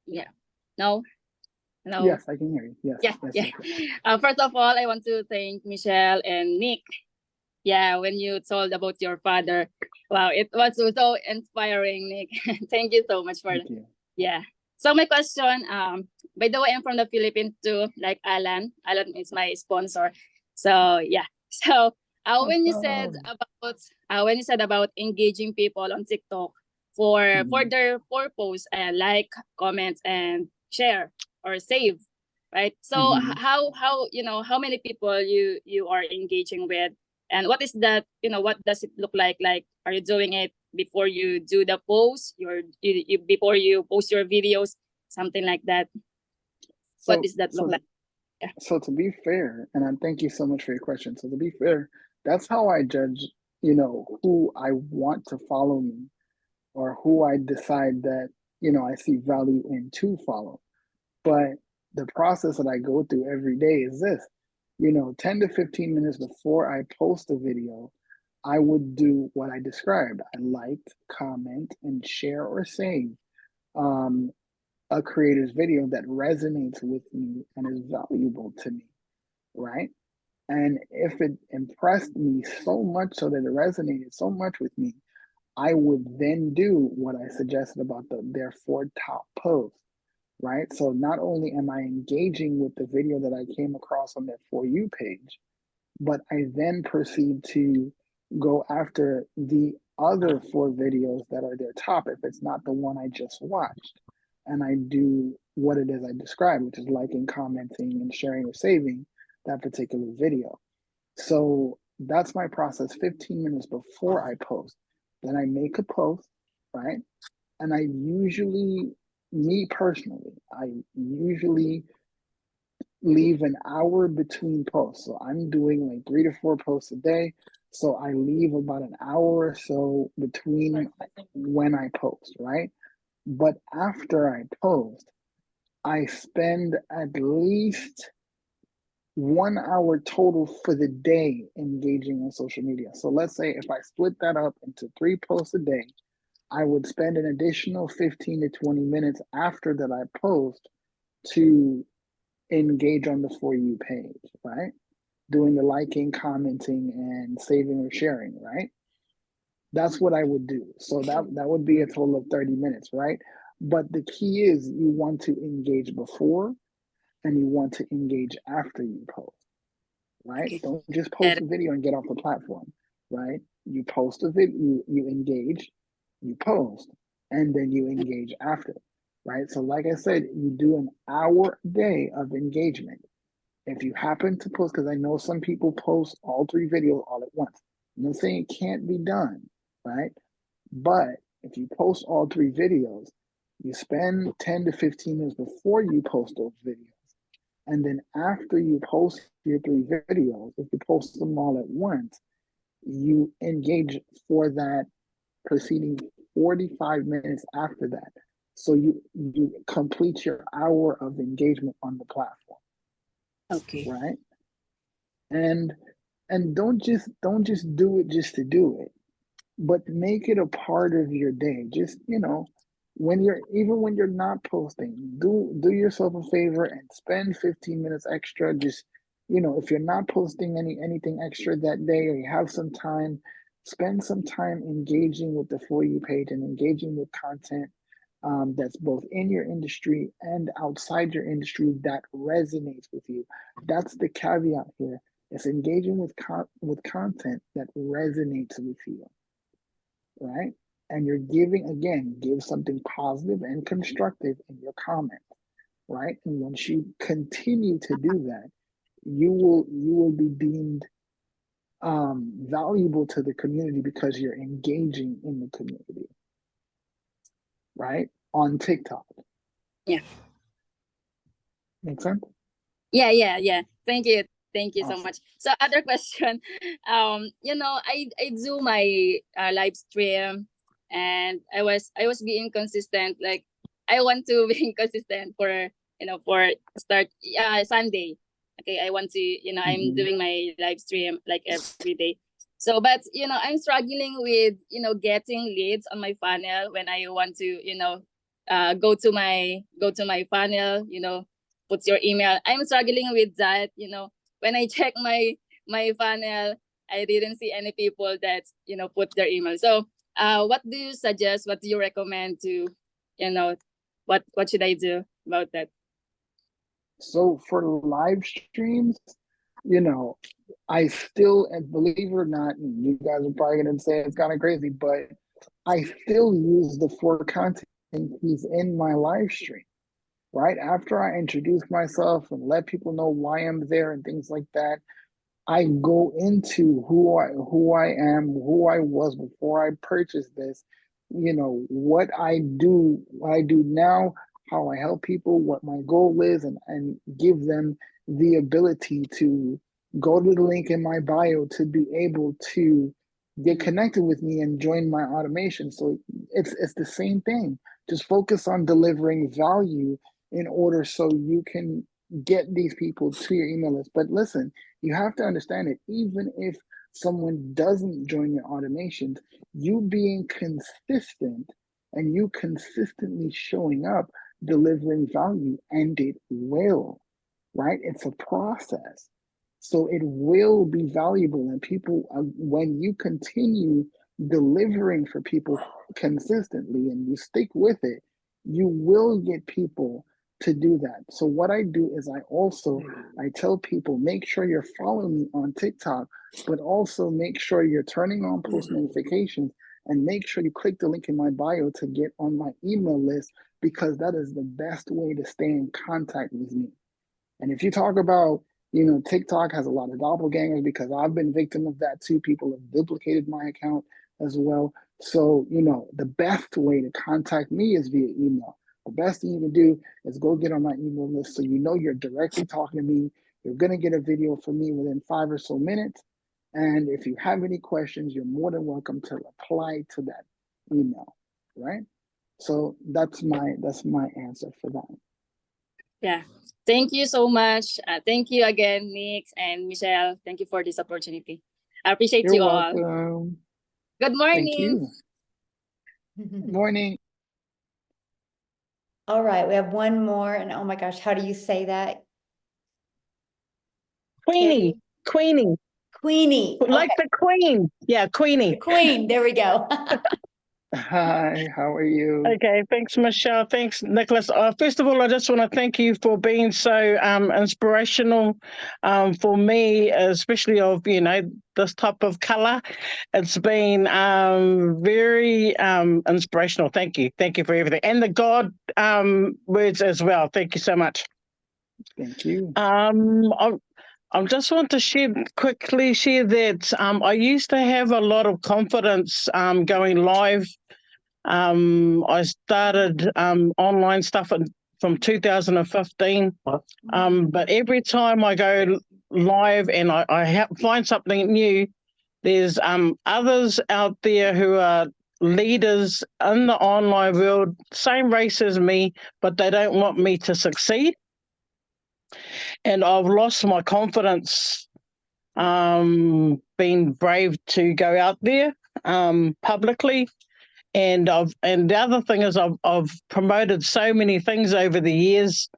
Yeah. No? No? Yes, I can hear you. Yes. Yeah, yes, yeah. First of all, I want to thank Michelle and Nick. Yeah, when you told about your father, wow, it was so inspiring, Nick. Thank you so much for that. Yeah. So my question, by the way, I'm from the Philippines too, like Alan. Alan is my sponsor. So yeah. So when you said about engaging people on TikTok for their purpose, like, comments, and share or save, right? So how how many people you are engaging with, and what is that, what does it look like? Like, are you doing it before you do the post, before you post your videos, something like that? What does that look like? Yeah. So to be fair, and I thank you so much for your question. So to be fair, that's how I judge, who I want to follow me, or who I decide that, I see value in to follow. But the process that I go through every day is this, 10 to 15 minutes before I post a video, I would do what I described. I liked, comment, and share or save a creator's video that resonates with me and is valuable to me, right? And if it impressed me so much so that it resonated so much with me, I would then do what I suggested about their 4 top posts, right? So not only am I engaging with the video that I came across on their For You page, but I then proceed to go after the other 4 videos that are their top if it's not the one I just watched. And I do what it is I described, which is liking, commenting, and sharing or saving that particular video. So that's my process 15 minutes before I post. Then I make a post, right? And I usually, me personally, I usually leave an hour between posts. So I'm doing like 3 to 4 posts a day. So I leave about an hour or so between when I post, right? But after I post, I spend at least 1 hour total for the day engaging on social media. So let's say if I split that up into 3 posts a day, I would spend an additional 15 to 20 minutes after that I post to engage on the For You page, right? Doing the liking, commenting, and saving or sharing, right? That's what I would do. So that would be a total of 30 minutes, right? But the key is you want to engage before and you want to engage after you post, right? Okay. Don't just post a video and get off the platform, right? You post a video, you engage, you post, and then you engage after, right? So like I said, you do an hour a day of engagement. If you happen to post, because I know some people post all 3 videos all at once. I'm not saying it can't be done, right? But if you post all 3 videos, you spend 10 to 15 minutes before you post those videos. And then after you post your 3 videos, if you post them all at once, you engage for that preceding 45 minutes after that. So you complete your hour of engagement on the platform. Okay. Right? And don't just do it just to do it, but make it a part of your day. Just, when you're not posting, do yourself a favor and spend 15 minutes extra. Just, if you're not posting anything extra that day, or you have some time, spend some time engaging with the For You page and engaging with content that's both in your industry and outside your industry that resonates with you. That's the caveat here. It's engaging with content that resonates with you, right? And you're give something positive and constructive in your comments, right? And once you continue to do that, you will be deemed valuable to the community because you're engaging in the community, right? On TikTok. Yeah. Make sense? Yeah. Thank you so Awesome. much. So other question, I do my live stream, and I was being consistent. Like I want to be consistent for start Sunday. Okay, I want to I'm doing my live stream like every day. So, but I'm struggling with getting leads on my funnel when I want to go to my funnel. Put your email. I'm struggling with that. When I check my funnel, I didn't see any people that put their email. So what do you suggest? What do you recommend to what should I do about that? So for live streams, I still, and believe it or not, you guys are probably gonna say it's kind of crazy, but I still use the For Content piece in my live stream. Right after I introduce myself and let people know why I'm there and things like that, I go into who I am, who I was before I purchased this, what I do now, how I help people, what my goal is, and give them the ability to go to the link in my bio to be able to get connected with me and join my automation. So it's the same thing. Just focus on delivering value in order so you can get these people to your email list. But listen, you have to understand it. Even if someone doesn't join your automations, you being consistent and you consistently showing up, delivering value, and it will, right? It's a process. So it will be valuable. And people, when you continue delivering for people consistently and you stick with it, you will get people to do that. So what I do is I tell people, make sure you're following me on TikTok, but also make sure you're turning on post notifications and make sure you click the link in my bio to get on my email list, because that is the best way to stay in contact with me. And if you talk about, TikTok has a lot of doppelgangers, because I've been victim of that too. People have duplicated my account as well. So, the best way to contact me is via email. The best thing you can do is go get on my email list so you know you're directly talking to me. You're going to get a video from me within 5 or so minutes. And if you have any questions, you're more than welcome to reply to that email, right? So that's my answer for that. Yeah. Thank you so much. Thank you again, Nick and Michelle. Thank you for this opportunity. I appreciate You're you all. welcome. Good morning. Thank you. Good morning. All right, we have one more, and oh my gosh, how do you say that? Queenie, Queenie, Queenie. like Okay. the Queen. Yeah, Queenie. The Queen. There we go. Hi, how are you? Okay, thanks, Michelle. Thanks, Nicholas. First of all, I just want to thank you for being so inspirational for me, especially of, this type of color. It's been very inspirational. Thank you. Thank you for everything. And the God words as well. Thank you so much. Thank you. I just want to quickly share that I used to have a lot of confidence going live. I started online stuff from 2015, but every time I go live and I find something new, there's others out there who are leaders in the online world, same race as me, but they don't want me to succeed. And I've lost my confidence, being brave to go out there publicly. And the other thing is I've promoted so many things over the years,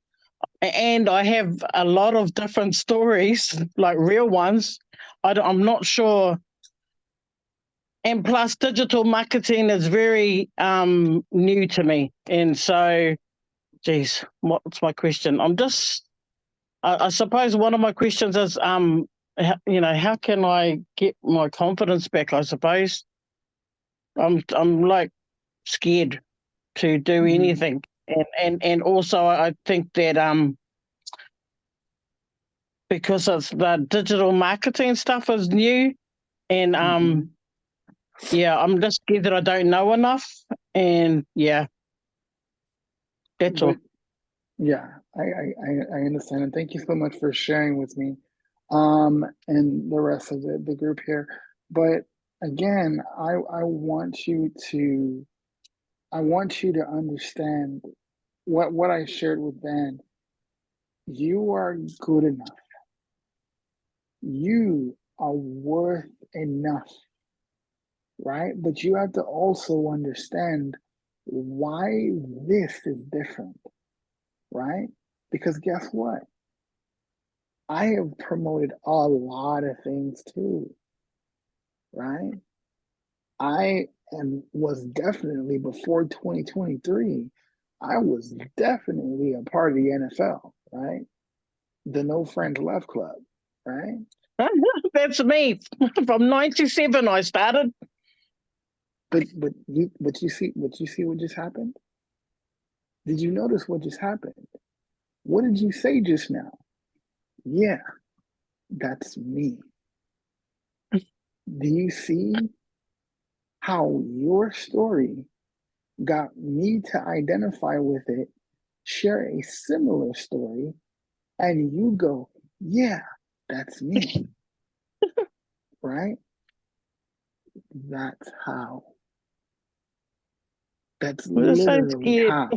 and I have a lot of different stories, like real ones. I'm not sure. And plus, digital marketing is very new to me. And so, geez, what's my question? I suppose one of my questions is, how can I get my confidence back? I suppose I'm like scared to do anything, and also I think that because of the digital marketing stuff is new, and I'm just scared that I don't know enough, and that's all. Yeah, I understand, and thank you so much for sharing with me, and the rest of the group here. But again, I want you to understand what I shared with Ben. You are good enough. You are worth enough, right? But you have to also understand why this is different, right? Because guess what? I have promoted a lot of things too, right? Was definitely, before 2023, I was definitely a part of the NFL, right? The No Friends Left Club, right? That's me. From 97 I started. But you see what just happened? Did you notice what just happened? What did you say just now? Yeah, that's me. Do you see how your story got me to identify with it, share a similar story, and you go, yeah, that's me. Right? That's how. That's literally how.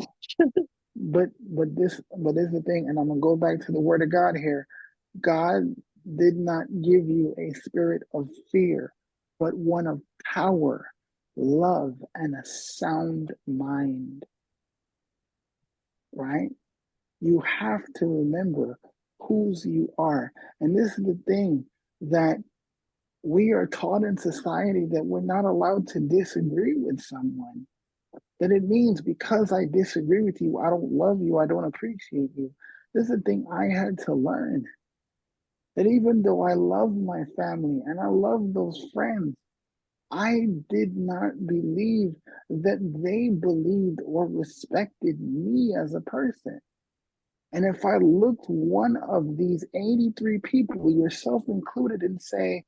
But this is the thing, and I'm gonna go back to the word of God here. God did not give you a spirit of fear, but one of power, love, and a sound mind. Right? You have to remember whose you are. And this is the thing that we are taught in society, that we're not allowed to disagree with someone. That it means because I disagree with you, I don't love you, I don't appreciate you. This is the thing I had to learn. That even though I love my family and I love those friends, I did not believe that they believed or respected me as a person. And if I looked one of these 83 people, yourself included, and say,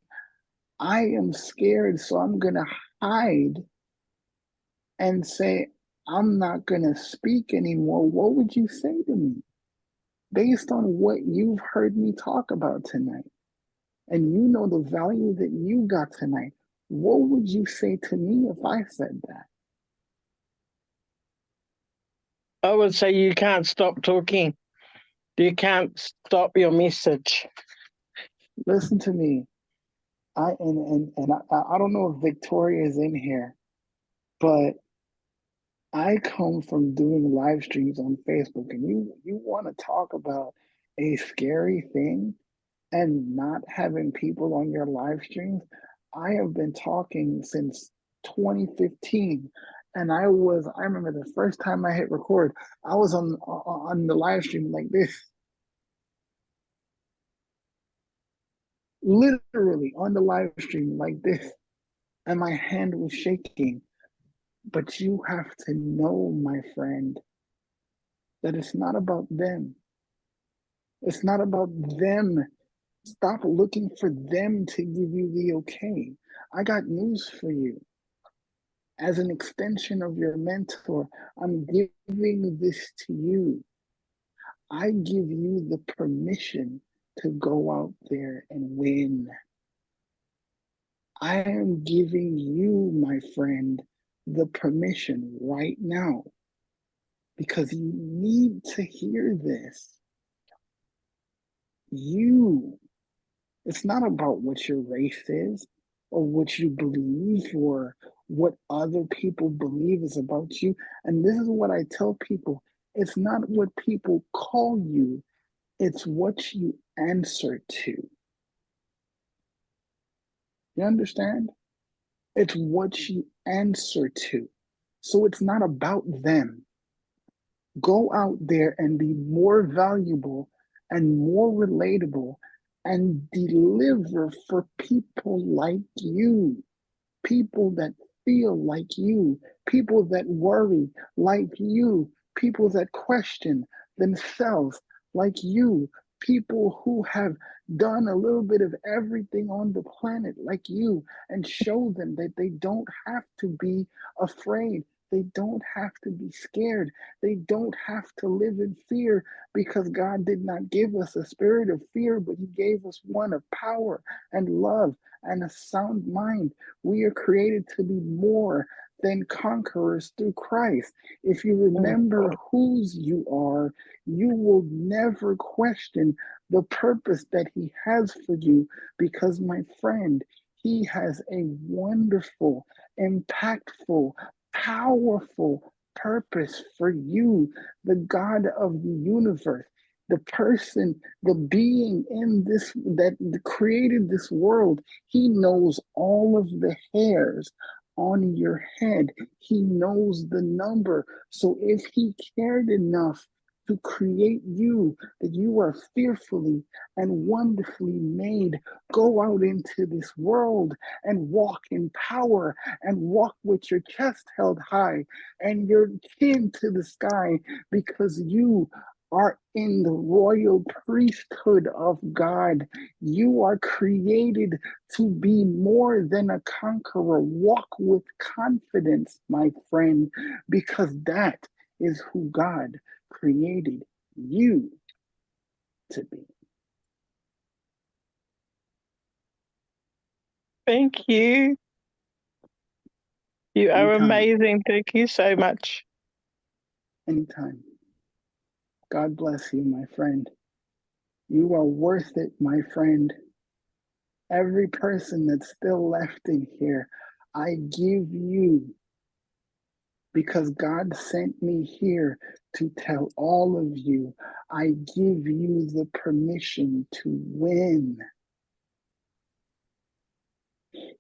I am scared, so I'm going to hide and say, I'm not going to speak anymore, what would you say to me? Based on what you've heard me talk about tonight, and you know the value that you got tonight, what would you say to me if I said that? I would say you can't stop talking. You can't stop your message. Listen to me. I don't know if Victoria is in here, but I come from doing live streams on Facebook, and you want to talk about a scary thing and not having people on your live streams. I have been talking since 2015, and I remember the first time I hit record, I was on the live stream like this, literally on the live stream like this, and my hand was shaking. But you have to know, my friend, that it's not about them. It's not about them. Stop looking for them to give you the okay. I got news for you. As an extension of your mentor, I'm giving this to you. I give you the permission to go out there and win. I am giving you, my friend, the permission right now, because you need to hear this. It's not about what your race is or what you believe or what other people believe is about you. And this is what I tell people. It's not what people call you, it's what you answer to. You understand? It's what you answer to. So it's not about them. Go out there and be more valuable and more relatable and deliver for people like you, people that feel like you, people that worry like you, people that question themselves like you, people who have done a little bit of everything on the planet like you, and show them that they don't have to be afraid. They don't have to be scared. They don't have to live in fear, because God did not give us a spirit of fear, but He gave us one of power and love and a sound mind. We are created to be more than conquerors through Christ. If you remember whose you are, you will never question the purpose that He has for you, because, my friend, He has a wonderful, impactful, powerful purpose for you, the God of the universe, the person, the being in this that created this world. He knows all of the hairs on your head. He knows the number. So if He cared enough to create you, that you are fearfully and wonderfully made, go out into this world and walk in power and walk with your chest held high and your chin to the sky, because you are in the royal priesthood of God. You are created to be more than a conqueror. Walk with confidence, my friend, because that is who God created you to be. Thank you. You are Anytime. amazing. Thank you so much. Anytime. God bless you, my friend. You are worth it, my friend. Every person that's still left in here, I give you, because God sent me here to tell all of you, I give you the permission to win.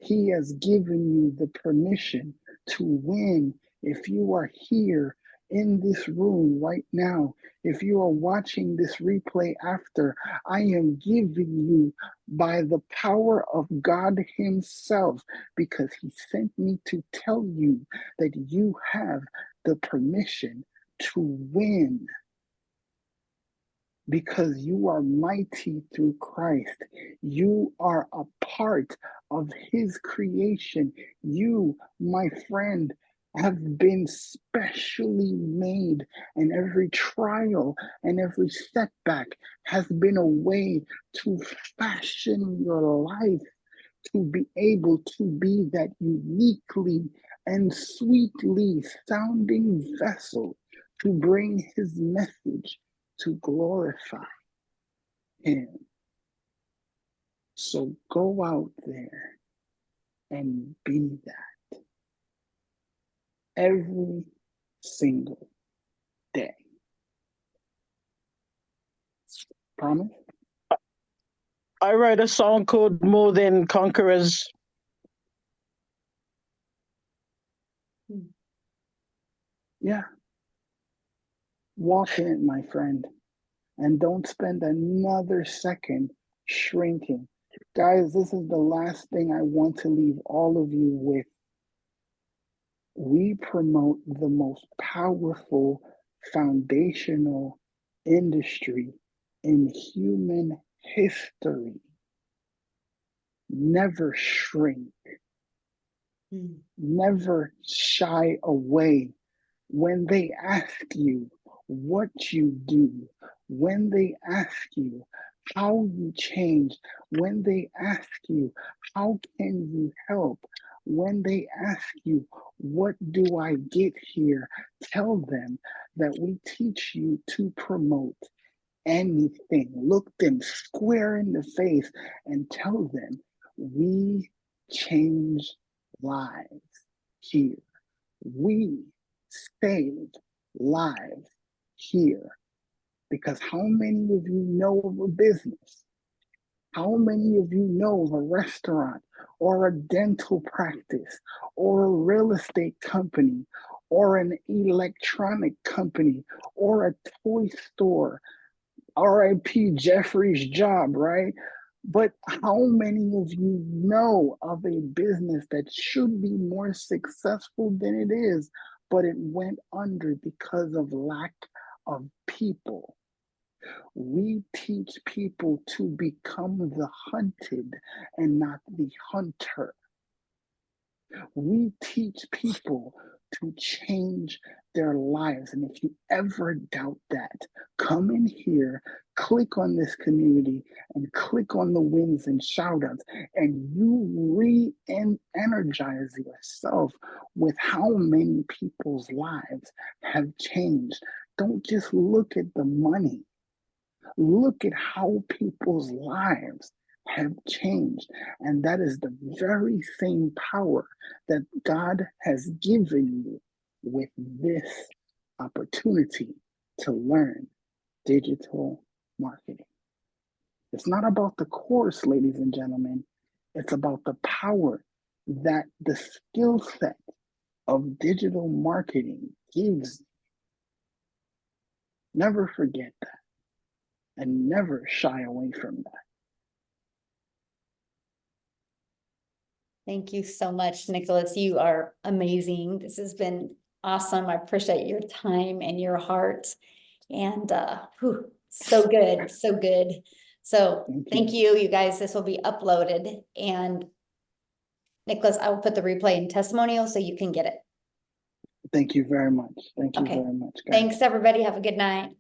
He has given you the permission to win. If you are here in this room right now, if you are watching this replay after, I am giving you by the power of God Himself, because He sent me to tell you that you have the permission to win. Because you are mighty through Christ. You are a part of His creation. You, my friend, have been specially made, and every trial and every setback has been a way to fashion your life to be able to be that uniquely and sweetly sounding vessel to bring His message, to glorify Him. So go out there and be that every single day. Promise? I wrote a song called More Than Conquerors. Yeah. Walk in it, my friend, and don't spend another second shrinking. Guys, this is the last thing I want to leave all of you with. We promote the most powerful foundational industry in human history. Never shrink. Never shy away when they ask you what you do, when they ask you how you change, when they ask you how can you help, when they ask you what do I get here, tell them that we teach you to promote anything. Look them square in the face and tell them we change lives here. We save lives here. Because how many of you know of a business? How many of you know of a restaurant or a dental practice or a real estate company or an electronic company or a toy store? R.I.P. Jeffrey's job, right? But how many of you know of a business that should be more successful than it is, but it went under because of lack of people? We teach people to become the hunted and not the hunter. We teach people to change their lives. And if you ever doubt that, come in here, click on this community, and click on the wins and shoutouts, and you re-energize yourself with how many people's lives have changed. Don't just look at the money. Look at how people's lives have changed. And that is the very same power that God has given you with this opportunity to learn digital marketing. It's not about the course, ladies and gentlemen. It's about the power that the skill set of digital marketing gives. Never forget that. And never shy away from that. Thank you so much, Nicholas. You are amazing. This has been awesome. I appreciate your time and your heart. And so good, so good. So thank you, you guys. This will be uploaded. And Nicholas, I will put the replay in testimonial so you can get it. Thank you very much. Thank you Okay. very much, guys. Thanks, everybody. Have a good night.